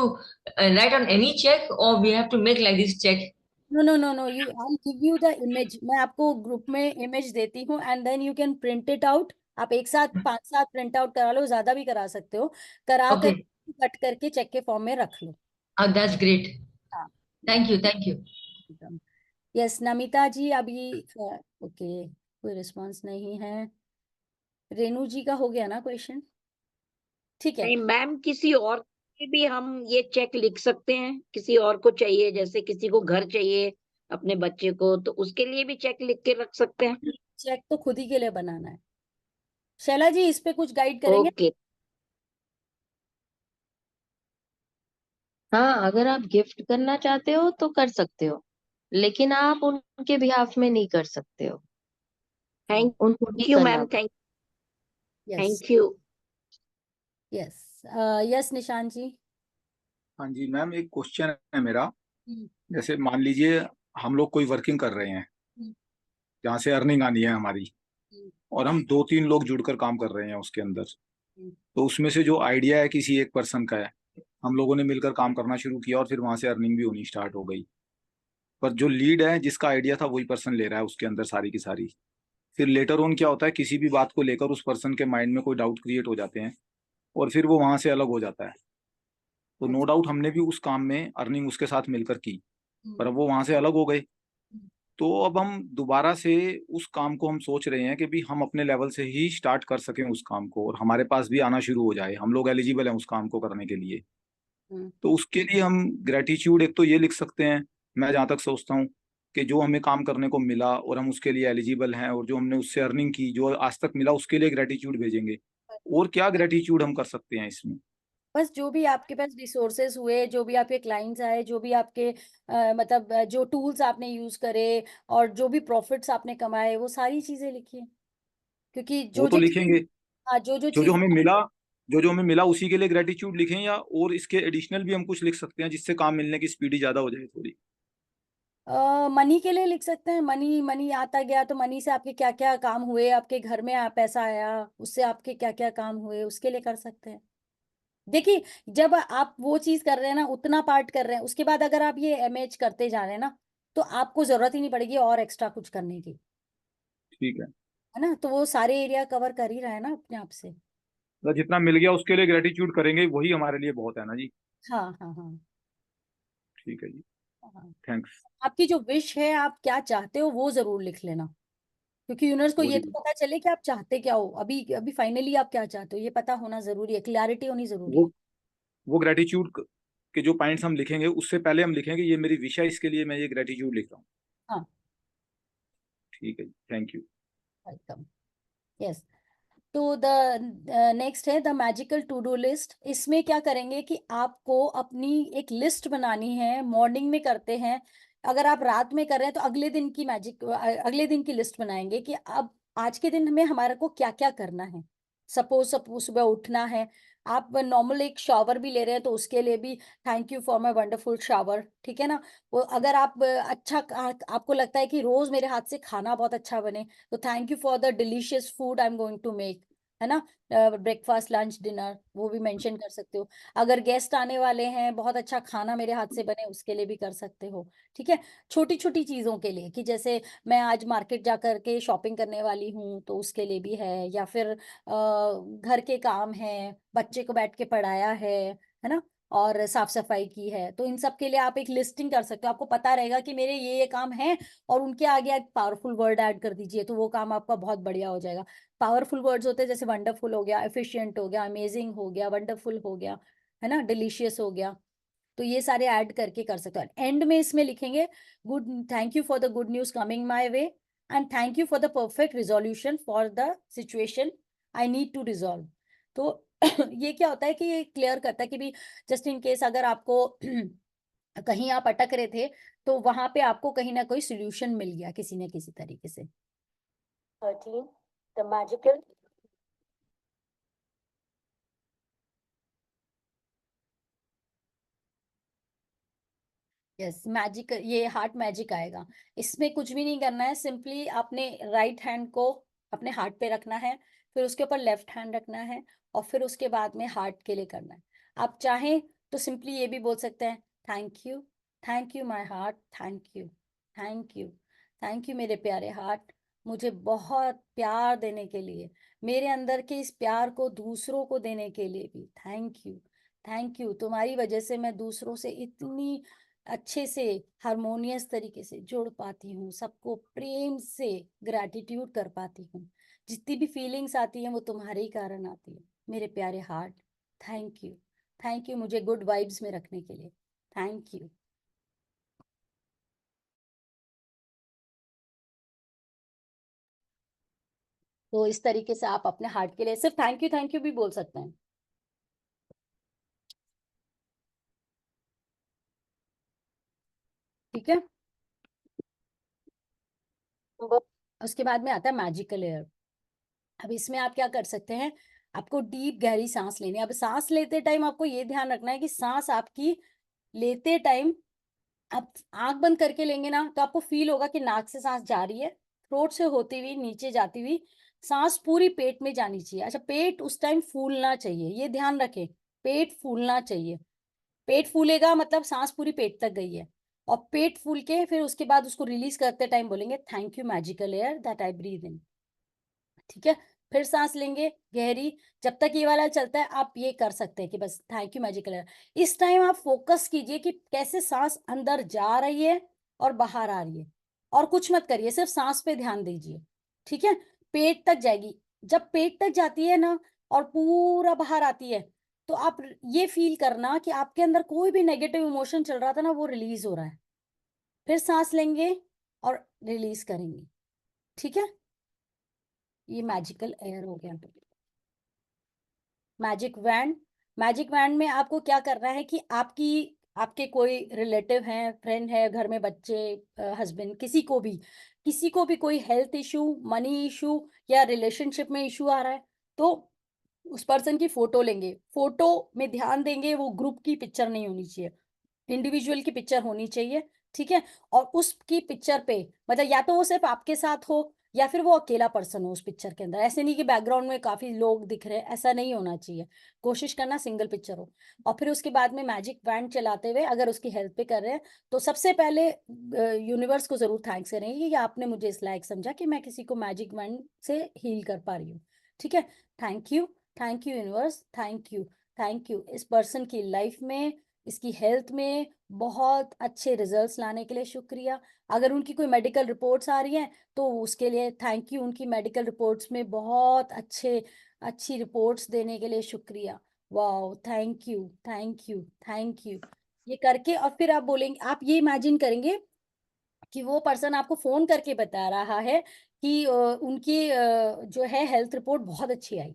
write on any check, or we have to make like this check. No no no no, you I give you the image. मैं आपको group में image देती हूँ and then you can print it out. आप एक साथ 5-7 print out करा लो, ज्यादा भी करा सकते हो। करा कर Okay. कट करके चेक के फॉर्म में रख लो। That's great. हाँ, Thank you. Thank you. Yes Namita ji, अभी ओके, कोई रिस्पांस नहीं है। रेनू जी का हो गया ना क्वेश्चन? ठीक है। नहीं मैम, किसी और के भी हम ये चेक लिख सकते हैं? किसी और को चाहिए, जैसे किसी को घर चाहिए अपने बच्चे को, तो उसके लिए भी चेक लिख के रख सकते हैं? चेक तो खुद ही के लिए बनाना है। शैला जी, इस पे कुछ गाइड करेंगे? ओके। हाँ, अगर आप गिफ्ट करना चाहते हो तो कर सकते हो, लेकिन आप उनके बिहाफ में नहीं कर सकते हो, थैंक उनको ही यू करना मैम, पड़ेगा। Yes thank you. Yes yes Nishant ji. हाँ जी मैम, एक क्वेश्चन है मेरा। हम्म, जैसे मान लीजिए हम लोग कोई वर्किंग कर रहे हैं हम्म, जहाँ से अर्निंग आनी है हमारी, हम्म, और हम 2-3 लोग जुड़कर काम कर रहे हैं उसके अंदर। हम्म, तो उसमें से जो आइडिया है किसी एक पर्सन का है, हम लोगों ने मिलकर काम करना शुरू किया और फिर वहां से अर्निंग भी होनी स्टार्ट हो गई। पर जो लीड है, जिसका आइडिया था, वही पर्सन ले रहा है उसके अंदर सारी की सारी। फिर लेटर ऑन क्या होता है, किसी भी बात को लेकर उस पर्सन के माइंड में कोई डाउट क्रिएट हो जाते हैं और फिर वो वहां से अलग हो जाता है। तो नो डाउट हमने भी उस काम में अर्निंग उसके साथ मिलकर की, पर अब वो वहां से अलग हो गए। तो अब हम दोबारा से उस काम को हम सोच रहे हैं कि भी हम अपने लेवल से ही स्टार्ट कर सकें उस काम को, और हमारे पास भी आना शुरू हो जाए, हम लोग एलिजिबल हैं उस काम को करने के लिए। हम्म, तो उसके लिए हम ग्रेटिट्यूड एक तो ये लिख सकते हैं, मैं जहाँ तक सोचता हूँ, कि जो हमें काम करने को मिला और हम उसके लिए एलिजिबल हैं, और जो हमने उससे अर्निंग की जो आज तक मिला, उसके लिए ग्रेटिट्यूड भेजेंगे। और क्या ग्रेटिट्यूड हम कर सकते हैं इसमें? बस जो भी आपके पास रिसोर्सेज हुए, जो भी आपके क्लाइंट्स आए, जो भी आपके मतलब जो टूल्स आपने यूज करे, और जो भी प्रॉफिट्स आपने कमाए, वो सारी चीजें लिखिए। क्योंकि वो जो तो जो लिखेंगे। चीज, हाँ, जो जो जो जो चीजें, हमें मिला, जो जो हमें मिला उसी के लिए ग्रेटिट्यूड लिखें, या और इसके एडिशनल भी हम कुछ लिख सकते हैं जिससे काम मिलने की स्पीड ज्यादा हो जाए थोड़ी? मनी के लिए लिख सकते हैं। मनी मनी आता गया तो मनी से आपके क्या क्या काम हुए, आपके घर में पैसा आया, उससे आपके क्या क्या काम हुए, उसके लिए कर सकते हैं। देखिए, जब आप वो चीज कर रहे हैं ना, उतना पार्ट कर रहे हैं, उसके बाद अगर आप ये एमएच करते जा रहे हैं ना, तो आपको जरूरत ही नहीं पड़ेगी और एक्स्ट्रा कुछ करने की, ठीक है। है ना। तो वो सारे एरिया कवर कर ही रहा है ना अपने आप से। तो जितना मिल गया उसके लिए ग्रेटिट्यूड करेंगे, वही हमारे लिए बहुत है ना जी। हाँ हाँ हाँ ठीक है जी, हाँ। थैंक्स। आपकी जो विश है, आप क्या चाहते हो, वो जरूर लिख लेना, क्योंकि यूनिवर्स को वो ये तो लिख पता चले कि आप चाहते क्या हो। अभी अभी फाइनली आप क्या चाहते हो, ये पता होना जरूरी है, क्लैरिटी होनी जरूरी है। वो ग्रेटिट्यूड के जो पॉइंट्स हम लिखेंगे, उससे पहले हम लिखेंगे ये मेरी विश है, इसके लिए मैं ये ग्रेटिट्यूड लिख रहा हूँ। हाँ, ठीक है जी, थैंक यू। वेलकम। यस। तो द नेक्स्ट है the magical to do list. इसमें क्या करेंगे कि आपको अपनी एक लिस्ट बनानी है। मॉर्निंग में करते हैं, अगर आप रात में कर रहे हैं तो अगले दिन की अगले दिन की लिस्ट बनाएंगे कि अब आज के दिन में हमारे को क्या क्या करना है। सपोज सुबह उठना है, आप नॉर्मल एक शावर भी ले रहे हैं तो उसके लिए भी thank you for my wonderful shower, ठीक है ना। वो अगर आप आपको लगता है कि रोज मेरे हाथ से खाना बहुत अच्छा बने, तो thank you for the delicious food I am going to make, है ना। ब्रेकफास्ट लंच डिनर वो भी मेंशन कर सकते हो। अगर गेस्ट आने वाले हैं, बहुत अच्छा खाना मेरे हाथ से बने, उसके लिए भी कर सकते हो। ठीक है, छोटी छोटी चीजों के लिए, कि जैसे मैं आज मार्केट जा करके शॉपिंग करने वाली हूँ तो उसके लिए भी है, या फिर घर के काम है, बच्चे को बैठ के पढ़ाया है ना, और साफ सफाई की है, तो इन सब के लिए आप एक लिस्टिंग कर सकते हो। आपको पता रहेगा कि मेरे ये काम है, और उनके आगे एक पावरफुल वर्ड ऐड कर दीजिए, तो वो काम आपका बहुत बढ़िया हो जाएगा। पावरफुल वर्ड्स होते हैं जैसे वंडरफुल हो गया, एफिशिएंट हो गया, अमेजिंग हो गया, वंडरफुल हो गया, है ना, डिलीशियस हो गया। तो ये सारे ऐड करके कर सकते हो। एंड में इसमें लिखेंगे good, thank you for the good news coming my way, and thank you for the perfect resolution for the situation I need to resolve. तो ये क्या होता है कि ये क्लियर करता है कि भी जस्ट इन केस अगर आपको कहीं आप अटक रहे थे, तो वहां पे आपको कहीं ना कोई सोल्यूशन मिल गया किसी न किसी तरीके से। 13 द मैजिकल यस मैजिक, ये हार्ट मैजिक आएगा। इसमें कुछ भी नहीं करना है, सिंपली आपने राइट हैंड को अपने हार्ट पे रखना है, फिर उसके ऊपर लेफ्ट हैंड रखना है, और फिर उसके बाद में हार्ट के लिए करना है। आप चाहें तो सिंपली ये भी बोल सकते हैं, thank you my heart, thank you thank you मेरे प्यारे हार्ट, मुझे बहुत प्यार देने के लिए, मेरे अंदर के इस प्यार को दूसरों को देने के लिए भी थैंक यू। तुम्हारी वजह से मैं दूसरों से इतनी अच्छे से हारमोनियस तरीके से जुड़ पाती हूँ, सबको प्रेम से ग्रैटिट्यूड कर पाती हूँ। जितनी भी फीलिंग्स आती हैं वो तुम्हारे ही कारण आती है मेरे प्यारे हार्ट। थैंक यू मुझे गुड वाइब्स में रखने के लिए, थैंक यू। तो इस तरीके से आप अपने हार्ट के लिए सिर्फ थैंक यू भी बोल सकते हैं। ठीक है, उसके बाद में आता है मैजिकल एयर। अब इसमें आप क्या कर सकते हैं, आपको डीप गहरी सांस लेनी है। अब सांस लेते टाइम आपको ये ध्यान रखना है कि सांस आपकी लेते टाइम आप आंख बंद करके लेंगे ना, तो आपको फील होगा कि नाक से सांस जा रही है, थ्रोट से होती हुई नीचे जाती हुई सांस पूरी पेट में जानी चाहिए। अच्छा, पेट उस टाइम फूलना चाहिए, ये ध्यान रखें, पेट फूलना चाहिए। पेट फूलेगा मतलब सांस पूरी पेट तक गई है, और पेट फूल के फिर उसके बाद उसको रिलीज करते टाइम बोलेंगे thank you magical air that I breathe in. ठीक है, फिर सांस लेंगे गहरी। जब तक ये वाला चलता है आप ये कर सकते हैं कि बस थैंक यू मैजिकल एयर। इस टाइम आप फोकस कीजिए कि कैसे सांस अंदर जा रही है और बाहर आ रही है, और कुछ मत करिए, सिर्फ सांस पे ध्यान दीजिए। ठीक है, पेट तक जाएगी, जब पेट तक जाती है ना और पूरा बाहर आती है, तो आप ये फील करना कि आपके अंदर कोई भी नेगेटिव इमोशन चल रहा था ना, वो रिलीज हो रहा है। फिर सांस लेंगे और रिलीज करेंगे। ठीक है, ये मैजिकल एयर हो गया। मैजिक वैंड में आपको क्या करना है कि आपके कोई रिलेटिव हैं, फ्रेंड है, घर में बच्चे, हस्बैंड, किसी को भी कोई हेल्थ इशू, मनी इशू या रिलेशनशिप में इशू आ रहा है, तो उस पर्सन की फोटो लेंगे। फोटो में ध्यान देंगे, वो ग्रुप की पिक्चर नहीं होनी चाहिए, इंडिविजुअल की पिक्चर होनी चाहिए। ठीक है, और उसकी पिक्चर पे मतलब या तो वो सिर्फ आपके साथ हो, या फिर वो अकेला पर्सन हो उस पिक्चर के अंदर। ऐसे नहीं कि बैकग्राउंड में काफी लोग दिख रहे हैं, ऐसा नहीं होना चाहिए। कोशिश करना सिंगल पिक्चर हो। और फिर उसके बाद में मैजिक वैंड चलाते हुए अगर उसकी हेल्प पे कर रहे हैं तो सबसे पहले यूनिवर्स को जरूर थैंक्स करेंगे कि आपने मुझे इस लायक समझा कि मैं किसी को मैजिक वैंड से हील कर पा रही हूँ। ठीक है, thank you universe, thank you इस पर्सन की लाइफ में, इसकी हेल्थ में बहुत अच्छे रिजल्ट्स लाने के लिए शुक्रिया। अगर उनकी कोई मेडिकल रिपोर्ट्स आ रही हैं तो उसके लिए थैंक यू, उनकी मेडिकल रिपोर्ट्स में बहुत अच्छी रिपोर्ट्स देने के लिए शुक्रिया। वाओ, थैंक यू ये करके। और फिर आप बोलेंगे, आप ये इमेजिन करेंगे कि वो पर्सन आपको फोन करके बता रहा है कि उनकी जो है हेल्थ रिपोर्ट बहुत अच्छी आई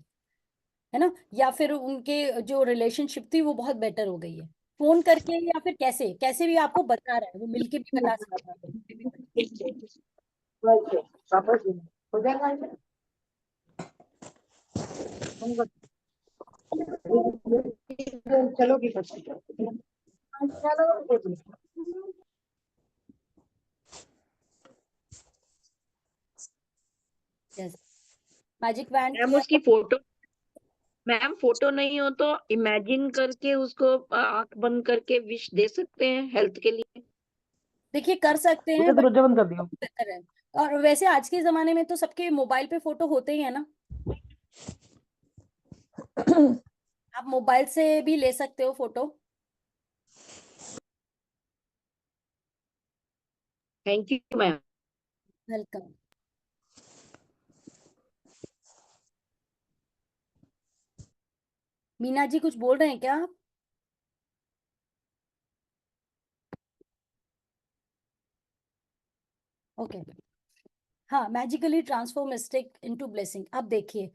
है ना, या फिर उनके जो रिलेशनशिप थी वो बहुत बेटर हो गई है, फोन करके या फिर कैसे कैसे भी आपको बता रहा है, वो मिलके भी बता सकता है। मैजिक वैंड मैम उसकी फोटो, मैम फोटो नहीं हो तो इमेजिन करके उसको आंख बंद करके विश दे सकते हैं हेल्थ के लिए। देखिए कर सकते हैं, बट दरवाजा बंद कर दियो। बेहतर है। और वैसे आज के जमाने में तो सबके मोबाइल पे फोटो होते ही है ना, आप मोबाइल से भी ले सकते हो photo. Thank you ma'am. Welcome. Meena ji कुछ बोल रहे हैं क्या आप? ओके हाँ, magically transform mistake into blessing. अब देखिए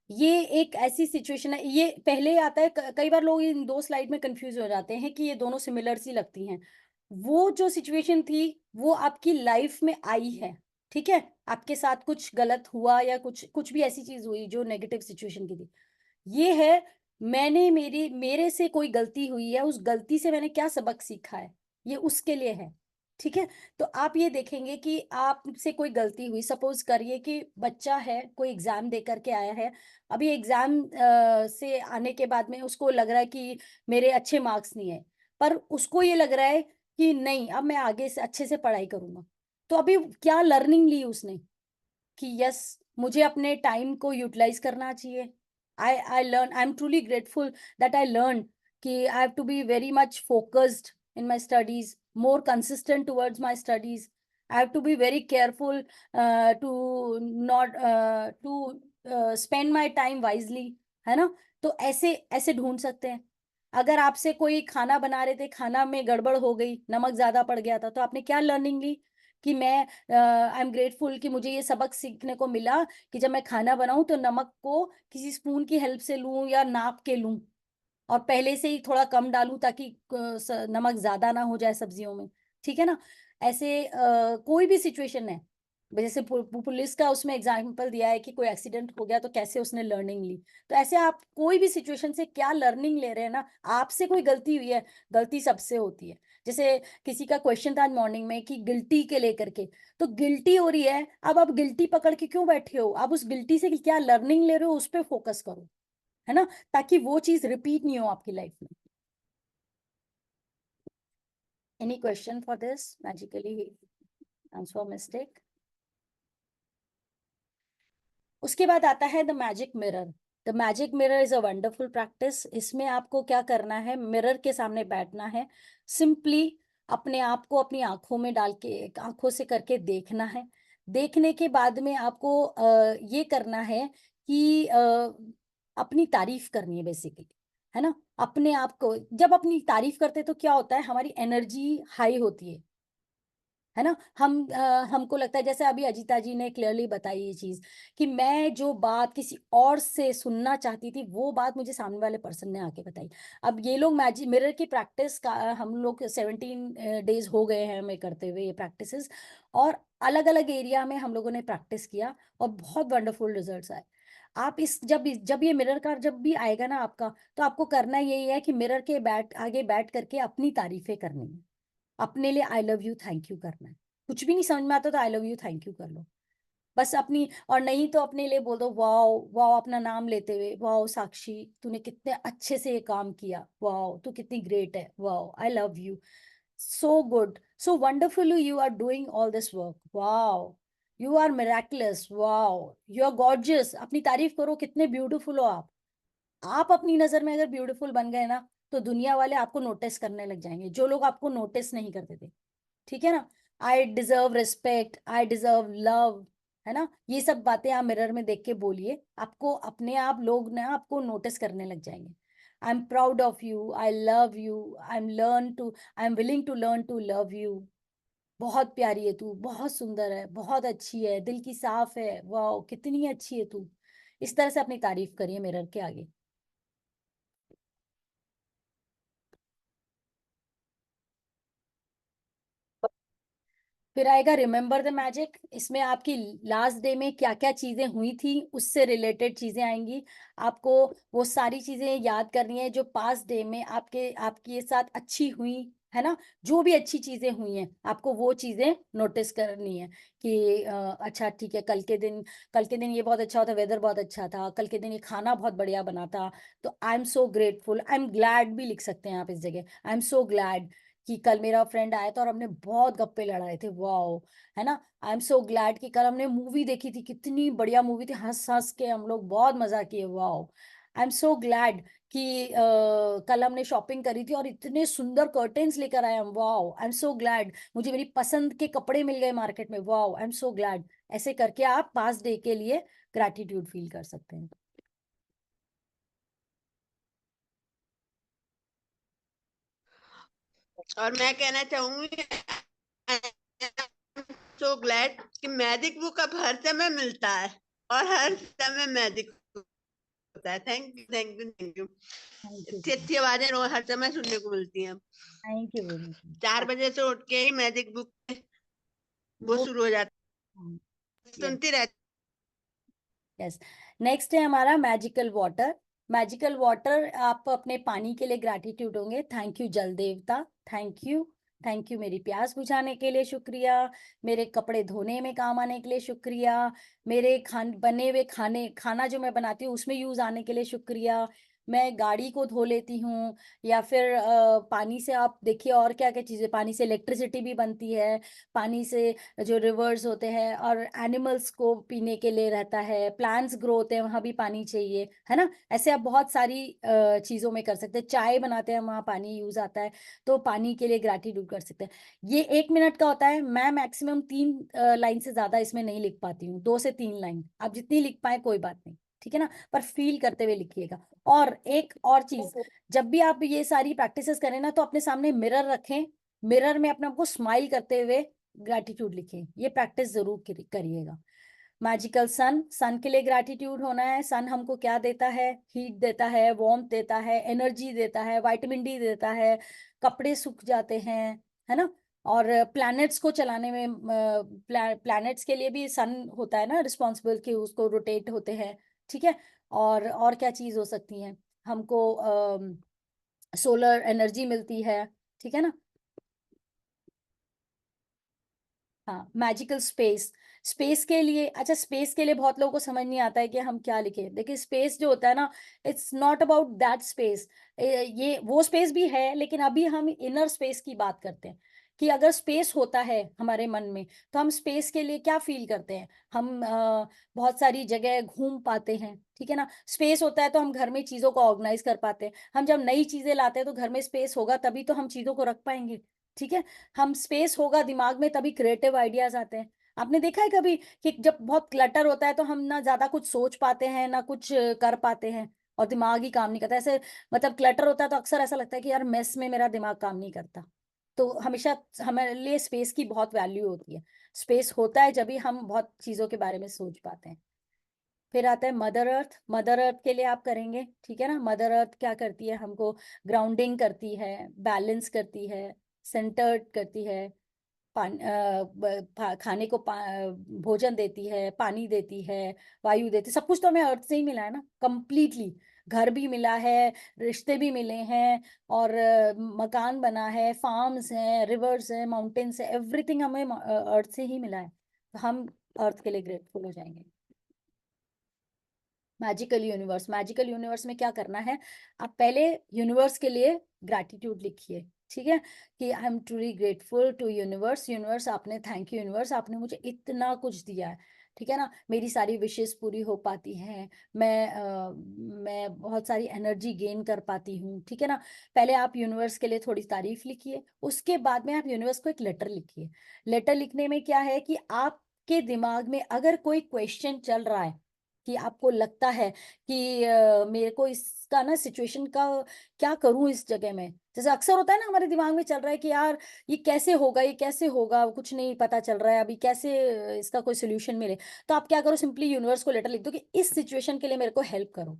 ये एक ऐसी सिचुएशन है, ये पहले आता है, कई बार लोग इन दो स्लाइड में कंफ्यूज हो जाते हैं कि ये दोनों सिमिलर सी लगती हैं। वो जो सिचुएशन थी वो आपकी लाइफ में आई है, ठीक है, आपके साथ कुछ गलत हुआ या कुछ कुछ भी ऐसी चीज हुई जो नेगेटिव सिचुएशन की थी। ये है, मैंने मेरे से कोई गलती हुई है, उस गलती से मैंने क्या सबक सीखा है, ये उसके लिए है। ठीक है, तो आप ये देखेंगे कि आपसे कोई गलती हुई, सपोज करिए कि बच्चा है, कोई एग्जाम दे करके आया है, अभी एग्जाम से आने के बाद में उसको लग रहा है कि मेरे अच्छे मार्क्स नहीं है, पर उसको ये लग रहा है कि नहीं अब मैं आगे से अच्छे से पढ़ाई करूंगा। तो अभी क्या लर्निंग ली उसने कि यस मुझे अपने टाइम को यूटिलाइज करना चाहिए। I am truly grateful that I learn कि I have to be very much focused in my studies, more consistent towards my studies. I have to be very careful to not spend my time wisely, है ना। तो ऐसे ऐसे ढूंढ सकते हैं। अगर आपसे कोई खाना बना रहे थे, खाना में गड़बड़ हो गई, नमक ज्यादा पड़ गया था, तो आपने क्या लर्निंग ली कि मैं आई एम ग्रेटफुल कि मुझे ये सबक सीखने को मिला कि जब मैं खाना बनाऊं तो नमक को किसी स्पून की हेल्प से लूं या नाप के लूं, और पहले से ही थोड़ा कम डालूं ताकि नमक ज्यादा ना हो जाए सब्जियों में। ठीक है ना। ऐसे कोई भी सिचुएशन है, जैसे पुलिस का उसमें एग्जाम्पल दिया है कि कोई एक्सीडेंट हो गया तो कैसे उसने लर्निंग ली। तो ऐसे आप कोई भी सिचुएशन से क्या लर्निंग ले रहे हैं ना, आपसे कोई गलती हुई है, गलती सबसे होती है। जैसे किसी का क्वेश्चन था आज मॉर्निंग में कि गिल्टी के लेकर के, तो गिल्टी हो रही है, अब आप गिल्टी पकड़ के क्यों बैठे हो, आप उस गिल्टी से क्या लर्निंग ले रहे हो उस पर फोकस करो, है ना, ताकि वो चीज रिपीट नहीं हो आपकी लाइफ में। Any question for this magically transform mistake? उसके बाद आता है the magic mirror. The magic mirror is a wonderful practice. इसमें आपको क्या करना है, मिरर के सामने बैठना है, सिंपली अपने आप को अपनी आंखों में डाल के, आंखों से करके देखना है। देखने के बाद में आपको ये करना है कि अपनी तारीफ करनी है बेसिकली, है ना। अपने आप को जब अपनी तारीफ करते हैं तो क्या होता है, हमारी एनर्जी हाई होती है ना। हमको लगता है, जैसे अभी अजीता जी ने क्लियरली बताई ये चीज कि मैं जो बात किसी और से सुनना चाहती थी वो बात मुझे सामने वाले पर्सन ने आके बताई। अब ये लोग मैजिक मिरर की प्रैक्टिस का हम लोग 17 डेज हो गए हैं हमें करते हुए ये प्रैक्टिसेस, और अलग अलग एरिया में हम लोगों ने प्रैक्टिस किया और बहुत वंडरफुल रिजल्ट्स आए। आप इस जब ये मिरर का जब भी आएगा ना आपका, तो आपको करना यही है कि मिरर के आगे बैठ करके अपनी तारीफें करनी है, अपने लिए I love you thank you करना है। कुछ भी नहीं समझ में आता तो आई लव यू थैंक यू कर लो। बस अपनी, और नहीं तो अपने लिए बोल दो वाओ वाओ, अपना नाम लेते हुए, वाओ साक्षी तूने कितने अच्छे से ये काम किया, वाओ तू कितनी ग्रेट है, wow I love you, so good, so wonderful you are doing all this work, wow you are miraculous, wow you are gorgeous. अपनी तारीफ करो, कितने ब्यूटीफुल हो आप। आप अपनी नजर में अगर ब्यूटीफुल बन गए ना, तो दुनिया वाले आपको नोटिस करने लग जाएंगे, जो लोग आपको नोटिस नहीं करते थे। ठीक है ना। I deserve respect, I deserve love, है ना, ये सब बातें आप मिरर में देख के बोलिए, आपको अपने आप लोग ना आपको नोटिस करने लग जाएंगे। I am proud of you, I love you, I am willing to learn to love you, बहुत प्यारी है तू, बहुत सुंदर है, बहुत अच्छी है, दिल की साफ है, वाह कितनी अच्छी है तू। इस तरह से अपनी तारीफ करिए मिरर के आगे। फिर आएगा रिमेम्बर द मैजिक। इसमें आपकी लास्ट डे में क्या क्या चीजें हुई थी उससे रिलेटेड चीजें आएंगी। आपको वो सारी चीजें याद करनी है जो पास्ट डे में आपके साथ अच्छी हुई है ना। जो भी अच्छी चीजें हुई हैं आपको वो चीजें नोटिस करनी है कि अच्छा ठीक है, कल के दिन ये बहुत अच्छा था, वेदर बहुत अच्छा था, कल के दिन ये खाना बहुत बढ़िया बना था। तो I am so grateful, I am glad भी लिख सकते हैं आप इस जगह, आई एम सो ग्लैड कि कल मेरा फ्रेंड आया था और हमने बहुत गप्पे लड़ाए थे, वाओ, है ना। आई एम सो ग्लैड कि कल हमने मूवी देखी थी, कितनी बढ़िया मूवी थी, हंस हंस के हम लोग बहुत मजा किए, wow. I am so glad कि कल हमने शॉपिंग करी थी और इतने सुंदर कर्टेन्स लेकर आए हम, wow I am so glad, मुझे मेरी पसंद के कपड़े मिल गए मार्केट में, wow I am so glad. ऐसे करके आप पास्ट डे के लिए ग्रैटिट्यूड फील कर सकते हैं। और मैं कहना चाहूंगी सो ग्लैड कि मैजिक बुक अब हर समय मिलता है और हर समय मैजिक होता है। Thank you thank you thank you. अच्छी अच्छी आवाजें रोज हर समय सुनने को मिलती हैं। Thank you very much. 4 बजे से उठ के ही मैजिक बुक वो शुरू हो जाती, सुनती रहती। यस। नेक्स्ट है हमारा मैजिकल वाटर। मैजिकल वाटर, आप अपने पानी के लिए ग्रैटिट्यूड होंगे, थैंक यू जल देवता, थैंक यू, थैंक यू मेरी प्यास बुझाने के लिए शुक्रिया, मेरे कपड़े धोने में काम आने के लिए शुक्रिया, मेरे बने हुए खाना जो मैं बनाती हूँ उसमें यूज आने के लिए शुक्रिया, मैं गाड़ी को धो लेती हूँ, या फिर पानी से आप देखिए और क्या क्या चीज़ें, पानी से इलेक्ट्रिसिटी भी बनती है, पानी से जो रिवर्स होते हैं और एनिमल्स को पीने के लिए रहता है, प्लांट्स ग्रो होते हैं वहां भी पानी चाहिए, है ना। ऐसे आप बहुत सारी चीजों में कर सकते हैं, चाय बनाते हैं वहां पानी यूज आता है, तो पानी के लिए ग्रैटिट्यूड कर सकते हैं। ये 1 मिनट का होता है, मैं मैक्सिमम 3 लाइन से ज्यादा इसमें नहीं लिख पाती हूँ, 2 से 3 लाइन, आप जितनी लिख पाए कोई बात नहीं, ठीक है ना, पर फील करते हुए लिखिएगा। और एक और चीज, जब भी आप ये सारी प्रैक्टिसेस करें ना, तो अपने सामने मिरर रखें, मिरर में अपने आप को स्माइल करते हुए ग्रैटिट्यूड लिखें, ये प्रैक्टिस जरूर करिएगा। मैजिकल सन, सन के लिए ग्रैटिट्यूड होना है। सन हमको क्या देता है, हीट देता है, वार्मथ देता है, एनर्जी देता है, विटामिन डी देता है, कपड़े सूख जाते हैं, है ना। और प्लैनेट्स को चलाने में प्लैनेट्स के लिए भी सन होता है ना रिस्पॉन्सिबल, कि उसको रोटेट होते हैं, ठीक है। और क्या चीज हो सकती है, हमको सोलर एनर्जी मिलती है, ठीक है ना। हाँ, मैजिकल स्पेस, स्पेस के लिए, अच्छा स्पेस के लिए बहुत लोगों को समझ नहीं आता है कि हम क्या लिखें। देखिए स्पेस जो होता है ना, it's not about that space, ये वो स्पेस भी है, लेकिन अभी हम इनर स्पेस की बात करते हैं, कि अगर स्पेस होता है हमारे मन में तो हम स्पेस के लिए क्या फील करते हैं, हम बहुत सारी जगह घूम पाते हैं, ठीक है ना। स्पेस होता है तो हम घर में चीजों को ऑर्गेनाइज कर पाते हैं, हम जब नई चीजें लाते हैं तो घर में स्पेस होगा तभी तो हम चीजों को रख पाएंगे, ठीक है। हम स्पेस होगा दिमाग में तभी क्रिएटिव आइडियाज आते हैं। आपने देखा है कभी कि जब बहुत क्लटर होता है तो हम ना ज्यादा कुछ सोच पाते हैं ना कुछ कर पाते हैं, और दिमाग ही काम नहीं करता ऐसे, मतलब क्लटर होता है तो अक्सर ऐसा लगता है कि यार मेस में मेरा दिमाग काम नहीं करता। तो हमेशा हमारे लिए स्पेस की बहुत वैल्यू होती है, स्पेस होता है जब भी हम बहुत चीजों के बारे में सोच पाते हैं। फिर आता है मदर अर्थ, मदर अर्थ के लिए आप करेंगे, ठीक है ना। मदर अर्थ क्या करती है, हमको ग्राउंडिंग करती है, बैलेंस करती है, सेंटर्ड करती है, खाने को भोजन देती है, पानी देती है, वायु देती है, सब कुछ तो हमें अर्थ से ही मिला है ना कंप्लीटली। घर भी मिला है, रिश्ते भी मिले हैं, और मकान बना है, फार्म्स हैं, रिवर्स है, माउंटेन्स है, एवरीथिंग हमें अर्थ से ही मिला है। तो हम अर्थ के लिए ग्रेटफुल हो जाएंगे। मैजिकल यूनिवर्स में क्या करना है, आप पहले यूनिवर्स के लिए ग्रैटिट्यूड लिखिए, ठीक है, कि I am truly grateful to universe, universe आपने, थैंक यू यूनिवर्स, आपने मुझे इतना कुछ दिया है, ठीक है ना, मेरी सारी विशेस पूरी हो पाती हैं, मैं बहुत सारी एनर्जी गेन कर पाती हूँ, ठीक है ना। पहले आप यूनिवर्स के लिए थोड़ी तारीफ लिखिए, उसके बाद में आप यूनिवर्स को एक लेटर लिखिए। लेटर लिखने में क्या है कि आपके दिमाग में अगर कोई क्वेश्चन चल रहा है कि आपको लगता है कि मेरे को इसका ना सिचुएशन का क्या करूं इस जगह में, जैसे अक्सर होता है ना हमारे दिमाग में चल रहा है कि यार ये कैसे होगा, ये कैसे होगा, कुछ नहीं पता चल रहा है अभी, कैसे इसका कोई सोल्यूशन मिले। तो आप क्या करो, सिंपली यूनिवर्स को लेटर लिख दो कि इस सिचुएशन के लिए मेरे को हेल्प करो,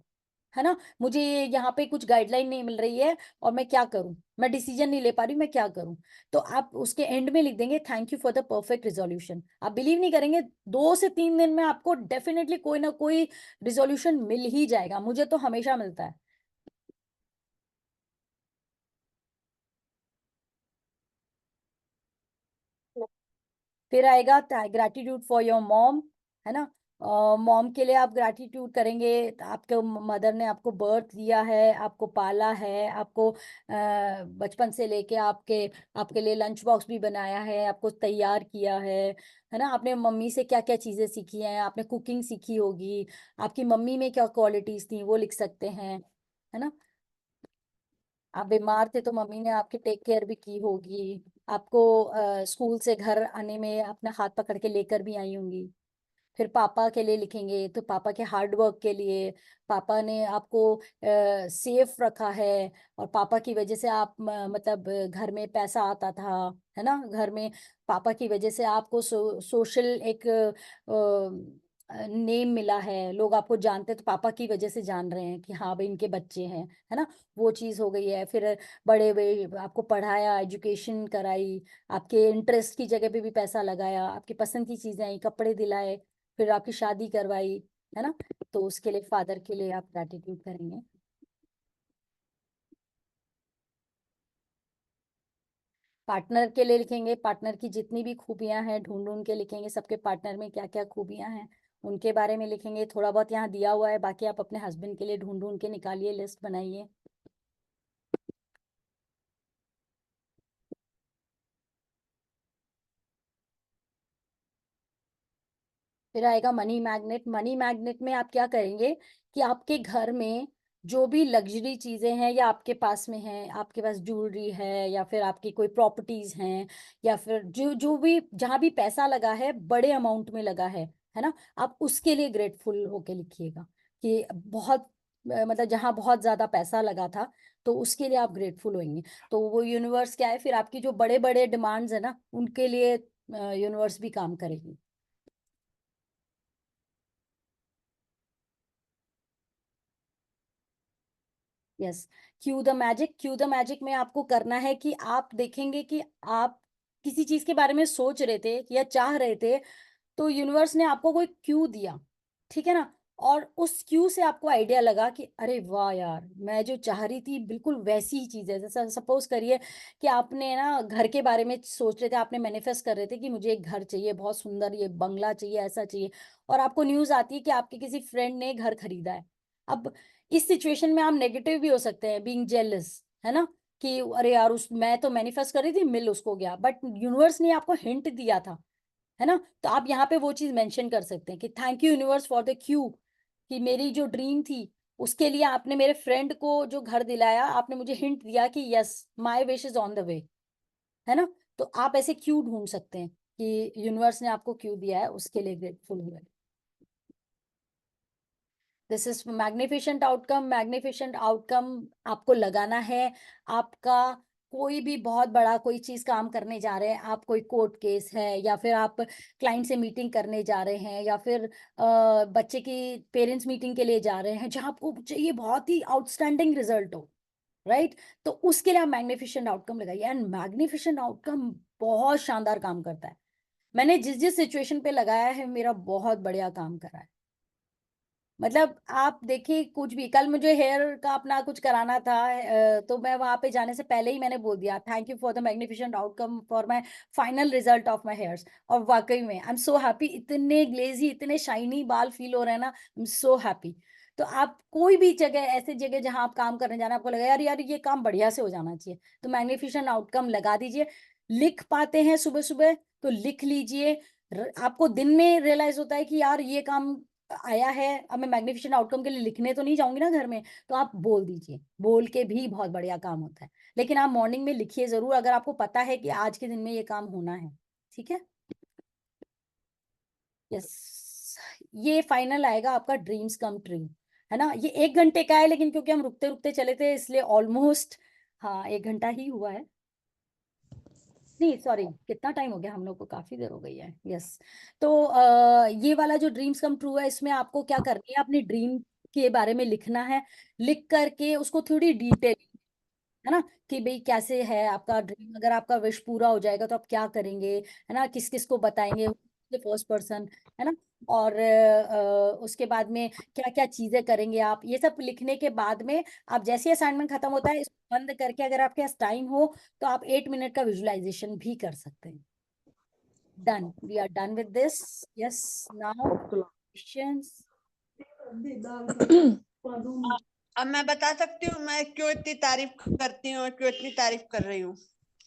है ना, मुझे यहाँ पे कुछ गाइडलाइन नहीं मिल रही है और मैं क्या करूं, मैं डिसीजन नहीं ले पा रही, मैं क्या करूं। तो आप उसके एंड में लिख देंगे thank you for the perfect resolution. आप बिलीव नहीं करेंगे, 2 से 3 दिन में आपको डेफिनेटली कोई ना कोई रिजोल्यूशन मिल ही जाएगा, मुझे तो हमेशा मिलता है। फिर आएगा ग्रैटिट्यूड फॉर योर मॉम, है ना, मॉम के लिए आप ग्रैटिट्यूड करेंगे, आपके मदर ने आपको बर्थ दिया है, आपको पाला है, आपको बचपन से लेके आपके लिए लंच बॉक्स भी बनाया है, आपको तैयार किया है ना। आपने मम्मी से क्या क्या चीजें सीखी हैं, आपने कुकिंग सीखी होगी, आपकी मम्मी में क्या क्वालिटीज थी वो लिख सकते हैं, है ना। आप बीमार थे तो मम्मी ने आपकी टेक केयर भी की होगी, आपको स्कूल से घर आने में अपना हाथ पकड़ के लेकर भी आई होंगी। फिर पापा के लिए लिखेंगे तो पापा के हार्ड वर्क के लिए, पापा ने आपको सेफ रखा है और पापा की वजह से आप मतलब घर में पैसा आता था, है ना, घर में पापा की वजह से आपको सोशल एक नेम मिला है, लोग आपको जानते हैं तो पापा की वजह से जान रहे हैं कि हाँ भाई इनके बच्चे हैं, है ना, वो चीज हो गई है। फिर बड़े बड़े आपको पढ़ाया, एजुकेशन कराई, आपके इंटरेस्ट की जगह पे भी पैसा लगाया, आपकी पसंद की चीजें आई, कपड़े दिलाए, फिर आपकी शादी करवाई, है ना। तो उसके लिए फादर के लिए आप ग्रैटिट्यूड करेंगे। पार्टनर के लिए लिखेंगे, पार्टनर की जितनी भी खूबियां हैं ढूंढ ढूंढ के लिखेंगे, सबके पार्टनर में क्या क्या खूबियां हैं उनके बारे में लिखेंगे। थोड़ा बहुत यहाँ दिया हुआ है, बाकी आप अपने हस्बैंड के लिए ढूंढ ढूंढ के निकालिए, लिस्ट बनाइए। फिर आएगा मनी मैग्नेट। मनी मैग्नेट में आप क्या करेंगे कि आपके घर में जो भी लग्जरी चीजें हैं या आपके पास में है, आपके पास ज्वेलरी है या फिर आपकी कोई प्रॉपर्टीज हैं, या फिर जो जो भी जहां भी पैसा लगा है, बड़े अमाउंट में लगा है ना, आप उसके लिए ग्रेटफुल होके लिखिएगा कि बहुत मतलब जहां बहुत ज्यादा पैसा लगा था तो उसके लिए आप ग्रेटफुल होंगे। तो वो यूनिवर्स क्या है, फिर आपकी जो बड़े बड़े डिमांड्स है ना उनके लिए यूनिवर्स भी काम करेगी। Yes, Q the magic. Q the magic में आपको करना है कि आप देखेंगे कि आप किसी चीज के बारे में सोच रहे थे या चाह रहे थे, तो यूनिवर्स ने आपको कोई क्यू दिया, ठीक है ना, और उस क्यू से आपको आइडिया लगा कि अरे वाह यार, मैं जो चाह रही थी बिल्कुल वैसी ही चीज है। जैसा सपोज करिए कि आपने ना घर के बारे में सोच रहे थे, आपने मैनिफेस्ट कर रहे थे कि मुझे एक घर चाहिए, बहुत सुंदर, ये बंगला चाहिए, ऐसा चाहिए, और आपको न्यूज आती है कि आपके किसी फ्रेंड ने घर खरीदा है। अब इस सिचुएशन में आप नेगेटिव भी हो सकते हैं, बीइंग जेलस, है ना, कि अरे यार उस मैं तो मैनिफेस्ट कर रही थी, मिल उसको गया, बट यूनिवर्स ने आपको हिंट दिया था, है ना। तो आप यहाँ पे वो चीज मेंशन कर सकते हैं कि thank you universe for the Q, कि मेरी जो ड्रीम थी उसके लिए आपने मेरे फ्रेंड को जो घर दिलाया, आपने मुझे हिंट दिया कि yes my wish is on the way, है ना। तो आप ऐसे क्यू ढूंढ सकते हैं कि यूनिवर्स ने आपको क्यू दिया है, उसके लिए ग्रेटफुल हुए। This is magnificent outcome. Magnificent outcome आपको लगाना है। आपका कोई भी बहुत बड़ा कोई चीज काम करने जा रहे हैं, आप कोई कोर्ट केस है या फिर आप क्लाइंट से मीटिंग करने जा रहे हैं या फिर बच्चे की पेरेंट्स मीटिंग के लिए जा रहे हैं जहां आपको चाहिए बहुत ही आउटस्टैंडिंग रिजल्ट हो, राइट, तो उसके लिए आप मैग्निफिशेंट आउटकम लगाइए। एंड मैग्निफिशेंट आउटकम बहुत शानदार काम करता है। मैंने जिस जिस सिचुएशन पे लगाया है मेरा बहुत बढ़िया काम करा है। मतलब आप देखिए, कुछ भी, कल मुझे हेयर का अपना कुछ कराना था, तो मैं वहां पे जाने से पहले ही मैंने बोल दिया, thank you for the magnificent outcome for my final result of my hairs. और वाकई में आई एम सो हैप्पी, इतने ग्लेजी, इतने शाइनी बाल फील हो रहे हैं ना, आई एम सो हैप्पी। तो आप कोई भी जगह, ऐसे जगह जहां आप काम करने जाना, आपको लगा यार यार ये काम बढ़िया से हो जाना चाहिए, तो मैग्निफिसेंट आउटकम लगा दीजिए। लिख पाते हैं सुबह सुबह तो लिख लीजिए। आपको दिन में रियलाइज होता है कि यार ये काम आया है, अब मैं मैग्निफिसेंट आउटकम के लिए लिखने तो नहीं जाऊंगी ना घर में, तो आप बोल दीजिए, बोल के भी बहुत बढ़िया काम होता है। लेकिन आप मॉर्निंग में लिखिए जरूर, अगर आपको पता है कि आज के दिन में ये काम होना है। ठीक है, यस। ये फाइनल आएगा आपका ड्रीम्स कम ट्रू, है ना। ये 1 घंटे का है, लेकिन क्योंकि हम रुकते रुकते चले थे इसलिए ऑलमोस्ट, हाँ, 1 घंटा ही हुआ है। नहीं सॉरी, कितना टाइम हो गया, हम लोग को काफी देर हो गई है। यस। तो ये वाला जो ड्रीम्स कम ट्रू है, इसमें आपको क्या करनी है, अपनी ड्रीम के बारे में लिखना है। लिख करके उसको थोड़ी डिटेल, है ना, कि भाई कैसे है आपका ड्रीम, अगर आपका विश पूरा हो जाएगा तो आप क्या करेंगे, है ना, किस किस को बताएंगे, फर्स्ट पर्सन, है ना। और उसके बाद में क्या क्या चीजें करेंगे आप, ये सब लिखने के बाद में आप जैसे ही असाइनमेंट खत्म होता है, इसको बंद करके, अगर आपके पास टाइम हो तो आप 8 मिनट का विजुअलाइजेशन भी कर सकते हैं। Done, we are done with this. Yes, now questions. अब मैं बता सकती हूँ मैं क्यों इतनी तारीफ करती हूँ और क्यों इतनी तारीफ कर रही हूँ।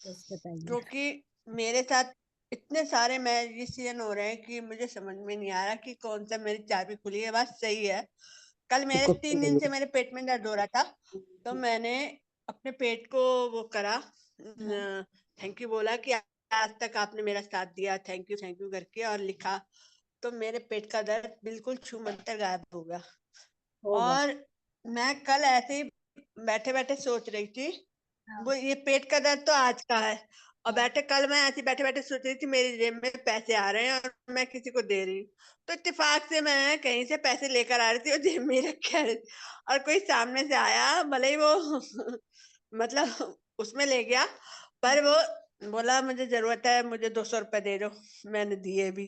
यस, बताइए। क्योंकि मेरे साथ इतने सारे मैजिशियन हो रहे हैं कि मुझे समझ में नहीं आ रहा कि कौन सा मेरी चाबी खुली है। बात सही है, कल मेरे 3 दिन से मेरे पेट में दर्द हो रहा था, तो मैंने अपने पेट को वो करा, थैंक यू बोला कि आज तक आपने मेरा साथ दिया, थैंक यू करके, और लिखा, तो मेरे पेट का दर्द बिल्कुल छूमंतर गायब हो गया। और मैं कल ऐसे ही बैठे बैठे सोच रही थी, वो ये पेट का दर्द तो आज का है, और कल मैं ऐसे बैठे बैठे सोच रही थी मेरी जेब में पैसे आ रहे हैं और मैं किसी को दे रही हूँ, तो इत्तेफाक से मैं कहीं से पैसे लेकर आ रही थी और जेब में रखे आ रही थी, और कोई सामने से आया, भले ही वो मतलब उसमें ले गया, पर वो बोला मुझे जरूरत है, मुझे 200 रुपए दे दो, मैंने दिए भी।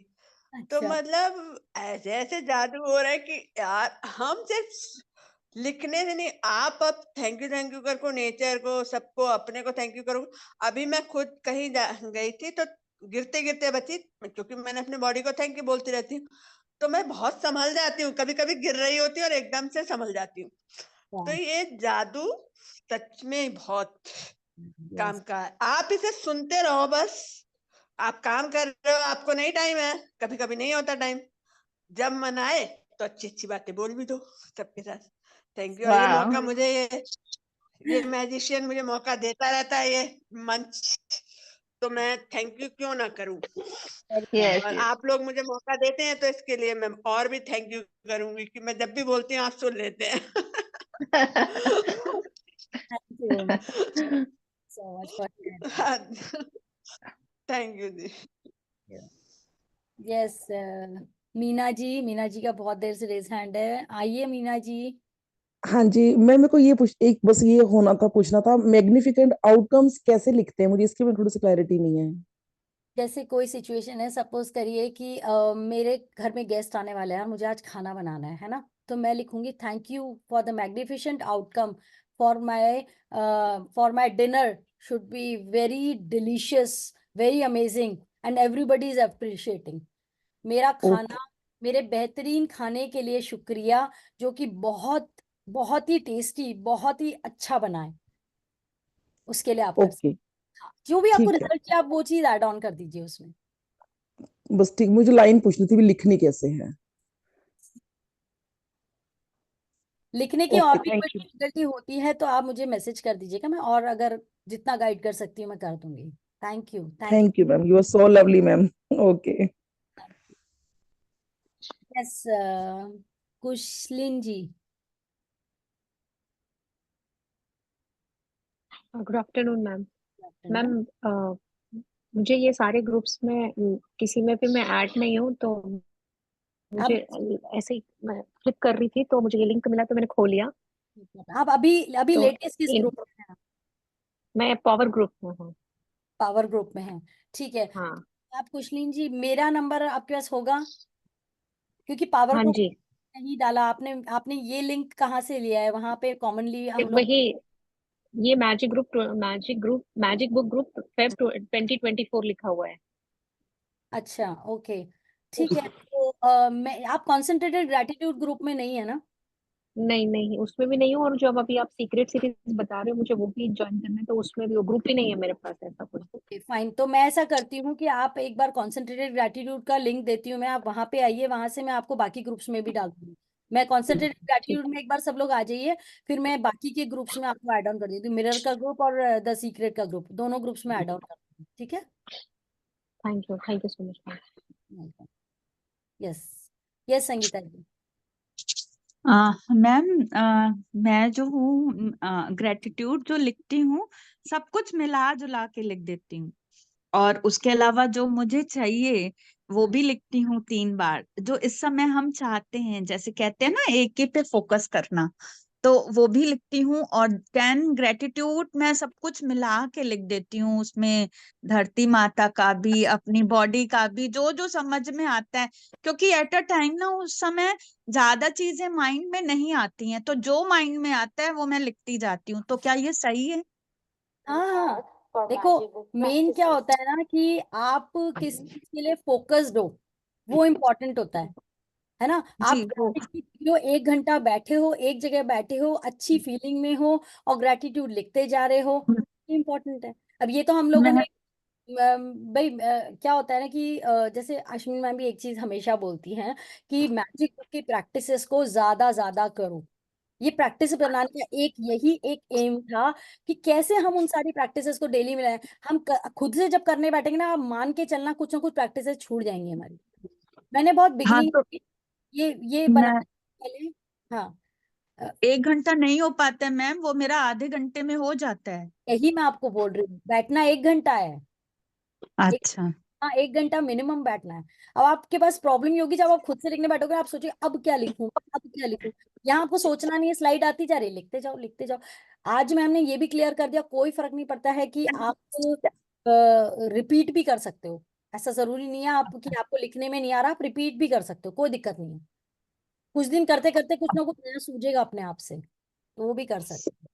तो मतलब ऐसे ऐसे जादू हो रहा है कि यार हम सिर्फ लिखने से नहीं, आप अब थैंक यू करो नेचर को, सबको, अपने को थैंक यू करो। अभी मैं खुद कहीं गई थी तो गिरते गिरते बची, क्योंकि मैंने अपने बॉडी को थैंक यू बोलती रहती हूँ, तो मैं बहुत संभल जाती हूँ, कभी कभी गिर रही होती हूँ और एकदम से संभल जाती हूँ। तो ये जादू सच में बहुत काम का है। आप इसे सुनते रहो बस, आप काम कर रहे हो, आपको नहीं टाइम है, कभी कभी नहीं होता टाइम, जब मन आए तो अच्छी अच्छी बातें बोल भी दो सबके साथ। Thank you. और ये मौका मुझे, ये मैजिशियन मुझे मौका देता रहता है, ये मंच, तो मैं थैंक यू क्यों ना करूं। और आप लोग मुझे मौका देते हैं तो इसके लिए मैं और भी थैंक यू करूंगी कि मैं जब भी बोलती हूँ आप सुन लेते हैं। Thank you so much for thank you जी। यस, मीना जी का बहुत देर से रेज हैंड है, आइए मीना जी। हाँ जी, मैं मेरे को ये एक बस ये होना था, पूछना था, मैग्निफिकेंट आउटकम्स कैसे लिखते हैं, मुझे इसके में थोड़ी सी क्लैरिटी नहीं है। जैसे कोई सिचुएशन है, सपोज करिए कि मेरे घर में गेस्ट आने वाले हैं और मुझे आज खाना बनाना है ना, तो मैं लिखूंगी thank you for the magnificent outcome for my dinner should be very delicious, very amazing, and everybody is appreciating. मेरा खाना, मेरे बेहतरीन खाने के लिए शुक्रिया, जो कि बहुत बहुत ही टेस्टी, बहुत ही अच्छा बना है, उसके लिए आप कर सकते हैं। हाँ, जो भी आपको ठीक है, रिजल्ट चाहिए आप वो चीज ऐड ऑन कर दीजिए उसमें। बस ठीक, मुझे लाइन पूछनी थी भी लिखनी कैसे है। लिखने की और भी थैंक कोई यू। डिफिकल्टी होती है तो आप मुझे मैसेज कर दीजिएगा, मैं और अगर जितना गाइड कर सकती हूँ मैं कर दूंगी। Thank you, thank you. Thank you ma'am, you are so lovely ma'am. Okay. Yes, Kushlin ji. Good afternoon ma'am. Ma'am मुझे ये सारे ग्रुप्स में किसी में भी मैं ऐड नहीं हूँ, तो मुझे ऐसे ही मैं क्लिक कर रही थी तो मुझे ये लिंक मिला तो मैंने खोल लिया। आप अभी अभी तो लेटेस्ट किस ग्रुप में हैं? मैं पावर ग्रुप में हूँ। पावर ग्रुप में हैं, ठीक है। हाँ आप कुशलिन जी, मेरा नंबर आपके पास होगा, क्योंकि पावर हाँ ग्रुप जी। नहीं डाला आपने। आपने ये लिंक कहाँ से लिया है? वहां पे कॉमनली हम लोग वही ये मैजिक बुक ग्रुप फेब 2024 लिखा हुआ है। अच्छा, ओके, ठीक है। तो मैं आप कॉन्सेंट्रेटेड ग्रैटिट्यूड ग्रुप में नहीं है ना? नहीं नहीं, उसमें भी नहीं हूँ, और जो अब अभी आप सीक्रेट सीरीज बता रहे हो मुझे वो भी ज्वाइन करना है, तो उसमें भी वो ग्रुप ही नहीं है मेरे पास ऐसा कुछ। ओके फाइन, तो मैं ऐसा करती हूँ कि आप एक बार कॉन्सेंट्रेटेड ग्रैटिट्यूड का लिंक देती हूँ मैं, आप वहां पे आइए, वहां से मैं आपको बाकी ग्रुप्स में भी डाल दूंगी। मैं कॉन्सेंट्रेटेड ग्रैटिट्यूड में एक बार सब लोग आ जाइए, फिर मैं बाकी के ग्रुप्स में आपको ऐड ऑन कर देती हूँ, मिरर का ग्रुप और द सीक्रेट का ग्रुप, दोनों ग्रुप्स में ऐड ऑन कर दूंगी, ठीक है? Thank you so much. Yes, yes Sangeeta ji. Ma'am, मैं जो हूँ ग्रेटिट्यूड जो लिखती हूँ, सब कुछ मिला जुला के लिख देती हूँ, और उसके अलावा जो मुझे चाहिए वो भी लिखती हूँ 3 बार। जो इस समय हम चाहते हैं, जैसे कहते हैं ना, एक ही पे फोकस करना, तो वो भी लिखती हूँ। और 10 ग्रेटिट्यूड मैं सब कुछ मिला के लिख देती हूँ, उसमें धरती माता का भी, अपनी बॉडी का भी, जो जो समझ में आता है, क्योंकि एट अ टाइम ना उस समय ज्यादा चीजें माइंड में नहीं आती हैं, तो जो माइंड में आता है वो मैं लिखती जाती हूँ। तो क्या ये सही है? हाँ, देखो मेन क्या होता है ना कि आप किस चीज के लिए फोकस्ड हो, वो इम्पोर्टेंट होता है ना? आप जी वो जो 1 घंटा बैठे हो, एक जगह बैठे हो, अच्छी फीलिंग में हो और ग्रेटिट्यूड लिखते जा रहे हो, इम्पोर्टेंट है। अब ये तो हम लोगों मैं ने भाई क्या होता है ना कि जैसे अश्विन मैम भी एक चीज हमेशा बोलती हैं कि मैजिक बुक की प्रैक्टिसेस को ज्यादा ज्यादा करो। ये प्रैक्टिस बनाने का एक यही एक एम था कि कैसे हम उन सारी प्रैक्टिसेस को डेली मिलाएं। हम खुद से जब करने बैठेंगे ना, आप मान के चलना कुछ ना कुछ प्रैक्टिसेस छूट जाएंगी हमारी। मैंने बहुत हाँ, बिगिनिंग तो ये मैं बनाने से पहले, हाँ, 1 घंटा नहीं हो पाता है मैम, वो मेरा आधे घंटे में हो जाता है। यही मैं आपको बोल रही हूँ, बैठना 1 घंटा है। एक अच्छा। हाँ, 1 घंटा मिनिमम बैठना है। अब आपके पास प्रॉब्लम ये होगी जब आप खुद से लिखने बैठोगे, आप सोचिए अब क्या लिखूं, अब क्या लिखूं। यहाँ आपको सोचना नहीं है, स्लाइड आती जा रही है, लिखते जाओ लिखते जाओ। आज मैम ने ये भी क्लियर कर दिया, कोई फर्क नहीं पड़ता है कि आप रिपीट भी कर सकते हो। ऐसा जरूरी नहीं है आप कि आपको लिखने में नहीं आ रहा, आप रिपीट भी कर सकते हो, कोई दिक्कत नहीं है। कुछ दिन करते करते कुछ ना कुछ नया सूझेगा अपने आप से, तो वो भी कर सकते हो।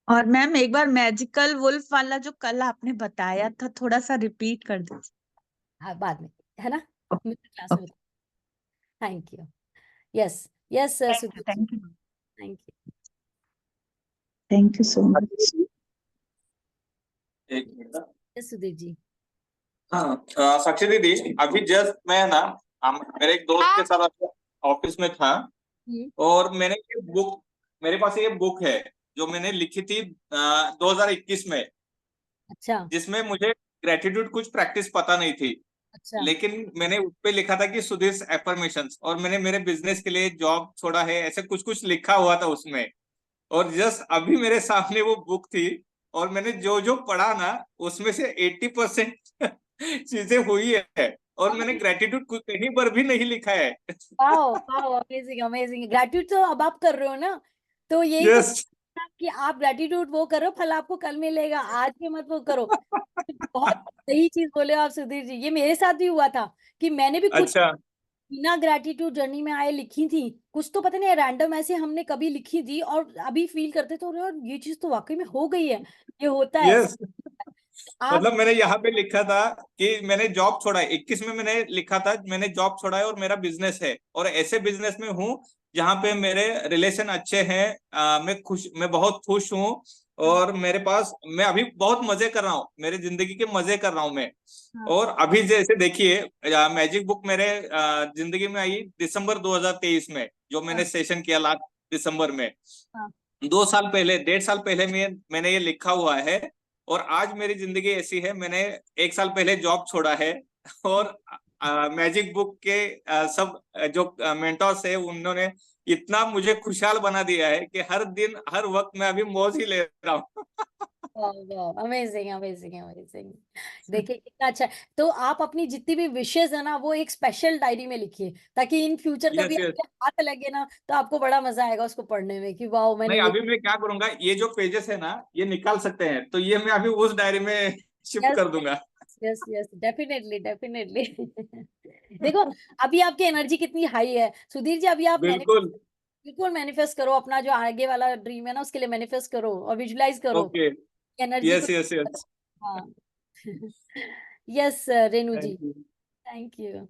और मैम एक बार मैजिकल वुल्फ वाला जो कल आपने बताया था, थोड़ा सा रिपीट कर दीजिए। हाँ, बाद में, है ना, मेरे क्लास में। Okay. Thank you. Yes, yes Sudhir ji, thank you. Thank you. Thank you so much. एक मिनट। यस सुधीर जी। हाँ, साक्षी दीदी, अभी जस्ट मैं ना मेरे एक दोस्त के साथ ऑफिस में था, और मैंने ये बुक, मेरे पास ये बुक है जो मैंने लिखी थी 2021 में, अच्छा जिसमें मुझे ग्रेटिट्यूड कुछ प्रैक्टिस पता नहीं थी, अच्छा लेकिन मैंने उस पे लिखा था कि सुधीर एफर्मेशंस, और मैंने मेरे बिजनेस के लिए जॉब छोड़ा है, ऐसे कुछ कुछ लिखा हुआ था उसमें। और जस्ट अभी मेरे सामने वो बुक थी, और मैंने जो जो पढ़ा ना, उसमें से 80% चीजें हुई है, और मैंने ग्रेटिट्यूड कहीं पर भी नहीं लिखा है। Wow wow, amazing amazing. Gratitude तो अब आप कर रहे हो ना, तो यही तो यस। कि आप ग्रेटिट्यूड वो करो, फल आपको कल मिलेगा, आज के मत वो करो। बहुत सही चीज बोले हो आप सुधीर जी, ये मेरे साथ भी हुआ था कि मैंने भी कुछ अच्छा। बिना ग्रेटिट्यूड जर्नी में आए लिखी थी, कुछ तो पता नहीं रैंडम ऐसे हमने कभी लिखी थी, और अभी फील करते तो यार ये चीज तो वाकई में हो गई है, ये होता है ऐसा। यस, आप मतलब मैंने यहाँ पे लिखा था कि मैंने जॉब छोड़ा है, 21 में मैंने लिखा था मैंने जॉब छोड़ा है और मेरा बिजनेस है, और ऐसे बिजनेस में हूँ जहाँ पे मेरे रिलेशन अच्छे हैं, मैं बहुत खुश हूँ, और मेरे पास, मैं अभी बहुत मजे कर रहा हूँ, मेरे जिंदगी के मजे कर रहा हूँ मैं। और अभी जैसे देखिए, मैजिक बुक मेरे जिंदगी में आई दिसंबर 2023 में, जो मैंने सेशन किया लास्ट दिसंबर में। 2 साल पहले, 1.5 साल पहले मैंने ये लिखा हुआ है, और आज मेरी जिंदगी ऐसी है, मैंने 1 साल पहले जॉब छोड़ा है, और मैजिक बुक के सब जो मेंटर्स है, उन्होंने इतना मुझे खुशहाल बना दिया है कि हर दिन हर वक्त मैं अभी मौज ही ले रहा हूँ। Amazing amazing amazing. देखिए कितना अच्छा है। तो आप अपनी जितनी भी विशेष है ना, वो एक स्पेशल डायरी में लिखिए, ताकि इन फ्यूचर कभी यस यस। आपके हाथ लगे ना, तो आपको बड़ा मजा आएगा उसको पढ़ने में कि वाह मैंने नहीं, ये। अभी मैं क्या करूंगा, ये जो पेजेस है ना, ये निकाल सकते हैं, तो ये मैं अभी उस डायरी में शिफ्ट यस कर दूंगा। Yes yes, definitely definitely. देखो अभी आपकी एनर्जी कितनी हाई है सुधीर जी। अभी आप बिल्कुल बिल्कुल मैनिफेस्ट करो अपना जो आगे वाला ड्रीम है ना, उसके लिए मैनिफेस्ट करो और विजुलाइज करो ओके एनर्जी को। यस यस यस हाँ yes Renu ji, thank you thank you.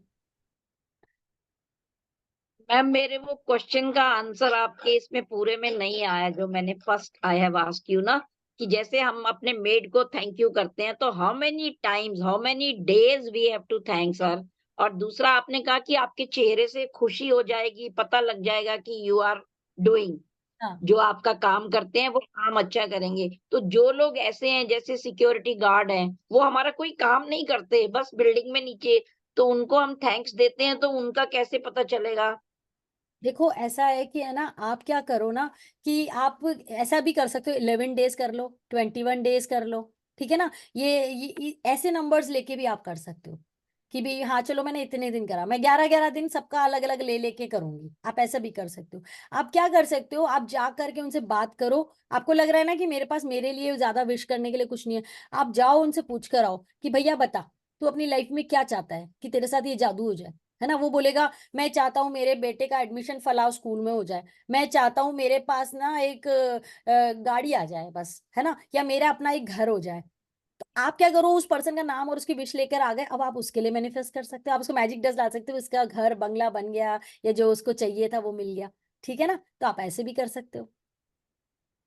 Ma'am मेरे वो क्वेश्चन का आंसर आपके इसमें पूरे में नहीं आया जो मैंने first I have asked you ना, कि जैसे हम अपने मेड को थैंक यू करते हैं तो how many times how many days we have to thank sir. और दूसरा आपने कहा कि आपके चेहरे से खुशी हो जाएगी, पता लग जाएगा कि यू आर डूइंग, हाँ जो आपका काम करते हैं वो काम अच्छा करेंगे। तो जो लोग ऐसे हैं जैसे सिक्योरिटी गार्ड हैं, वो हमारा कोई काम नहीं करते, बस बिल्डिंग में नीचे, तो उनको हम थैंक्स देते हैं तो उनका कैसे पता चलेगा? देखो ऐसा है कि है ना, आप क्या करो ना कि आप ऐसा भी कर सकते हो, 11 डेज कर लो, 21 डेज कर लो, ठीक है ना। ये ऐसे नंबर्स लेके भी आप कर सकते हो कि भाई हाँ चलो मैंने इतने दिन करा, मैं 11-11 दिन सबका अलग अलग ले लेके करूंगी। आप ऐसा भी कर सकते हो। आप क्या कर सकते हो, आप जा करके उनसे बात करो। आपको लग रहा है ना कि मेरे पास मेरे लिए ज्यादा विश करने के लिए कुछ नहीं है, आप जाओ उनसे पूछ कर आओ कि भैया बता तू अपनी लाइफ में क्या चाहता है कि तेरे साथ ये जादू हो जाए, है ना। वो बोलेगा मैं चाहता हूँ मेरे बेटे का एडमिशन फलाव स्कूल में हो जाए, मैं चाहता हूँ मेरे पास ना एक गाड़ी आ जाए बस, है ना, या मेरा अपना एक घर हो जाए। तो आप क्या करो, उस पर्सन का नाम और उसकी विश लेकर आ गए, अब आप उसके लिए मैनिफेस्ट कर सकते हो। आप उसको मैजिक डस्ट डाल सकते हो, उसका घर बंगला बन गया या जो उसको चाहिए था वो मिल गया, ठीक है ना। तो आप ऐसे भी कर सकते हो,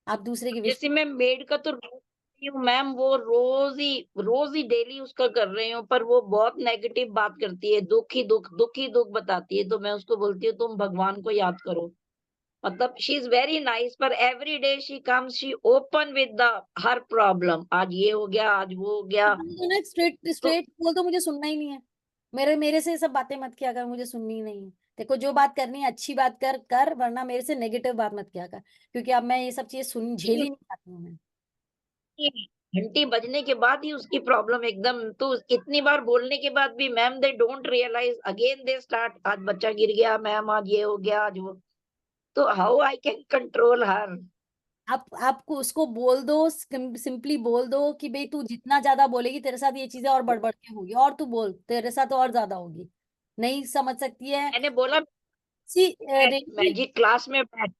आप दूसरे की विश। जैसे मैं मेड का तो रोज करती हूँ मैम, वो रोज ही डेली उसका कर रही हूँ, पर वो बहुत नेगेटिव बात करती है, दुख ही दुख बताती है। तो मैं उसको बोलती हूँ तुम भगवान को याद करो। मतलब शी इज वेरी नाइस, पर every day she comes, she open with the her problem, आज ये हो गया, आज वो हो गया। स्ट्रेट तो स्ट्रेट बोल दो मुझे सुनना ही नहीं है, मेरे मेरे से ये सब बातें मत किया कर, मुझे सुननी ही नहीं है। देखो जो बात करनी है अच्छी बात कर कर, वरना मेरे से नेगेटिव बात मत किया कर, क्योंकि अब मैं ये सब चीजें सुन झेल ही नहीं पाती हूँ मैं। घंटी बजने के बाद ही उसकी प्रॉब्लम एकदम, तो इतनी बार बोलने के बाद भी ma'am they don't realise, again they start, आज बच्चा गिर गया मैम, आज ये हो गया, आज वो। तो हाउ आई कैन कंट्रोल हर? आपको उसको बोल दो, सिंपली बोल दो कि भाई तू जितना ज्यादा बोलेगी तेरे साथ ये चीजें और बढ़ बढ़ के होगी, और तू बोल तेरे साथ और ज्यादा होगी। नहीं समझ सकती है। मैंने बोला सी रेनू जी, मैजिक क्लास में बैठ,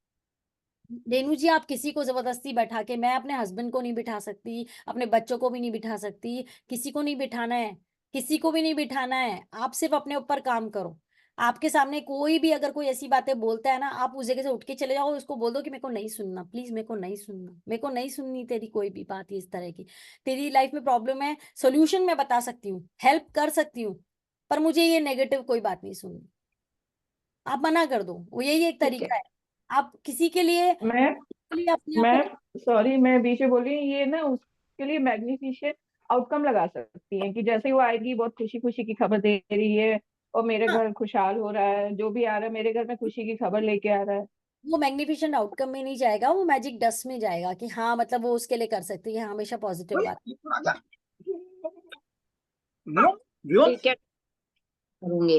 रेनू जी आप किसी को जबरदस्ती बैठा के, मैं अपने हस्बैंड को नहीं बिठा सकती, अपने बच्चों को भी नहीं बिठा सकती, किसी को नहीं बिठाना है, किसी को भी नहीं बिठाना है। आप सिर्फ अपने ऊपर काम करो। आपके सामने कोई भी अगर कोई ऐसी बातें बोलता है ना, आप उस जगह से उठ के चले जाओ और उसको बोल दो कि मेरे को नहीं सुनना, प्लीज मेरे को नहीं सुनना, मेरे को नहीं सुननी तेरी कोई भी बात इस तरह की। तेरी लाइफ में प्रॉब्लम है, सोल्यूशन मैं बता सकती हूँ, हेल्प कर सकती हूँ, पर मुझे ये नेगेटिव कोई बात नहीं सुननी। आप मना कर दो, वो यही एक ठीक है। तरीका है। आप किसी के लिए अपने आप मैं को। सॉरी, मैं बीच में बोली, ये ना उसके लिए मैग्निफिसेंट आउटकम लगा सकती हैं कि जैसे ही वो आएगी बहुत खुशी खुशी की खबर दे रही है और मेरे हाँ, घर खुशहाल हो रहा है, जो भी आ रहा है मेरे घर में खुशी की खबर लेके आ रहा है। वो मैग्निफिसेंट आउटकम में नहीं जाएगा, वो मैजिक डस्ट में जाएगा कि हाँ मतलब वो उसके लिए कर सकती है, हमेशा पॉजिटिव बात। ठीक है करूंगे।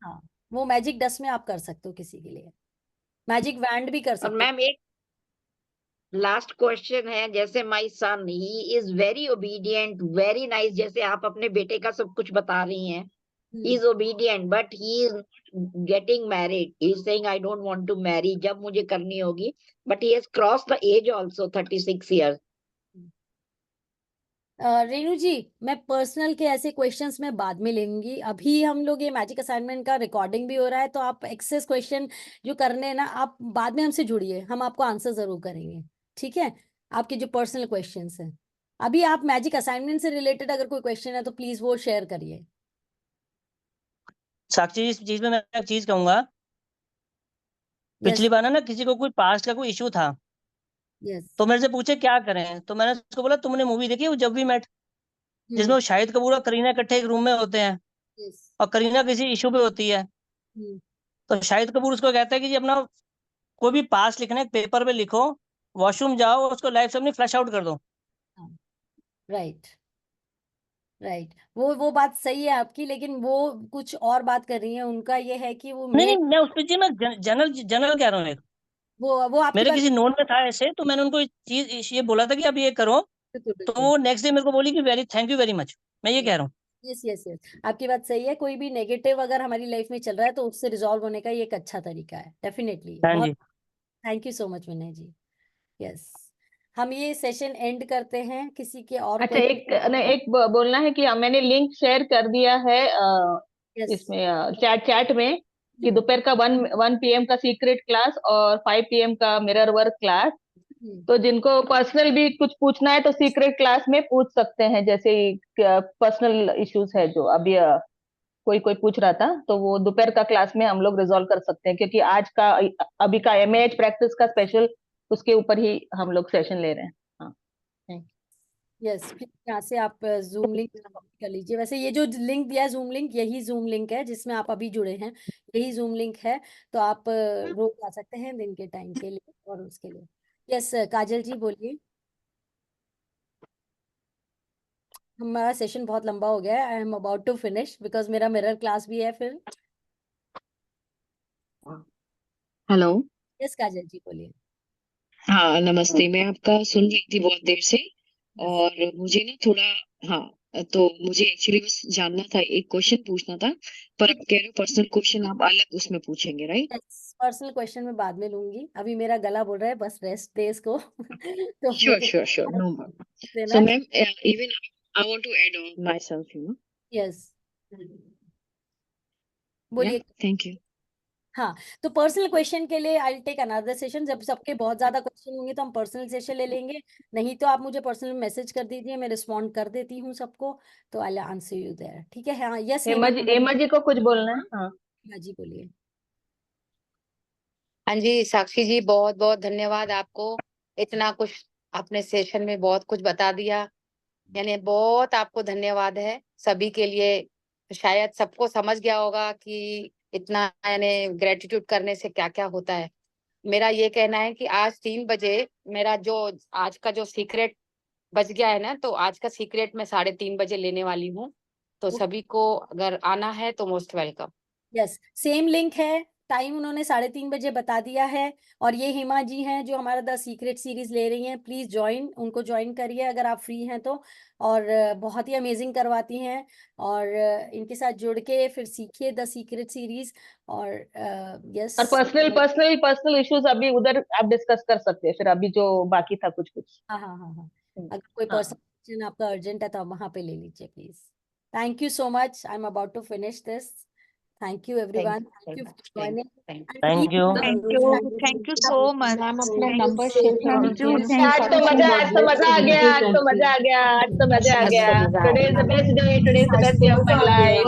हाँ, वो मैजिक डस्ट में आप कर सकते हो किसी के लिए, मैजिक वैंड भी कर और सकते हो। मैम एक लास्ट क्वेश्चन है, जैसे my son he is very obedient, very nice, जैसे आप अपने बेटे का सब कुछ बता रही हैं, he is obedient but he is not getting married, he is saying I don't want to marry जब मुझे करनी होगी, but he has crossed the age also 36 years। Renu जी, मैं पर्सनल के ऐसे क्वेश्चंस में बाद में लेंगी, अभी हम लोग ये मैजिक असाइनमेंट का रिकॉर्डिंग भी हो रहा है, तो आप एक्सेस क्वेश्चन जो करने हैं ना, आप बाद में हमसे जुड़िए, हम आपको आंसर जरूर करेंगे, ठीक है। आपके जो पर्सनल क्वेश्चंस हैं, अभी आप मैजिक असाइनमेंट से रिलेटेड अगर कोई क्वेश्चन है तो प्लीज वो शेयर करिए। साक्षी, इस चीज में मैं एक चीज कहूंगा, पिछली बार ना किसी को कोई पास्ट का कोई इशू था, यस तो मेरे से पूछे क्या करें, तो मैंने उसको बोला तुमने मूवी देखी वो जब वी मेट, जिसमें वो शाहिद कपूर और करीना इकट्ठे एक रूम में होते हैं यस और करीना किसी इशू पे होती है, तो शाहिद कपूर उसको कहता है कि जी अपना कोई भी पास्ट लिखना है पेपर पे लिखो, वॉशरूम जाओ उसको लाइफ से अपनी फ्लश आउट कर दो। राइट राइट, वो बात सही है आपकी, लेकिन वो कुछ और बात कर रही है, उनका ये है कि वो नहीं नहीं, मैं उस पर जी मैं जनरल जनरल कह रहा हूँ। एक वो आपकी मेरे बात किसी नोन में था ऐसे, तो मैंने उनको चीज ये बोला था कि अब ये करो, तो वो नेक्स्ट डे मेरे को बोली कि very thank you very much, मैं ये कह रहा हूँ। यस यस यस, आपकी बात सही है। कोई भी नेगेटिव अगर हमारी लाइफ में चल रहा है तो उससे रिजॉल्व होने का ये एक अच्छा तरीका है, डेफिनेटली। हाँ बहुत जी। Thank you so much Vinay ji. Yes, हम ये सेशन एंड करते हैं। किसी के और अच्छा, कोई एक बोलना है कि मैंने लिंक शेयर कर दिया है यस इसमें चैट में कि दोपहर का 1 PM का सीक्रेट क्लास और 5 PM का मिरर वर्क क्लास। तो जिनको पर्सनल भी कुछ पूछना है तो सीक्रेट क्लास में पूछ सकते हैं, जैसे पर्सनल इश्यूज है जो अभी कोई कोई पूछ रहा था, तो वो दोपहर का क्लास में हम लोग रिजॉल्व कर सकते हैं, क्योंकि आज का अभी का MAH प्रैक्टिस का स्पेशल उसके ऊपर ही हम लोग सेशन ले रहे हैं। हाँ, यस, फिर यहाँ से आप जूम लिंक कर लीजिए। वैसे ये जो लिंक दिया है जूम लिंक, यही जूम लिंक है जिसमें आप अभी जुड़े हैं, यही जूम लिंक है। तो आप रोज आ सकते हैं दिन के टाइम के लिए और उसके लिए। यस काजल जी बोलिए। हमारा सेशन बहुत लंबा हो गया है, I am about to finish because मेरा मिरर क्लास भी है फिर। हेलो। यस काजल जी बोलिए। हाँ नमस्ते, मैं आपका सुन रही थी बहुत देर से और मुझे ना थोड़ा, हाँ तो मुझे एक्चुअली बस जानना था, एक क्वेश्चन पूछना था, पर आप कह रहे हो पर्सनल क्वेश्चन आप अलग उसमें पूछेंगे, राइट? पर्सनल क्वेश्चन में बाद में लूंगी, अभी मेरा गला बोल रहा है बस रेस्ट दे इसको। तो श्योर मुझे श्योर श्योर, नो प्रॉब्लम। देना so ma'am, even I want to add on myself, you know. Yes बोलिए। Thank you. हाँ, तो पर्सनल क्वेश्चन के लिए आई टेक अनदर सेशन। जब सबके बहुत ज्यादा क्वेश्चन होंगे तो हम पर्सनल सेशन ले लेंगे, नहीं तो आप मुझे पर्सनल मैसेज कर दीजिए, मैं रिस्पॉन्ड कर देती हूँ सबको, तो आई आंसर यू देयर। ठीक है? हाँ यस हेमा जी को कुछ बोलना है? हाँ जी बोलिए। हाँ जी साक्षी जी, बहुत बहुत धन्यवाद आपको, इतना कुछ आपने सेशन में बहुत कुछ बता दिया, यानी बहुत आपको धन्यवाद है सभी के लिए। शायद सबको समझ गया होगा कि इतना यानी ग्रेटिट्यूड करने से क्या क्या होता है। मेरा ये कहना है कि आज 3 बजे मेरा जो आज का जो सीक्रेट बच गया है ना, तो आज का सीक्रेट मैं 3:30 बजे लेने वाली हूँ, तो सभी को अगर आना है तो most welcome. Yes, same link है, टाइम उन्होंने 3:30 बजे बता दिया है। और ये हिमा जी हैं जो हमारा द सीक्रेट सीरीज ले रही हैं, प्लीज ज्वाइन, उनको ज्वाइन करिए अगर आप फ्री हैं तो। और बहुत ही अमेजिंग करवाती हैं, और इनके साथ जुड़ के फिर सीखिए द सीक्रेट सीरीज। और यस, और पर्सनल इश्यूज अभी उधर आप डिस्कस कर सकते हैं, फिर अभी जो बाकी था कुछ कुछ। हाँ हाँ हाँ हाँ, अगर कोई हाँ। पर्सनल क्वेश्चन आपका अर्जेंट है तो आप वहां पे ले लीजिए please. Thank you so much, I am about to finish this. Thank you everyone, thank you for joining. Thank you. Thank you so much ma'am अपना नंबर शेयर कर दीजिए। आज तो मजा आ गया, आज तो मजा आ गया। Today is the best day, today is the best day of my life.